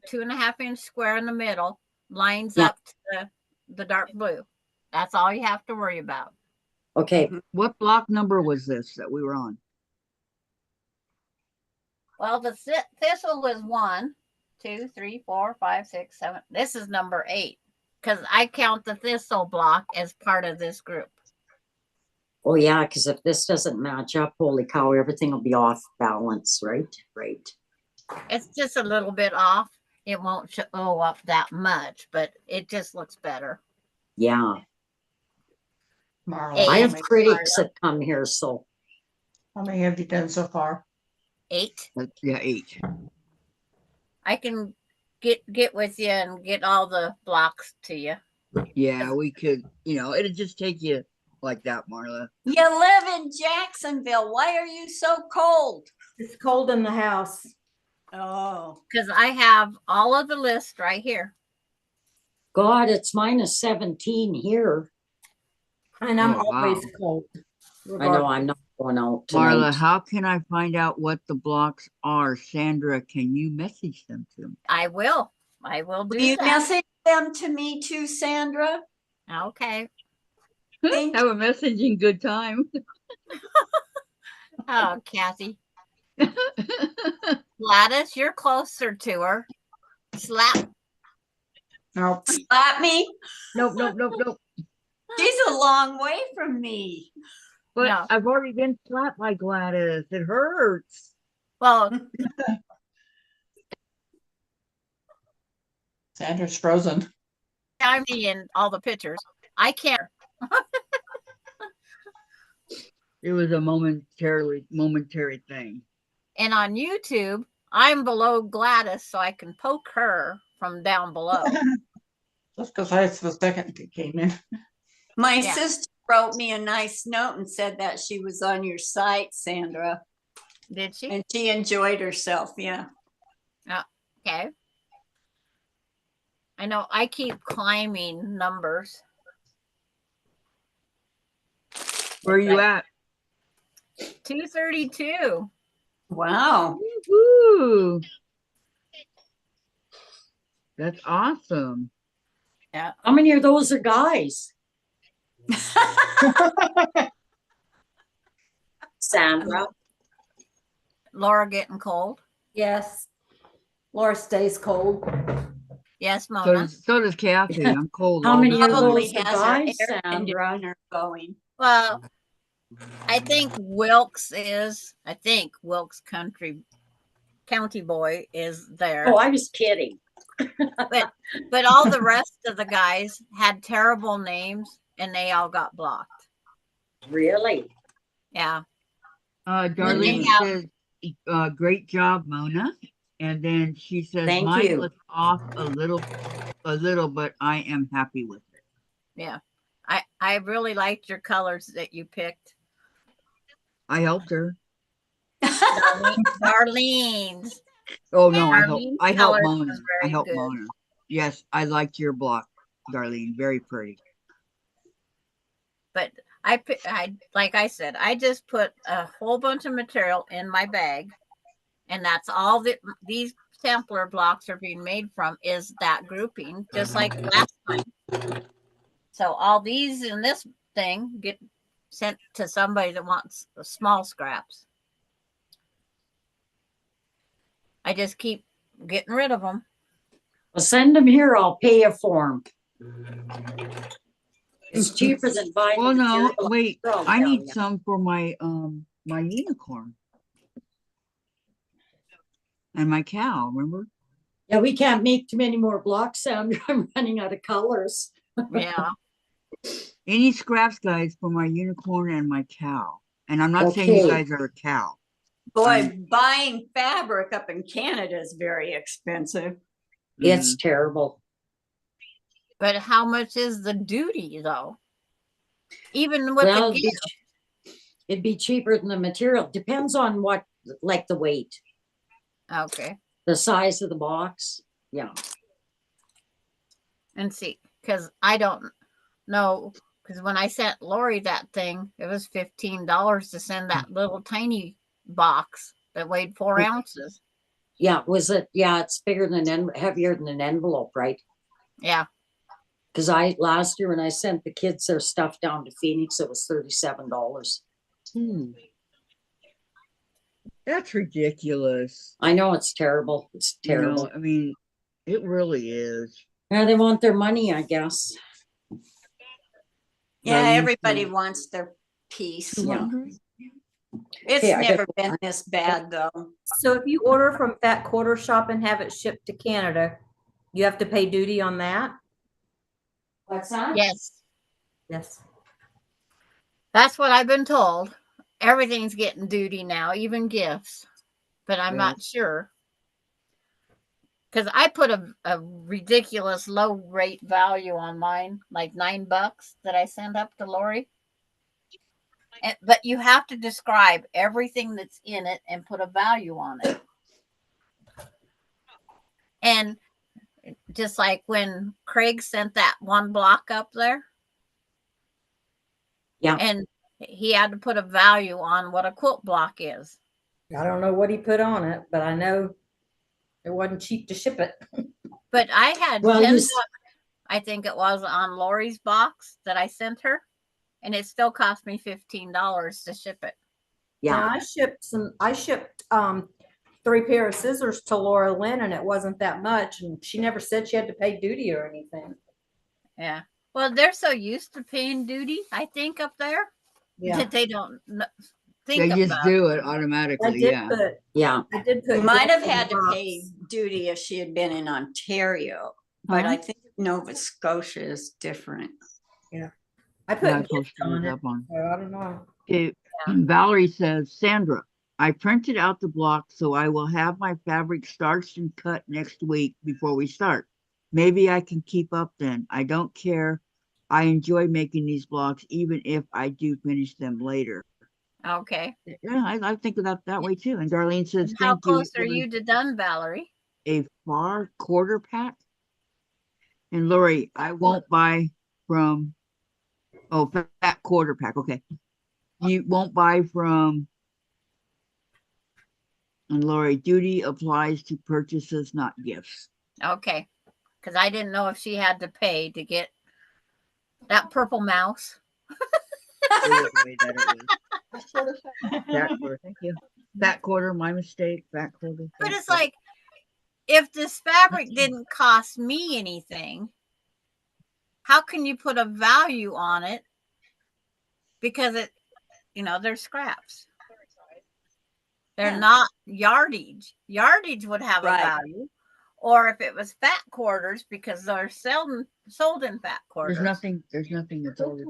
2.5-inch square in the middle lines Yeah. up to the dark blue. That's all you have to worry about. Okay, What block number was this that we were on? Well, the thistle was 1, 2, 3, 4, 5, 6, 7. This is number 8 because I count the thistle block as part of this group. oh yeah, because if this doesn't match up, holy cow, everything will be off balance, right? Right. It's just a little bit off. It won't show up that much, but it just looks better. Yeah, Marla, Hey, I how have many- critics that come here, so how many have you done so far? 8. Yeah, 8. I can get with you and get all the blocks to you. Yeah, we could, it'd just take you like that, Marla. You live in Jacksonville. Why are you so cold? It's cold in the house. Oh, Because I have all of the list right here. God, it's -17 here. And I'm Oh, wow. always cold. I know I'm not going out Marla, tonight. how can I find out what the blocks are? Sandra, can you message them to me? I will do will you that. message them to me too, Sandra? Okay. Thank Have a messaging good time. Oh, Kathy. Gladys, you're closer to her. Slap. Nope. Slap me. Nope, nope, nope, nope. She's a long way from me. But No. I've already been slapped by Gladys. It hurts. Well, Sandra's frozen. I mean, in all the pictures. I can't. It was a momentary thing. And on YouTube, I'm below Gladys, so I can poke her from down below. Just because that's the second that came in. My Yeah. sister wrote me a nice note and said that she was on your site, Sandra, Did she? and she enjoyed herself. Yeah. Okay. I know I keep climbing numbers. Where are you at? 232. Wow. Woo! That's awesome. Yeah. How many of those are guys? Sandra, Laura getting cold. Yes. Laura stays cold. Yes, So Mona. does Kathy. I'm cold. How all many the of time. Probably those are has her guys, air Sandra? conditioner going. Well, I think Wilkes is. I think Wilkes County Boy is there. Oh, I was kidding. But all the rest of the guys had terrible names and they all got blocked. Really? Yeah. Darlene have- says, great job, Mona. And then she says, Thank mine you. was off a little, but I am happy with it. Yeah. I really liked your colors that you picked. I helped her. Darlene's. Oh no, Darlene's I helped colors Mona. was I very helped good. Mona. Yes, I liked your block, Darlene. Very pretty. But I like I said, I just put a whole bunch of material in my bag, and that's all that these sampler blocks are being made from is that grouping, just like last time. So all these in this thing get sent to somebody that wants small scraps. I just keep getting rid of them. Well, send them here. I'll pay you for them. It's cheaper than buying. Well, the no, material. wait. I'll I tell need ya. some for my my unicorn and my cow. Remember? Yeah, we can't make too many more blocks, Sandra. I'm running out of colors. Yeah. Any scraps, guys, for my unicorn and my cow. And I'm not saying you Okay. guys are a cow. Boy, buying fabric up in Canada is very expensive. It's terrible. But how much is the duty though? Even with Well, the gift. it'd be cheaper than the material. Depends on what, like the weight, Okay. the size of the box. Yeah. And see, because I don't know, because when I sent Lori that thing, it was $15 to send that little tiny box that weighed 4 ounces. Yeah. Was it? Yeah. It's bigger than, heavier than an envelope, right? Yeah. Because last year when I sent the kids their stuff down to Phoenix, it was $37. That's ridiculous. I know it's terrible. It's You know, terrible. I mean, it really is. Yeah, they want their money, I guess. Yeah, Darlene everybody said wants their piece. 200? It's Okay, I never been this bad though. So if you order from Fat Quarter Shop and have it shipped to Canada, you have to pay duty on that? What's that? Yes. Yes. That's what I've been told. Everything's getting duty now, even gifts. But I'm Yeah. not sure. Because I put a ridiculous low rate value on mine, like $9 that I sent up to Lori. But you have to describe everything that's in it and put a value on it. And just like when Craig sent that one block up there. Yeah. And he had to put a value on what a quilt block is. I don't know what he put on it, but I know it wasn't cheap to ship it. But I had Well, $10, you I think it was, on Lori's box that I sent her. And it still cost me $15 to ship it. Yeah, Yeah. I shipped 3 pair of scissors to Laura Lynn, and it wasn't that much, and she never said she had to pay duty or anything. Yeah. Well, they're so used to paying duty, I think, up there Yeah. that they don't think They about just do it automatically. I did Yeah. put Yeah. I did put You might have gifts in had the to box. pay duty if she had been in Ontario. but Huh? I think Nova Scotia is different. I Yeah, put I gift posted on it it, up on. so I don't know. Okay, Valerie says, Sandra, I printed out the block, so I will have my fabric starched and cut next week before we start. Maybe I can keep up then. I don't care. I enjoy making these blocks, even if I do finish them later. Okay. Yeah, I think of that way too. And Darlene says, And how thank you. close It are was you to done, Valerie? a far quarter pack. And Lori, I won't buy from, oh, fat quarter pack. Okay. You won't buy from, and Lori, duty applies to purchases, not gifts. Okay. Because I didn't know if she had to pay to get that purple mouse. It was the way that it was. I should have said. Fat quarter, thank you. Fat quarter, my mistake. Fat quarter. But fat it's quarter. like, if this fabric didn't cost me anything, how can you put a value on it? Because it, they're scraps. They're Yeah. not yardage. Yardage would have Right. a value. Or if it was fat quarters, because they're seldom sold in fat quarters. There's nothing that's over.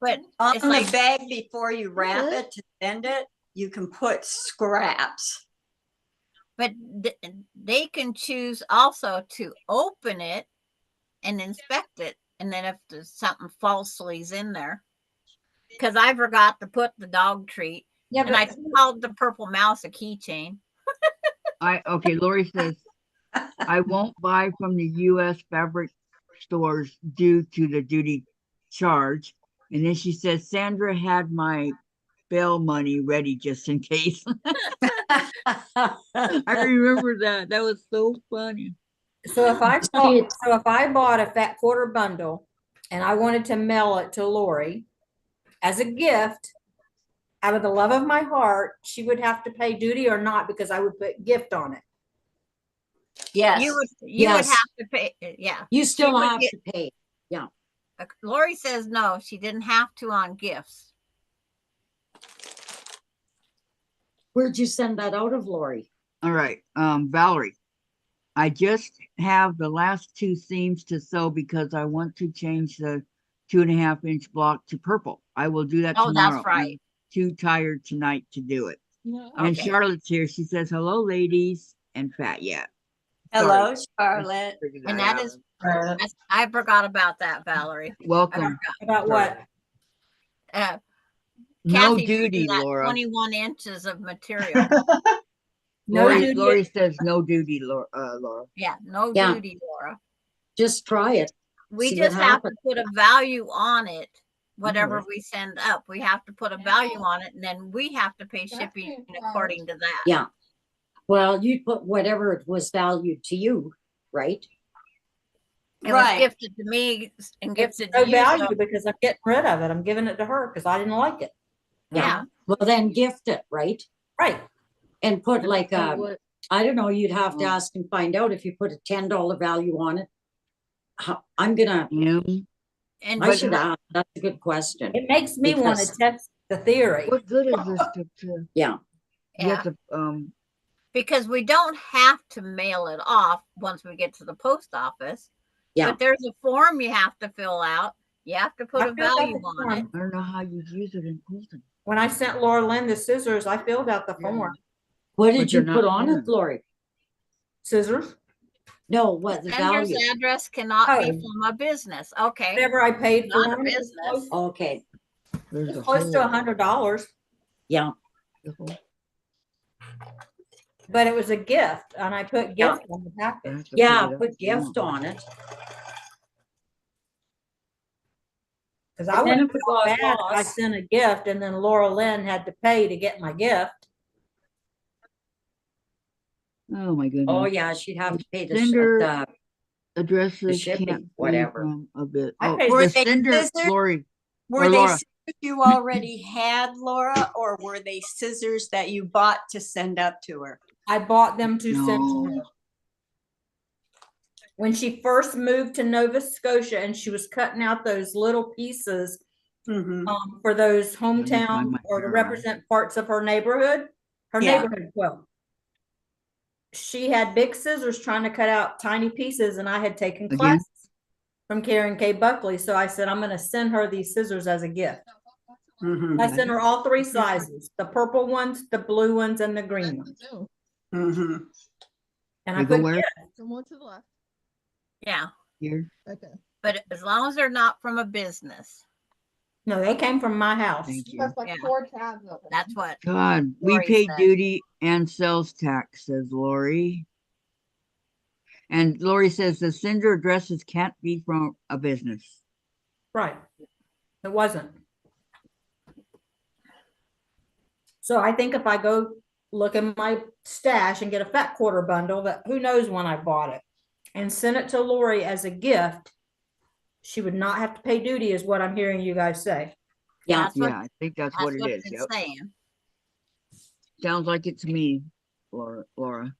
But On it's the like, bag before you wrap it to send it, you can put scraps. but they can choose also to open it and inspect it. And then if there's something falsely's in there, because I forgot to put the dog treat, Yeah, and I but called the purple mouse a keychain. Okay, Lori says, I won't buy from the US fabric stores due to the duty charge. And then she says, Sandra had my bail money ready just in case. I remember that. That was so funny. so if I bought a fat quarter bundle and I wanted to mail it to Lori as a gift, out of the love of my heart, she would have to pay duty or not, because I would put gift on it. Yes. You would Yes. have to pay. Yeah. You still would have get- to pay. Lori says no, she didn't have to on gifts. Where'd you send that out of, Lori? All right, Valerie, I just have the last two seams to sew because I want to change the 2.5-inch block to purple. I will do that Oh, tomorrow. that's right. I'm too tired tonight to do it. No. And Okay. Charlotte's here. She says, hello, ladies, and fat yet. Hello, Sorry. Charlotte. And that is, I forgot about that, Valerie. Welcome. About what? No Kathy duty, that Laura. 21 inches of material. No Lori, duty. Lori says no duty, Laura. Yeah, no Yeah. duty, Laura. Just try it. We See just what have happens. to put a value on it. Whatever Alright. we send up, we have to put a value on it, and then we have to pay shipping according to that. Yeah. Well, you put whatever it was valued to you, right? It was Right. gifted to me and It's gifted no to you. value So, because I'm getting rid of it. I'm giving it to her because I didn't like it. yeah. Well, then gift it, right? Right. And put like So a, what- I don't know, you'd have to Oh. ask and find out if you put a $10 value on it. I'm gonna, And I should ask. That's a good question. It makes me want to Because- test the theory. What good is this to Yeah. you have to because we don't have to mail it off once we get to the post office. Yeah. But there's a form you have to fill out. You have to put I a filled out value the on it. form. I don't know how you'd use it in Quiltz. When I sent Laura Lynn the scissors, I filled out the form. What But did you they're put not on there. it, Lori? Scissors. No, what the Sender's value? address cannot be Oh. from a business. Okay. Whatever I paid for Not a it. business. Okay, There's a Close to hole. $100, yeah. The hole. but it was a gift, and I put Yeah. gift on the I package. have to Yeah, figure it put out. gift on it. Because I Then wouldn't if it feel got bad if I lost- sent a gift and then Laura Lynn had to pay to get my gift. Oh my goodness. Oh, yeah, she'd have to pay the, Sender- Addresses shipping, can't be whatever. from a bit. I Oh, paid- the Were they sender, scissors? Lori. Were Or they Laura. scissors you already had, Laura, or were they scissors that you bought to send up to her? I bought them to send to No. her. When she first moved to Nova Scotia and she was cutting out those little pieces Mhm. for those find hometown my or to arrow. represent parts of her neighborhood Yeah. quilt. she had big scissors trying to cut out tiny pieces, and I had taken Again? classes from Karen K. Buckley. So I said, I'm going to send her these scissors as a gift. Mhm, I sent her all three sizes, the purple ones, the blue ones, and the green ones. mhm. And They I go put, where? Someone to the left. Yeah, Here. Right there. but as long as they're not from a business, no, they came from my house. Thank You you. have like Yeah. 4 tabs open. that's what. God, we Lori pay said. duty and sales tax, says Lori. And Lori says the sender addresses can't be from a business. Right. It wasn't. So I think if I go look in my stash and get a fat quarter bundle, that who knows when I bought it, and send it to Lori as a gift, she would not have to pay duty, is what I'm hearing you guys say. Yeah, That's what, Yeah, I think that's that's what it what is. it's Yep. saying. Sounds like it to me, Laura.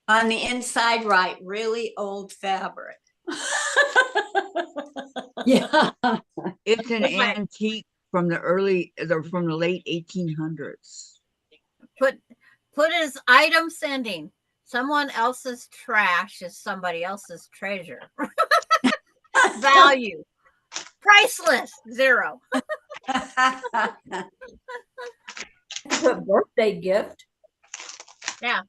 On the inside, right, really old fabric. yeah. It's an It's like- antique from the late 1800s. Put as item sending. Someone else's trash is somebody else's treasure. Value. Priceless. 0. Put birthday gift. Yeah.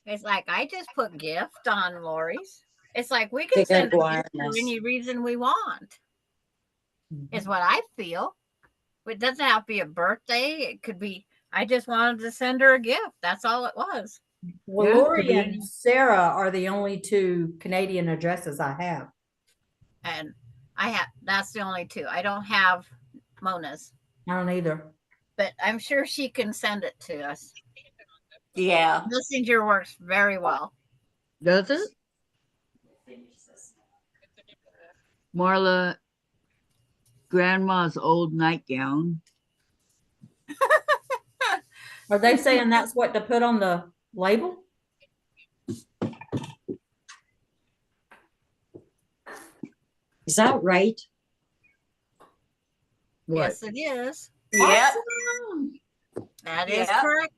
It's like I just put gift on Lori's. It's like we They can gotta send a go gift for honest. any reason we want, is what I feel. It doesn't have to be a birthday. It could be, I just wanted to send her a gift. That's all it was. Well, Yeah, Lori could be. and Sarah are the only two Canadian addresses I have. And that's the only 2. I don't have Mona's, I don't either. but I'm sure she can send it to us. Yeah. Messenger works very well. Does it? Marla, grandma's old nightgown. Are they saying that's what to put on the label? Is that right? What? Yes, it is. Yep. That is Yep. correct.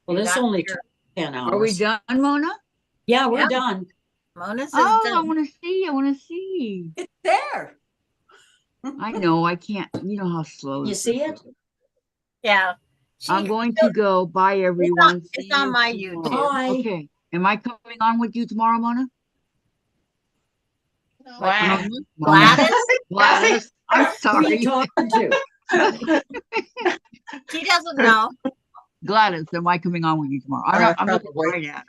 Well, You this got only your- took 10 hours. Are we done, Mona? Yeah, we're Yeah. done. Mona's is Oh, I done. want to see. I want to see. It's there. I know. I can't. You know how slow. You this see is. it? Yeah. I'm going to go. Bye, everyone. it's See on you my tomorrow. YouTube. Bye. Okay. Am I coming on with you tomorrow, Mona? No. Wow. Mona? Gladys? Gladys. I'm Who are sorry. you talking to? She doesn't know. Gladys, am I coming on with you tomorrow? I'm looking Probably. right at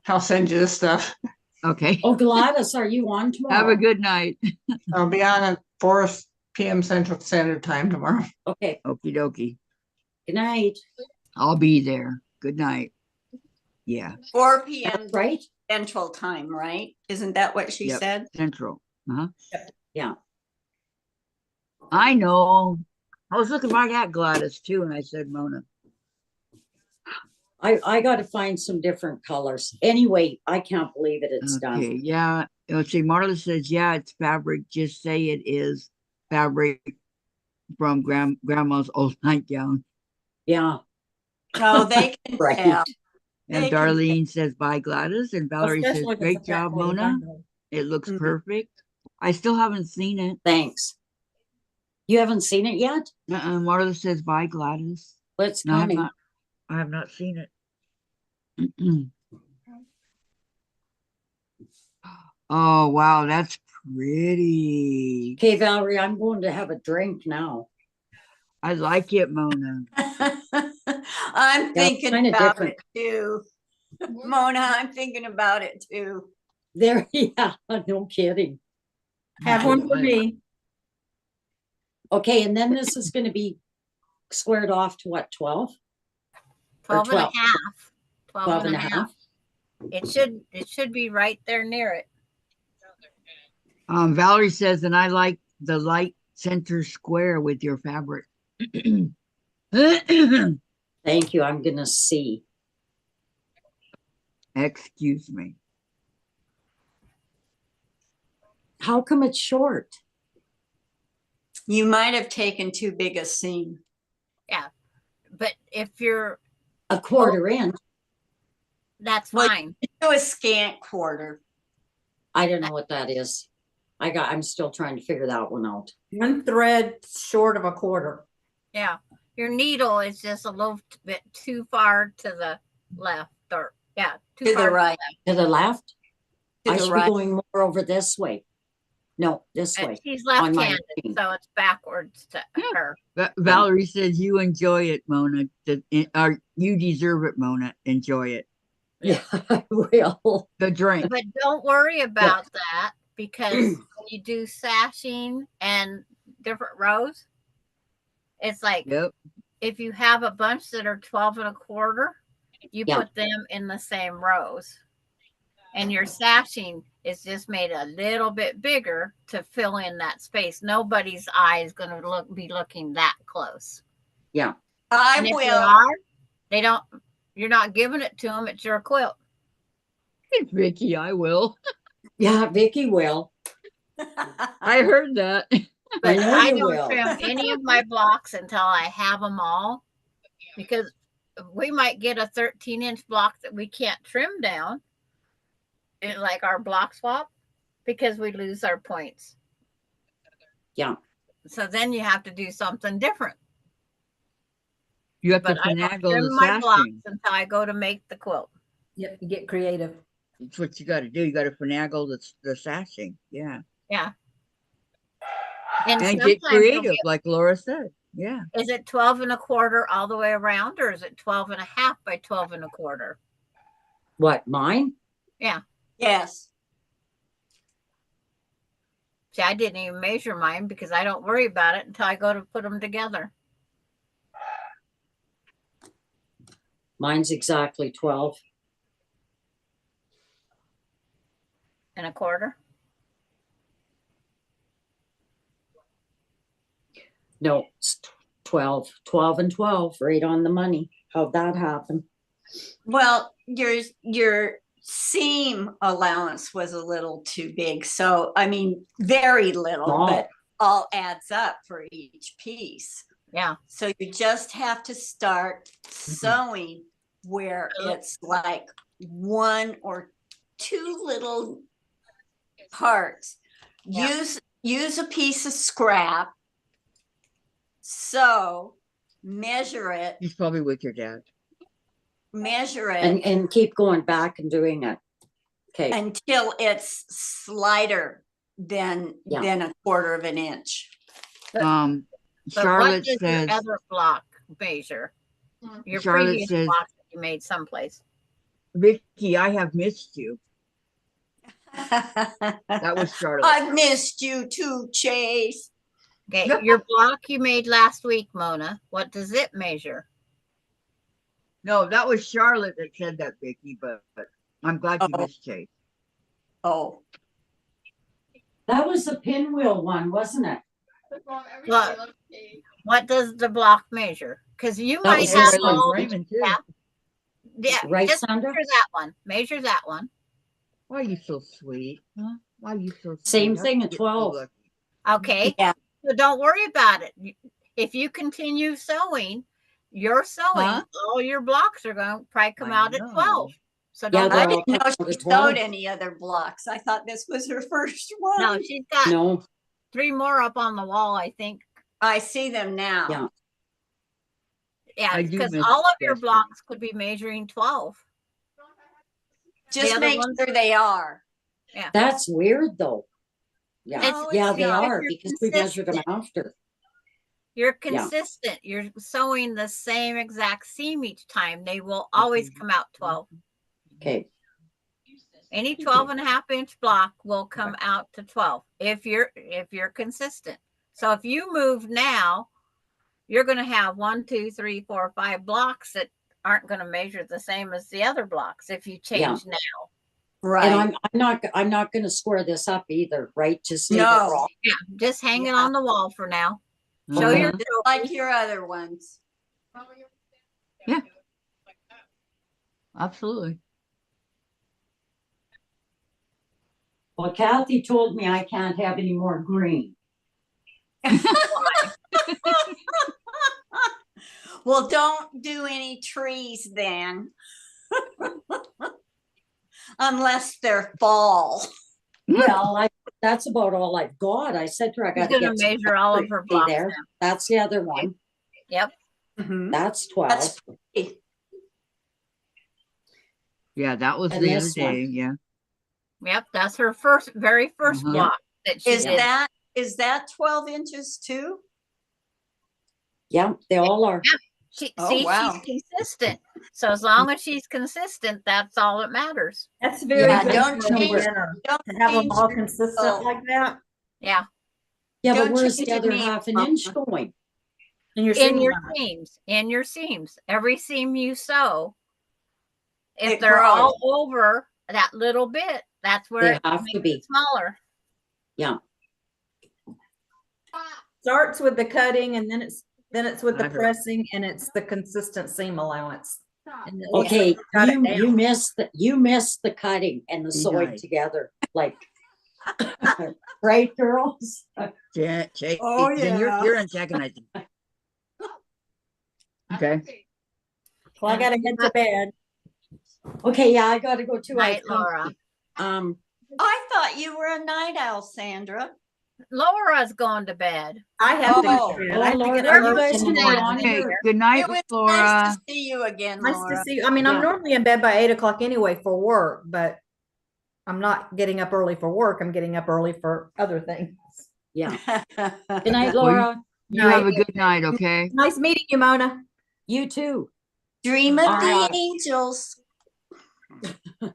I'll send you this stuff. her. Okay. Oh, Gladys, are you on tomorrow? Have a good night. I'll be on at 4 p.m. Central Standard Time tomorrow. Okay. Okie dokie. Good night. I'll be there. Good night. Yeah. 4 p.m. Right? Central Time, right? Isn't that what she Yep. said? Central. Uh-huh. Yeah. I know. I was looking right at Gladys too, and I said Mona. I got to find some different colors. Anyway, I can't believe it. It's Okay, done. yeah. Let's see. Marla says, yeah, it's fabric. Just say it is fabric from grandma's old nightgown. Yeah. No, they can Right. tell. And They can Darlene says, bye, Gladys. And Valerie says, Especially if it's a great fat job, quarter Mona. bundle. It looks Mhm. perfect. I still haven't seen it. Thanks. You haven't seen it yet? Marla says, bye, Gladys. Well, it's No, coming. I have not seen it. Oh, wow, that's pretty. Okay, Valerie, I'm going to have a drink now. I like it, Mona. I'm thinking kinda about different. it too. Mona, I'm thinking about it too. There, yeah, no kidding. Have one for me. Okay, and then this is going to be squared off to what, 12? 12 and a 12. half. 12 and a half? It should be right there near it. Valerie says, and I like the light center square with your fabric. Thank you. I'm going to see. Excuse me. How come it's short? You might have taken too big a seam. But if you're A quarter inch. That's Well, fine. Do a scant quarter. I don't know what that is. I'm still trying to figure that one out. One thread short of a quarter. Yeah. Your needle is just a little bit too far to the left or yeah, too To far the right. To the left? To I the should right. be going more over this way. No, this way. She's on my left-handed, machine. so it's backwards to her. Valerie says you enjoy it, Mona. Or you deserve it, Mona. Enjoy it. Yeah, I will. The drink. But don't worry about that because when you do sashing and different rows, it's like Yep. if you have a bunch that are 12 and a quarter, you Yeah. put them in the same rows. And your sashing is just made a little bit bigger to fill in that space. Nobody's eye is going to be looking that close. Yeah. I And if will. you are, they don't. You're not giving it to them. It's your quilt. Vicky, I will. Yeah, Vicky will. I heard that. But know I you don't will. trim any of my blocks until I have them all, because we might get a 13-inch block that we can't trim down, like our block swap, because we lose our points. Yeah. So then you have to do something different. You have But to I don't finagle the trim my blocks sashing. until I go to make the quilt. Yep, you get creative. That's what you got to do. You got to finagle the sashing. Yeah. Yeah. And And get sometimes you'll creative, get- like Laura said. Yeah. is it 12 and a quarter all the way around, or is it 12 and a half by 12 and a quarter? What, mine? Yes. See, I didn't even measure mine because I don't worry about it until I go to put them together. Mine's exactly 12. And a quarter. No, it's 12. 12 and 12, right on the money. How'd that happen? Well, your seam allowance was a little too big. So, I mean, very little, Small. but all adds up for each piece. Yeah. So you just have to start sewing where it's like one or two little parts. Yeah. Use a piece of scrap. Sew, measure it, He's probably with your dad. And keep going back and doing it. Okay. until it's slighter than a quarter of an inch. But Charlotte what does says, your other block measure? Your Charlotte previous says- block that you made someplace. Vicky, I have missed you. That was Charlotte. I've missed you too, Chase. Okay, your block you made last week, Mona. What does it measure? No, that was Charlotte that said that, Vicky, but I'm glad you Oh. missed Chase. Oh, That was the pinwheel one, wasn't it? Look, what does the block measure? Because you That might was have this one, all, Raymond, too. yeah. Yeah, Right, just Sandra? measure that one. Measure that one. Why are you so sweet? Huh? Why are you so sweet? Same How thing could at you get so 12. lucky? Okay. Yeah. So don't worry about it. If you continue sewing, Huh? all your blocks are going to probably come I out at know. 12. So Yeah, don't they're I worry. all didn't know coming out she at 12. sewed any other blocks. I thought this was her first one. No, she's got No, 3 more up on the wall, I think. I see them now. Yeah. Yeah, I do because miss all of your Destiny. blocks could be measuring 12. Just other make ones- sure they are. that's weird though. Yeah, It's- yeah, it's they not. are If you're because we measured them consistent. after. You're Yeah. consistent. You're sewing the same exact seam each time. They will always come out 12. Okay, Any 12 and a half inch block will come out to 12 if you're consistent. So if you move now, you're going to have 1, 2, 3, 4, 5 blocks that aren't going to measure the same as the other blocks if you change now. Right. and I'm not going to square this up either, right? Just leave No. it raw. Yeah, just hang it Yeah. on the wall for now. Show Uh-huh. your Just like your other ones. Absolutely. Well, Kathy told me I can't have any more green. Well, don't do any trees then. Unless they're fall. Well, that's about all I've got. I said to her, I She's gotta gonna get some measure all of her property blocks there. now. That's the other one. Yep. Mhm. That's 12. That's pretty. Yeah, that was And the other this one. day. Yeah. Yep, that's her very first Uh-huh. block that she Is did. that 12 inches too? Yeah, they all are. Oh, wow. She's consistent. So as long as she's consistent, that's all that matters. That's very Yeah, good don't for a change- beginner, Don't to have them change all your- consistent oh. like that. Yeah. Yeah, but Don't where's change the your other name, half an Mama. inch going? And your In seam your allowance. seams, in your seams, every seam you sew, if It they're grows. all over that little bit, that's where They it have to makes be. it smaller. Yeah. Starts with the cutting and then it's with the I heard. pressing and it's the consistent seam allowance. And then Okay, cut it you down. missed the cutting and the Be sewing nice. together. Like right, girls? Yeah, Jake, Oh, then yeah. you're antagonizing. Okay. Well, I gotta head to bed. Okay, yeah, I gotta go too. Night, Laura. I thought you were a night owl, Sandra. Laura's going to bed. I have to Oh. go to bed. I have to Laura, get are up you early guys gonna be tomorrow. on Okay, here? good night, It was Laura. nice to see you again, Nice Laura. to see you. I mean, I'm Yeah. normally in bed by 8 o'clock anyway for work, but I'm not getting up early for work. I'm getting up early for other things. Yeah. Good night, Well, Laura. You have a good night, okay? Nice meeting you, Mona. You too. Dream of All the right. angels.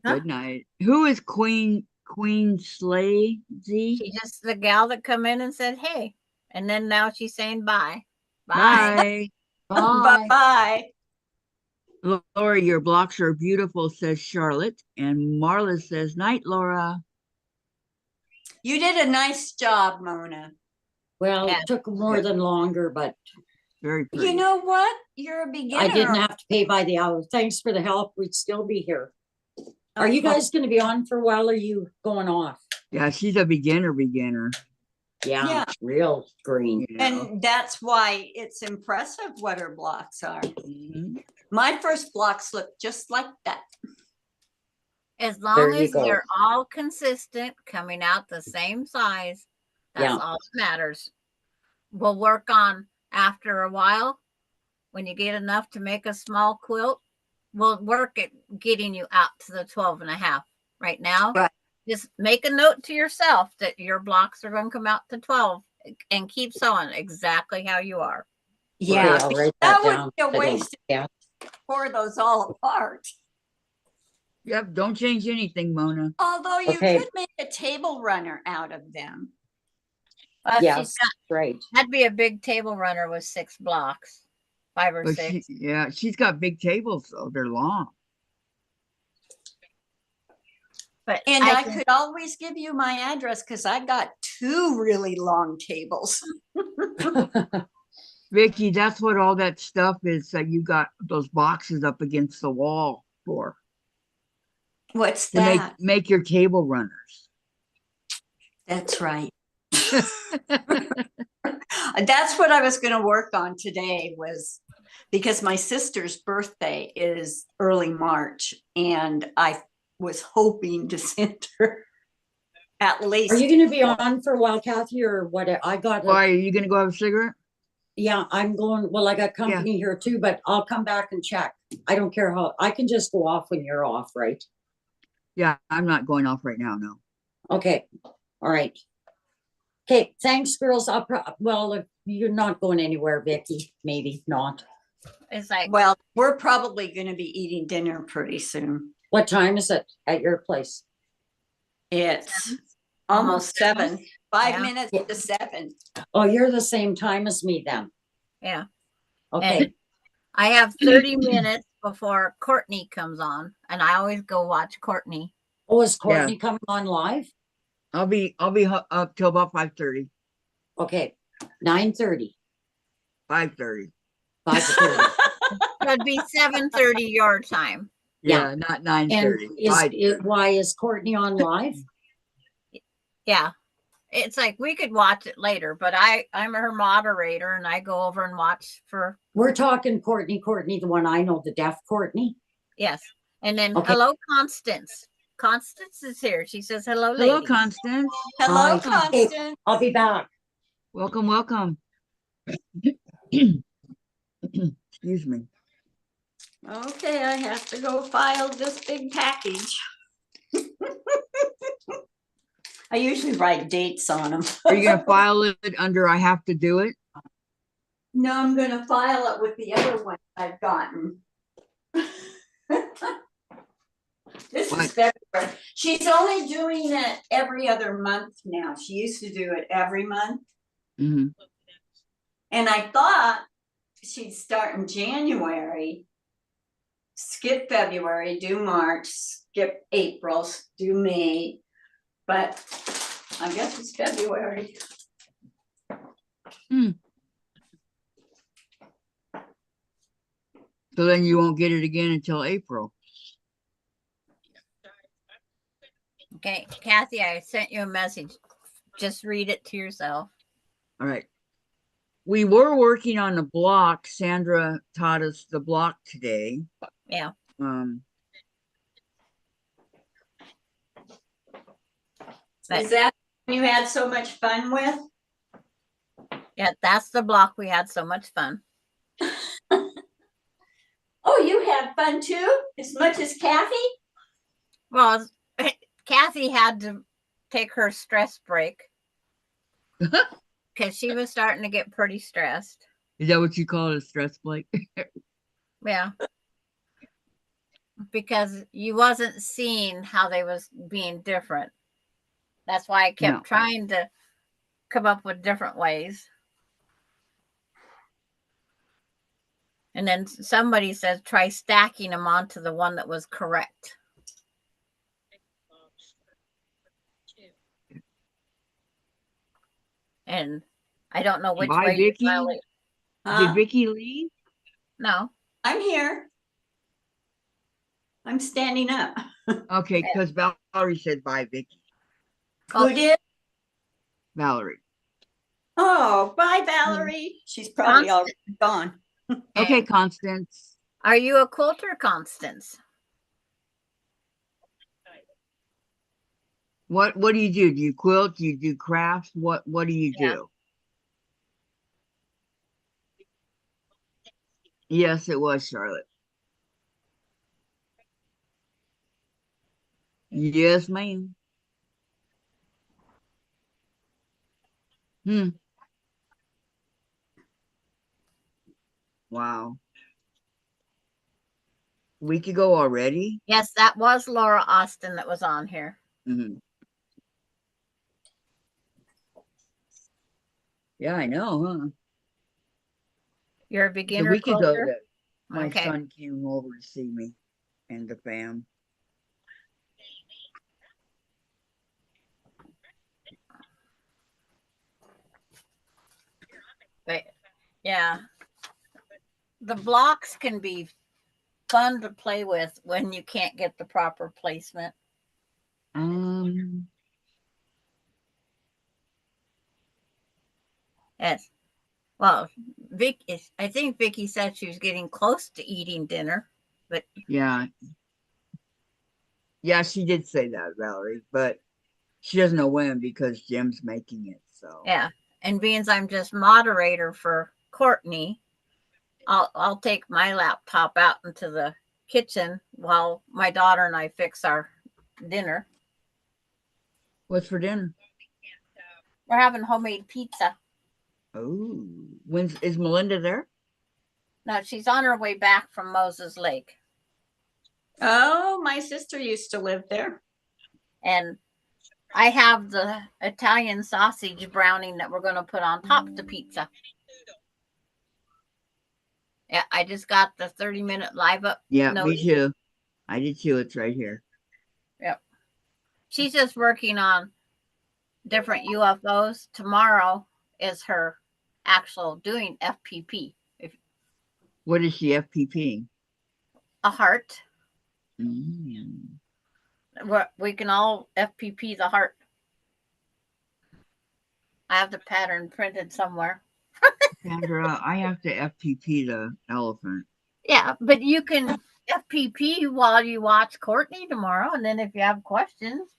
Good night. Who is Queen Slazy? She's just the gal that come in and said, hey, and then now she's saying bye. Bye. Bye. Bye-bye. Laura, your blocks are beautiful, says Charlotte. And Marla says, night, Laura. You did a nice job, Mona. Well, Yeah. it took more than longer, but Very pretty. You know what? You're a beginner. I didn't have to pay by the hour. Thanks for the help. We'd still be here. Are you guys going to be on for a while? Or are you going off? Yeah, she's a beginner. Yeah, Yeah. real green. You know. And that's why it's impressive what her blocks are. Mhm. My first blocks look just like that. As There long you as go. they're all consistent, coming out the same size, that's Yeah. all that matters. We'll work on after a while. When you get enough to make a small quilt, we'll work at getting you out to the 12.5. Right now, Right. just make a note to yourself that your blocks are going to come out to 12 and keep sewing exactly how you are. Yeah, Okay, I'll write that that would down be a today. waste to Yeah. pour those all apart. Yep, don't change anything, Mona. Although you Okay. could make a table runner out of them. Yes, right. That'd be a big table runner with 6 blocks, 5 or But 6. she's got big tables, so they're long. But And I can- could always give you my address because I got 2 really long tables. Vicky, that's what all that stuff is that you got those boxes up against the wall for. What's To that? make your table runners. That's right. That's what I was going to work on today, was because my sister's birthday is early March and I was hoping to send her at least. Are you going to be on for a while, Kathy, or what? I got, Why, are you gonna go have a cigarette? yeah, I'm going, well, I got company here too, but I'll come back and check. I don't care how, I can just go off when you're off, right? Yeah, I'm not going off right now, no. Okay, all right. Okay, thanks, girls. Well, if you're not going anywhere, Vicky, maybe not. it's like, Well, we're probably going to be eating dinner pretty soon. What time is it at your place? It's almost 7, 5 Yeah. minutes Yeah. to 7. Oh, you're the same time as me then. yeah. Okay, I have 30 minutes before Courtney comes on, and I always go watch Courtney. oh, is Courtney coming on live? I'll be up till about 5:30. Okay, 9:30, 5:30. 5:30. It'd be 7:30 your time. Yeah. Yeah, not And 9:30. why is Courtney on live? Yeah. it's like we could watch it later, but I'm her moderator and I go over and watch for, We're talking Courtney, the one I know, the deaf Courtney. yes. And then Okay. hello, Constance. Constance is here. She says hello, Hello, ladies. Constance. Hello, Hi. Hey, Constance. I'll be back. Welcome, welcome. Excuse me. Okay, I have to go file this big package. I usually write dates on them. Are you gonna file it under I have to do it? No, I'm gonna file it with the other one I've gotten. This What? is February. She's only doing it every other month now. She used to do it every month. Mhm. And I thought she'd start in January, skip February, do March, skip April, do May. But I guess it's February. So then you won't get it again until April. Okay, Kathy, I sent you a message. Just read it to yourself. All right. We were working on a block. Sandra taught us the block today. Yeah. But Is that what you had so much fun with? yeah, that's the block we had so much fun. Oh, you had fun too? As much as Kathy? Well, Kathy had to take her stress break because she was starting to get pretty stressed. Is that what you call it, a stress break? Yeah. Because you wasn't seeing how they was being different. That's why I kept No. trying to come up with different ways. And then somebody says try stacking them onto the one that was correct. And I don't know which Bye, way you Vicky. file it. Did Vicky leave? No. I'm here. I'm standing up. Okay, because Valerie said bye, Vicky. Oh. Who did? Valerie. Oh, bye, Valerie. She's probably already gone. Okay, Constance. Are you a quilter, Constance? What do you do? Do you quilt? Do you do crafts? What do you do? Yes, it was Charlotte. Yes, ma'am. Wow. A week ago already? Yes, that was Laura Austin that was on here. Mm-hmm. Yeah, I know, huh? You're a It's a beginner week ago quilter? that my Okay. son came over to see me and the fam. But yeah, the blocks can be fun to play with when you can't get the proper placement. Yes. Well, I think Vicky said she was getting close to eating dinner, but Yeah. Yeah, she did say that, Valerie, but she doesn't know when because Jim's making it. So yeah. And being I'm just moderator for Courtney, I'll take my laptop out into the kitchen while my daughter and I fix our dinner. what's for dinner? We're having homemade pizza. Oh, is Melinda there? No, she's on her way back from Moses Lake. Oh, my sister used to live there. And I have the Italian sausage browning that we're going to put on top of the pizza. Yeah, I just got the 30-minute live up. Yeah, notice. me too. I did too. It's right here. Yep. She's just working on different UFOs. Tomorrow is her actual doing FPP. What is she FPP? A heart. Mm. We can all FPP the heart. I have the pattern printed somewhere. Sandra, I have to FTP the elephant. Yeah, but you can FPP while you watch Courtney tomorrow, and then if you have questions,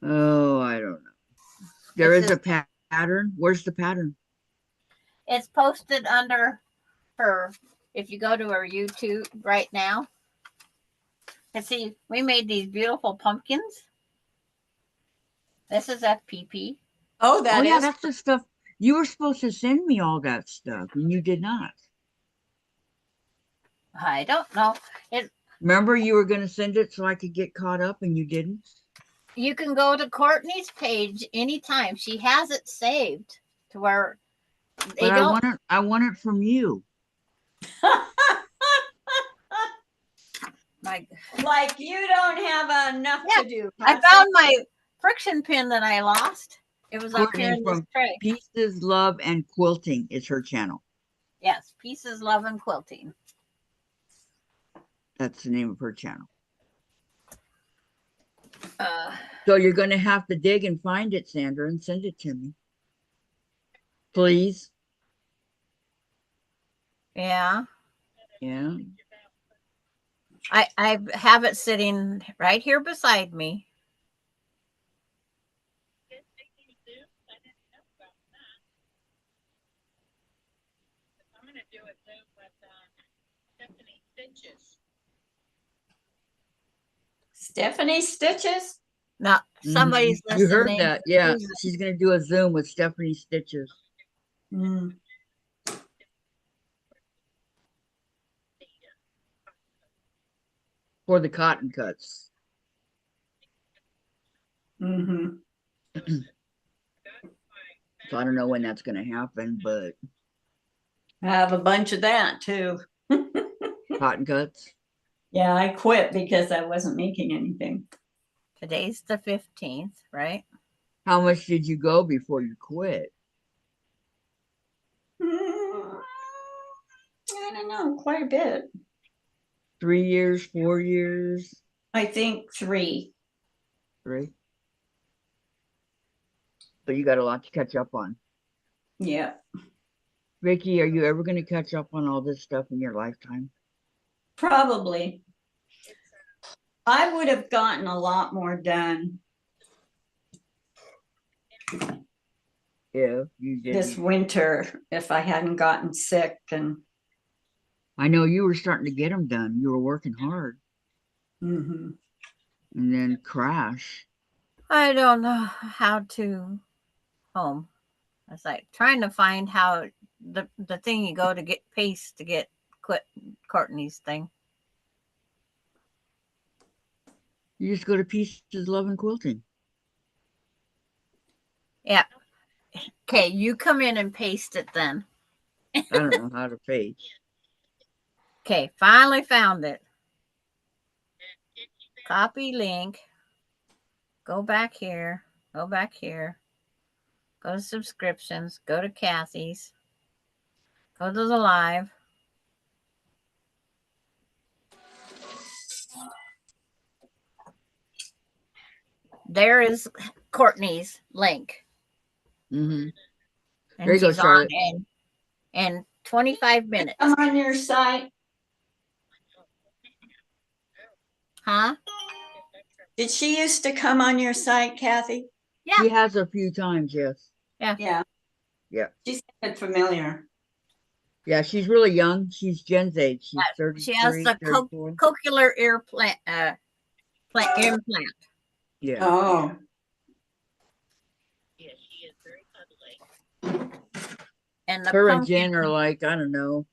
Oh, I don't know. There It's is a just- pattern. Where's the pattern? it's posted under her. If you go to her YouTube right now, and see, we made these beautiful pumpkins. This is FPP. Oh, Oh that yeah, is. that's the stuff. You were supposed to send me all that stuff, and you did not. I don't know. Remember, you were going to send it so I could get caught up, and you didn't. You can go to Courtney's page anytime. She has it saved to where they But I don't. want it. I want it from you. My, Like you don't have enough Yeah, to do. I huh, found my friction pin that I lost. It was up here Courtney in this from tray. Pieces, Love, and Quilting is her channel. Yes, Pieces, Love, and Quilting. That's the name of her channel. Uh, So you're going to have to dig and find it, Sandra, and send it to me, please. yeah, Yeah. I have it sitting right here beside me. Stephanie Stitches? Now somebody's Mhm. You heard listening. that? Yeah. Who's- She's going to do a Zoom with Stephanie Stitches Mm. for the cotton cuts. Mm-hmm. So I don't know when that's going to happen, but I have a bunch of that too. cotton cuts. Yeah, I quit because I wasn't making anything. Today's the 15th, right? How much did you go before you quit? I don't know, quite a bit. 3 years, 4 years, I think 3. 3. So you got a lot to catch up on. Yeah. Vicky, are you ever going to catch up on all this stuff in your lifetime? Probably. I would have gotten a lot more done Yeah, you did. this winter if I hadn't gotten sick and I know you were starting to get them done. You were working hard, mm-hmm. and then crash. I don't know how to home. It's like trying to find how the thing you go to get paste to get quit Courtney's thing. You just go to Pieces, Love, and Quilting. Yeah. Okay, you come in and paste it then. I don't know how to page. Okay, finally found it. Copy link. Go back here. Go back here. Go to subscriptions. Go to Kathy's. Go to the live. There is Courtney's link. Mm-hmm. And There you go, she's on Charlotte. in 25 minutes. I'm on your site. Huh? Did she used to come on your site, Kathy? Yeah. She has a few times, yes. Yeah. Yeah. She sounded familiar. Yeah, she's really young. She's Jen's age. She's 33, She has the 34. cochlear ear implant. Yeah. Oh. And the Her and pumpkin Jen are like, I don't know.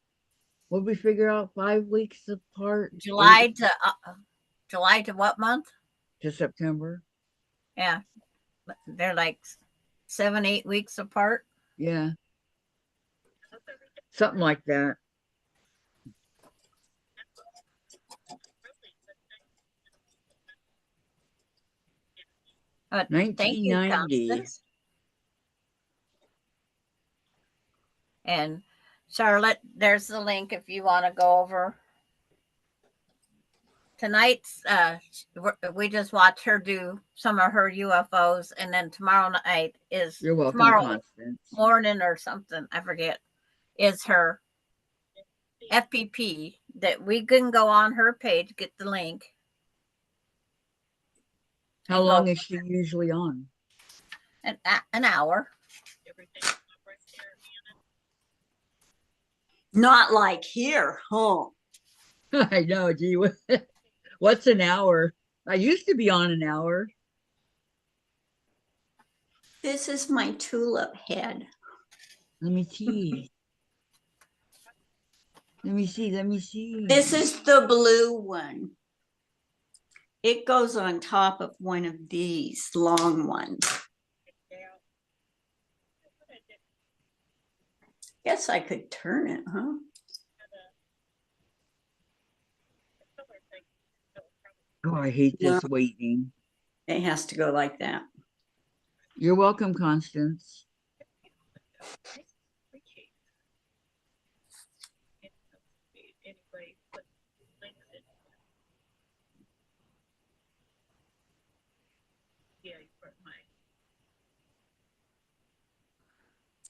What did we figure out? 5 weeks apart? July to what month? To September. Yeah. They're like 7-8 weeks apart. Yeah. Something like that. Thank you, 1990. Constance. And Charlotte, there's the link if you want to go over tonight's we just watched her do some of her UFOs, and then tomorrow night is You're welcome, tomorrow Constance. morning or something, I forget, is her FPP that we can go on her page, get the link. How and long go is she usually on? an hour. Not like here, huh? I know, gee, what's an hour? I used to be on an hour. This is my tulip head. Let me see. Let me see. Let me see. This is the blue one. It goes on top of one of these long ones. Guess I could turn it, huh? Oh, I hate No. this waiting. It has to go like that. You're welcome, Constance.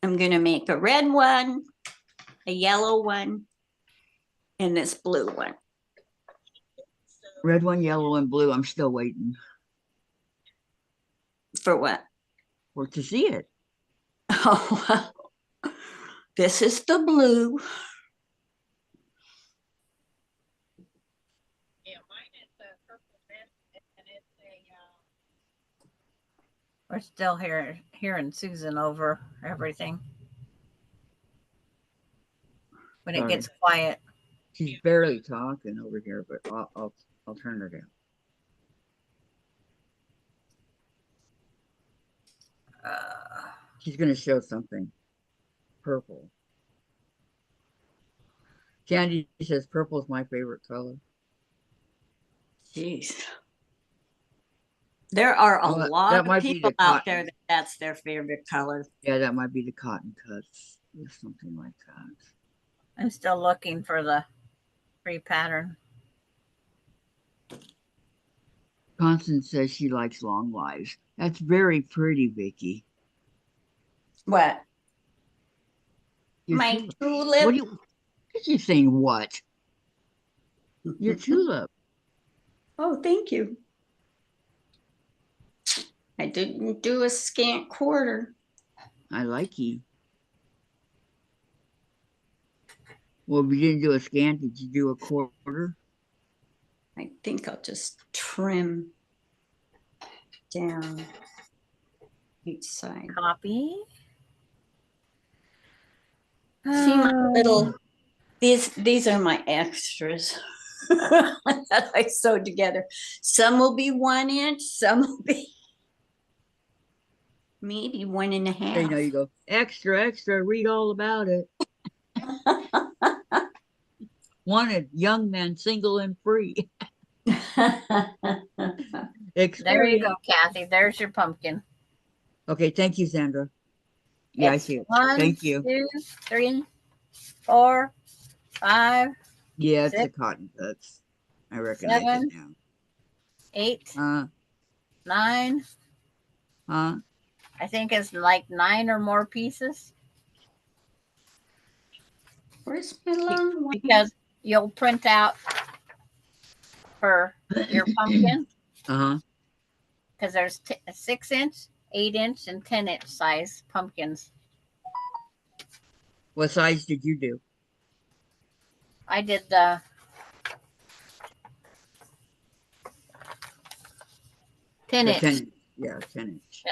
I'm going to make a red one, a yellow one, and this blue one. Red one, yellow, and blue. I'm still waiting For what? for to see it. Oh, this is the blue. We're still hearing Susan over everything. When it Sorry. gets quiet. She's barely talking over here, but I'll turn her down. She's gonna show something. Purple. Candy says purple is my favorite color. Jeez. There are a Oh, that lot of might be people the out cotton. there that's their favorite color. Yeah, that might be the cotton cuts or something like that. I'm still looking for the free pattern. Constance says she likes long lives. That's very pretty, Vicky. What? Your My tulip. tulip? What do you? She's saying what? Your tulip. Oh, thank you. I didn't do a scant quarter. I like you. Well, if you didn't do a scan, did you do a quarter? I think I'll just trim down each side. Copy. See my little, these are my extras that I sewed together. Some will be 1 inch, some will be maybe 1.5. Hey, now you go, extra, extra, read all about it. Wanted, young man, single and free. There you go, Kathy. There's your pumpkin. Okay, thank you, Sandra. Yeah, I It's see it. 1, Thank you. 2, 3, 4, 5, Yeah, it's the 6, cotton cuts. I recognize 7, it now. 8, Uh, 9. huh? I think it's like 9 or more pieces. Where's my long one? Because you'll print out for your pumpkin. Uh-huh. Because there's 6 inch, 8 inch, and 10 inch size pumpkins. What size did you do? I did the 10 The inch 10, yeah, 10 inch.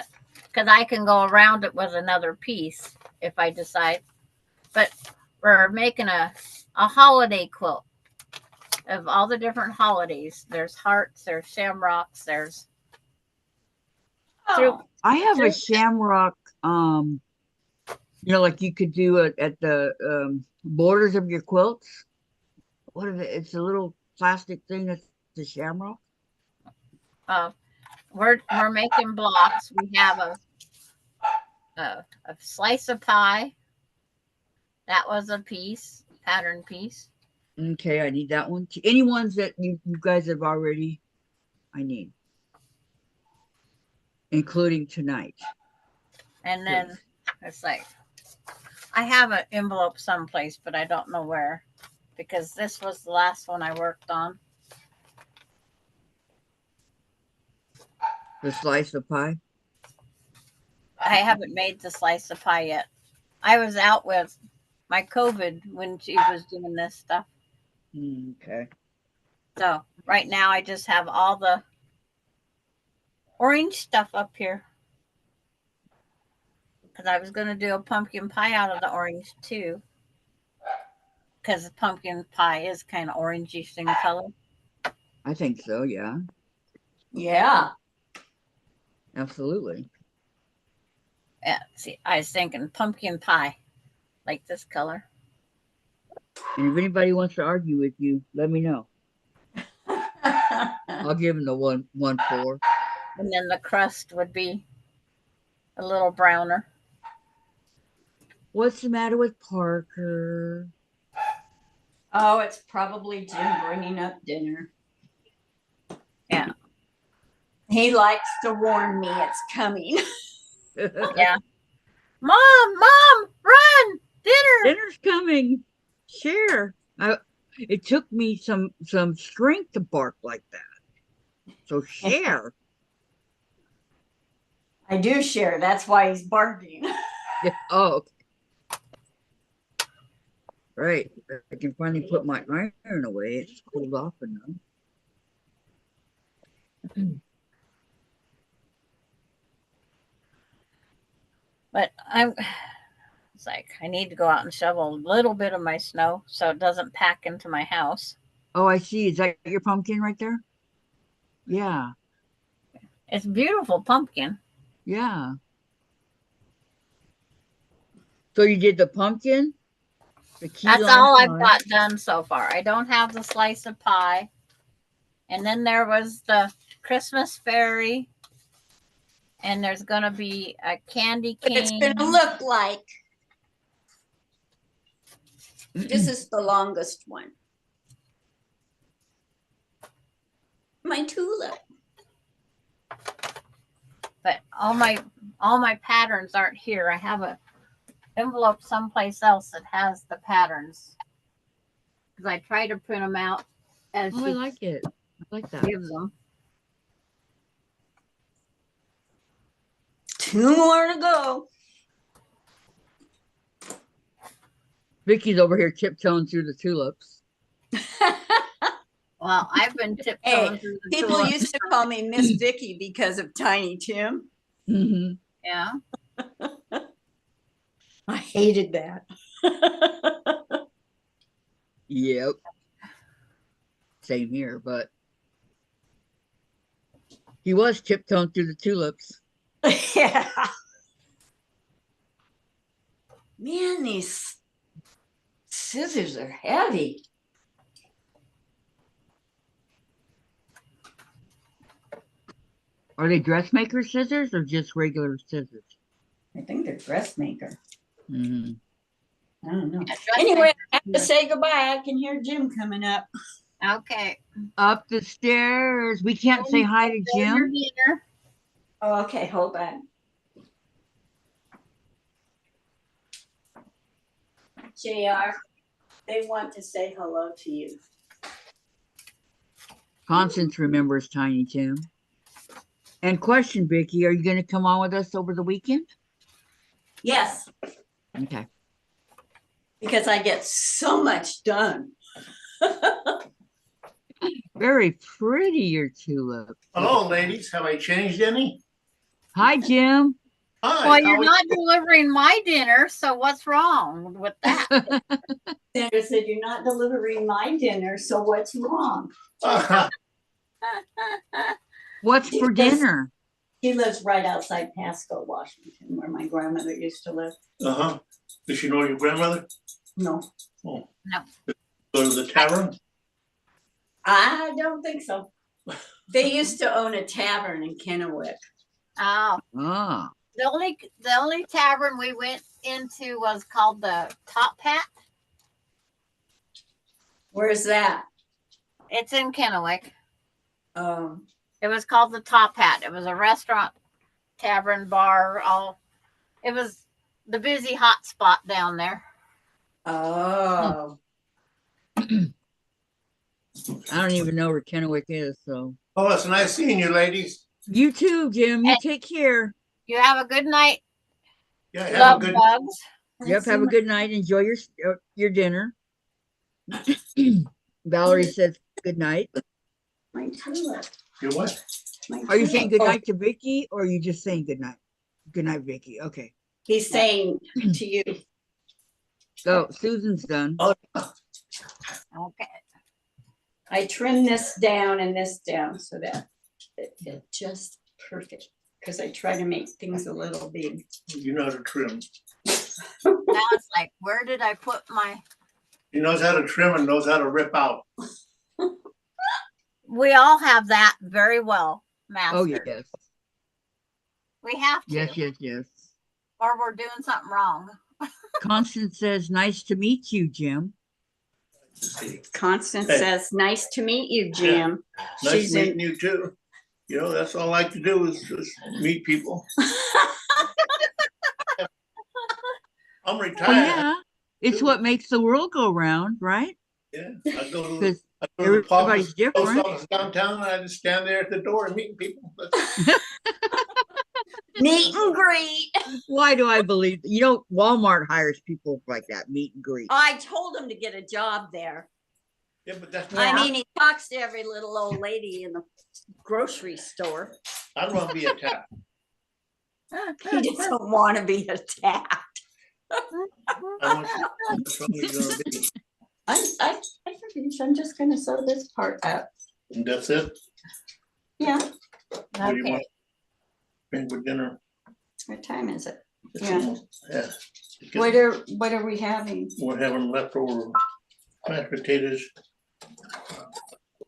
because I can go around it with another piece if I decide. But we're making a holiday quilt of all the different holidays. There's hearts, there's shamrocks, there's Oh, I have a shamrock, like you could do it at the borders of your quilts. What is it? It's a little plastic thing that's the shamrock. we're making blocks. We have a slice of pie. That was a piece, pattern piece. Okay, I need that one. Any ones that you guys have already, I need, including tonight. And then Please. it's like, I have an envelope someplace, but I don't know where because this was the last one I worked on. The slice of pie. I haven't made the slice of pie yet. I was out with my COVID when she was doing this stuff. Okay. So right now I just have all the orange stuff up here. Because I was going to do a pumpkin pie out of the orange too. Because the pumpkin pie is kind of orangish in color. I think so, yeah. Yeah. Absolutely. Yeah, see, I was thinking pumpkin pie, like this color. And if anybody wants to argue with you, let me know. I'll give them the 1-4. And then the crust would be a little browner. What's the matter with Parker? Oh, it's probably Jim bringing up dinner. Yeah. He likes to warn me it's coming. Yeah. Mom, run! Dinner! Dinner's coming. Share. It took me some strength to bark like that. So share. I do share. That's why he's barking. Yeah. Oh, okay. Right. I can finally put my iron away. It's cooled off enough. But it's like, I need to go out and shovel a little bit of my snow so it doesn't pack into my house. Oh, I see. Is that your pumpkin right there? Yeah. It's beautiful pumpkin. Yeah. So you did the pumpkin? The key That's lime all I've pie. got done so far. I don't have the slice of pie. And then there was the Christmas fairy. And there's going to be a candy What it's cane. going to look like. This is the longest one. My tulip. But all my patterns aren't here. I have a envelope someplace else that has the patterns. Because I try to print them out as Oh, I she like it. I like that. gives them. 2 more to go. Vicky's over here tiptoeing through the tulips. Well, I've been tiptoeing Hey, through the people tulips. used to call me Miss Vicky because of Tiny Tim. Mm-hmm. Yeah. I hated that. Yep. Same here, but he was tiptoeing through the tulips. Yeah. Man, these scissors are heavy. Are they dressmaker scissors or just regular scissors? I think they're dressmaker. Mm-hmm. I don't know. Yeah, Anyway, I have to say goodbye. I can hear Jim coming up. Okay. Up the stairs. We can't say hi to Jim. Dinner. Oh, okay, hold on. JR, they want to say hello to you. Constance remembers Tiny Tim. And question, Vicky, are you going to come on with us over the weekend? Yes, Okay. because I get so much done. Very pretty, your tulip. Hello, ladies. Have I changed any? Hi, Jim. Hi. Well, how you're are not delivering my dinner, so what's wrong with that? Sandra said, you're not delivering my dinner, so what's wrong? you? What's for dinner? He lives right outside Pasco, Washington, where my grandmother used to live. Uh-huh. Does she know your grandmother? No, Oh. No. Go to the tavern? I don't think so. They used to own a tavern in Kennewick. Oh, Ah, the only tavern we went into was called the Top Hat. Where's that? It's in Kennewick. Um, It was called the Top Hat. It was a restaurant, tavern, bar, it was the busy hot spot down there. oh, I don't even know where Kennewick is, so. Oh, it's nice seeing you, ladies. You too, Jim. You take care. You have a good night. Yeah, have a Love good. bugs. Yep, have a good night. Enjoy your dinner. Valerie says good night. my tulip. You what? My Are you saying tulip. good night to Vicky, or are you just saying good night? Good night, Vicky. Okay. He's saying to you. So Susan's done. Oh, Okay. I trimmed this down and this down so that it fit just perfect. Because I try to make things a little big. you know how to trim. Now it's like, where did I put my? He knows how to trim and knows how to rip out. We all have that very well mastered. Oh yes. We have to, Yes. or we're doing something wrong. Constance says, nice to meet you, Jim. Constance Hey. says, nice to meet you, Jim. Nice She's meeting you too. You know, that's all I like to do is just meet people. I'm Oh retired. yeah. It's what makes the world go round, right? Yeah, I go to Because the everybody's post different. office downtown and I just stand there at the door and meet people. That's- meet and greet. Why do I believe Walmart hires people like that, meet and greet. I told him to get a job there. Yeah, but that's I not, mean, he talks to every little old lady in the grocery store. I don't want to be attacked. He doesn't want to be attacked. How much trouble you gonna be? I finished. I'm just gonna sew this part up. And that's it? Yeah. What do you Okay. want? Bring for dinner? What time is it? It's Yeah. almost- Yeah. What are we having? We're having leftover mashed potatoes,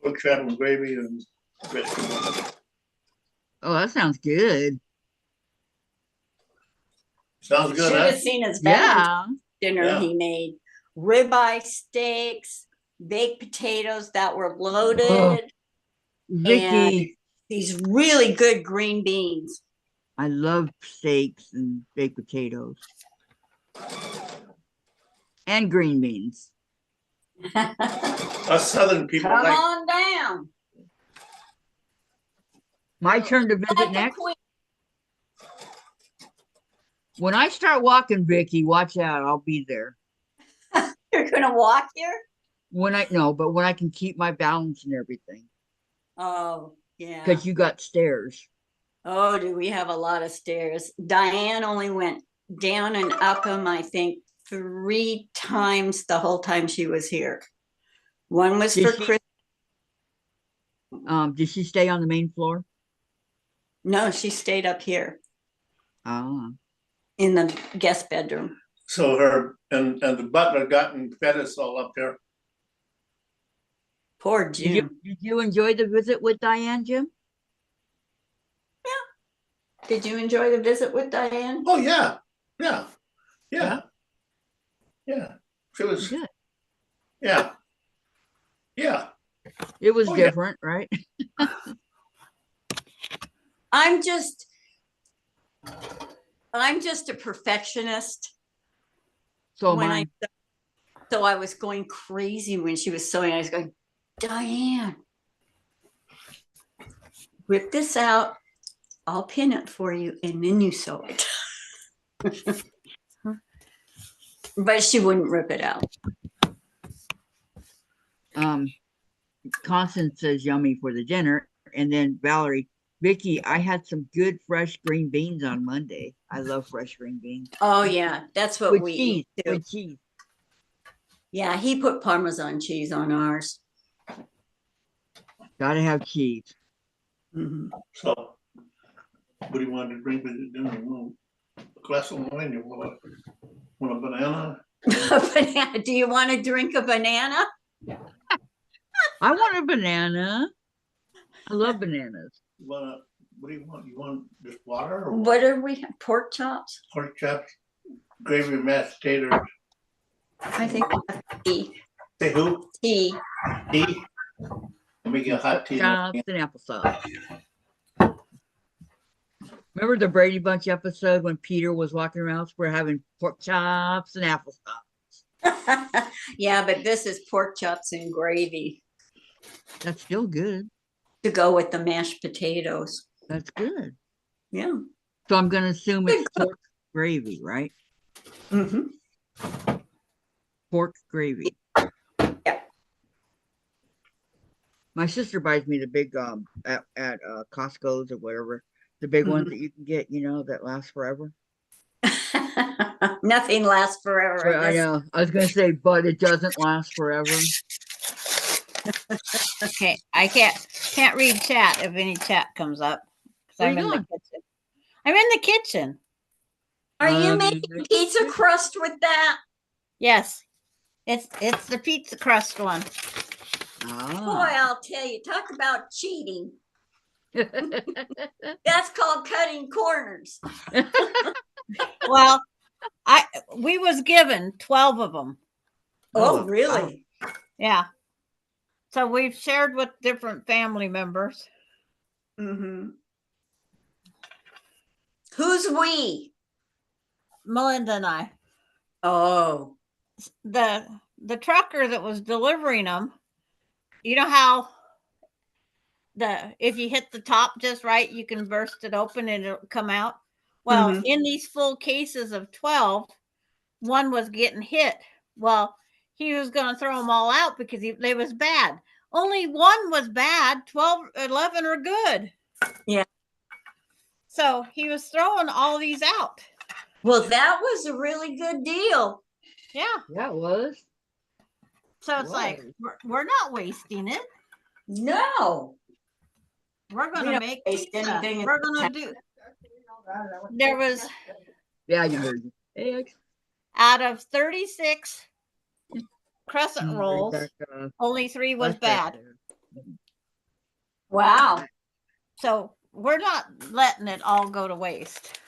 pork chop and gravy and vegetables. Oh, that sounds good. Sounds good, Should huh? have seen his Valentine's Yeah. dinner Yeah. he made. Ribeye steaks, baked potatoes that were loaded, Oh. and Vicky, these really good green beans. I love steaks and baked potatoes. And green beans. Us southern people Come like, on down. My turn to visit Like a next. queen. When I start walking, Vicky, watch out. I'll be there. You're gonna walk here? When I can keep my balance and everything. Oh, yeah. Because you got stairs. Oh, do we have a lot of stairs? Diane only went down and up them, I think, 3 times the whole time she was here. One was Did for she- Chris. Did she stay on the main floor? No, she stayed up here Ah. in the guest bedroom. so her and the butler got and fed us all up there. Poor Did Jim. you enjoy the visit with Diane, Jim? Did you enjoy the visit with Diane? Oh, yeah, yeah, yeah. Yeah, she was, Good. yeah. Yeah, It was Oh, yeah. different, right? I'm just a perfectionist. So When mine. So I was going crazy when she was sewing. I was going, Diane, rip this out. I'll pin it for you and then you sew it. But she wouldn't rip it out. Constance says yummy for the dinner. And then Valerie, Vicky, I had some good fresh green beans on Monday. I love fresh green beans. Oh yeah, that's what With we cheese, eat too. with cheese. Yeah, he put Parmesan cheese on ours. Gotta have cheese. Mhm. so what do you want to drink with it? Dinner? You want a glass of wine? You want a banana? Banana. Do you want to drink a banana? I want a banana. I love bananas. What do you want? You want just water or What are we? Pork chops? pork chops, gravy, mashed potatoes? I think we have to be Say who? Tea. Tea? I'm making a hot tea. Chops and applesauce. Remember the Brady Bunch episode when Peter was walking around? We're having pork chops and applesauce. Yeah, but this is pork chops and gravy That's still good. to go with the mashed potatoes. That's good. Yeah. So I'm going to assume it's pork gravy, right? Mm-hmm. Pork gravy. Yeah. My sister buys me the big at Costco's or whatever, the big ones Mhm. that you can get, you know, that last forever. Nothing lasts forever. But I know. I was gonna say, but it doesn't last forever. Okay, I can't read chat if any chat comes up. 'Cause Where I'm you in the going? kitchen. I'm in the kitchen. Are you Um, making pizza crust with that? Yes. It's the pizza crust one. Boy, Ah. I'll tell you, talk about cheating. That's called cutting corners. Well, we was given 12 of them. Oh, wow. really? Yeah. So we've shared with different family members. Mm-hmm. Who's we? Melinda and I. Oh. The trucker that was delivering them, you know how if you hit the top just right, you can burst it open and it'll come out. Well, Mhm. in these full cases of 12, one was getting hit. Well, he was going to throw them all out because they was bad. Only one was bad. 12, 11 are good. Yeah. So he was throwing all these out. Well, that was a really good deal. Yeah. Yeah, it was. So it's like we're not wasting it. No. We're We gonna don't make waste pizza. anything in We're the gonna do. There was Yeah, I heard you. Hey, X. out of 36 crescent Right rolls, back, only 3 was that's back bad. there. Wow. So we're not letting it all go to waste.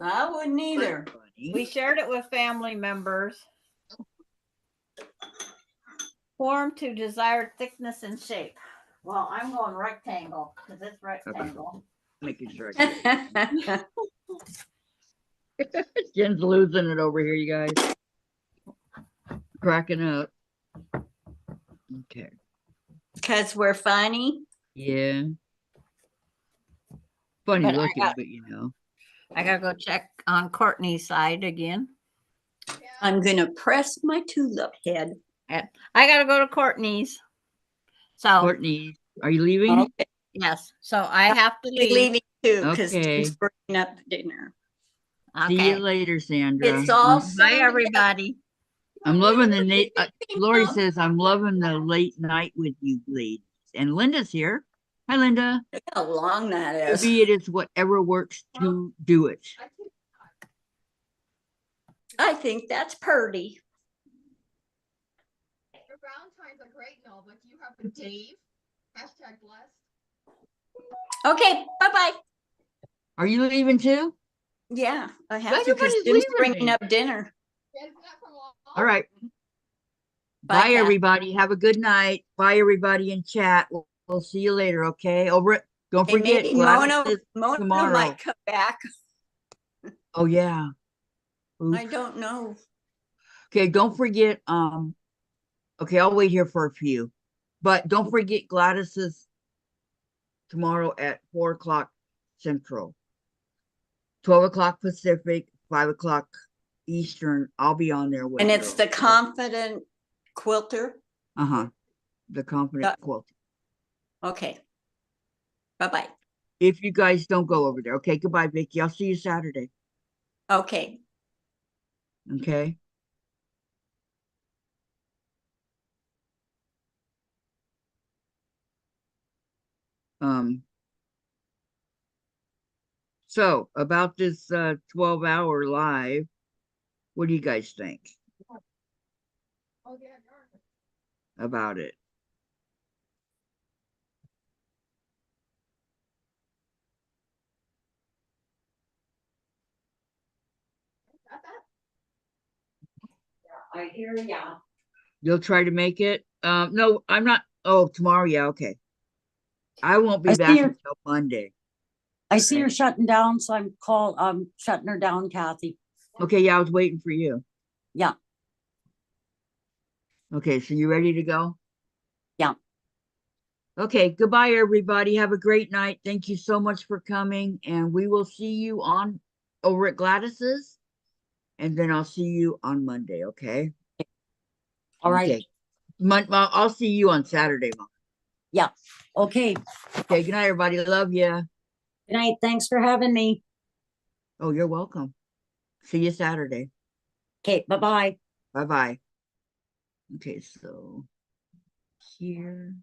I wouldn't either. Funny. We shared it with family members. Form to desired thickness and shape. Well, I'm going rectangle because it's rectangle. Making sure I get it. Jen's losing it over here, you guys. Cracking up. Okay. Because we're funny. Yeah. Funny But I looking, got- but you know. I gotta go check on Courtney's side again. I'm going to press my tulip head. I gotta go to Courtney's. So Courtney, are you leaving? Okay. yes, so I have to Be leave. leaving too because Okay. he's bringing up dinner. See you Okay. later, Sandra. It's all Bye, sewn everybody. I'm loving the Nate. Lori says I'm loving the late night with you, ladies. And Linda's here. Hi, Linda. together. How long that is. Maybe it is whatever works to do it. I think that's purty. Your Valentine's are great and all, but you have a Dave. Hashtag blessed. Okay. Bye-bye. Are you leaving too? Yeah, I have to because Everybody's Jim's leaving bringing me. up dinner. Yeah, isn't that from All right. Bye, Bye, Kat. everybody. Have a good night. Bye, everybody in chat. We'll see you later, okay? Over. Don't And forget, maybe Gladys is Mona tomorrow. might come back. Oh yeah. Oof. I don't know. Okay, don't forget. Okay, I'll wait here for a few, but don't forget Gladys is tomorrow at 4 o'clock Central, 12 o'clock Pacific, 5 o'clock Eastern. I'll be on there with And her. it's the confident quilter. The confident Yeah. quilt. Okay. Bye-bye. If you guys don't go over there, okay. Goodbye, Vicky. I'll see you Saturday. Okay. Okay. So about this 12-hour live, what do you guys think Oh, yeah, about it? got that? I hear ya. You'll try to make it? No, I'm not. Oh, tomorrow. Yeah, okay. I won't I be see back her. until Monday. I see her Right. shutting down, so I'm shutting her down, Kathy. Okay, yeah, I was waiting for you. Yeah. Okay, so you ready to go? Yeah. Okay, goodbye, everybody. Have a great night. Thank you so much for coming, and we will see you on over at Gladys's, and then I'll see you on Monday, okay? All right. Okay. I'll see you on Saturday, Mom. Yeah. Okay. Okay, good night, everybody. Love you. Good night. Thanks for having me. Oh, you're welcome. See you Saturday. Okay. Bye-bye. Bye-bye. Okay, so here.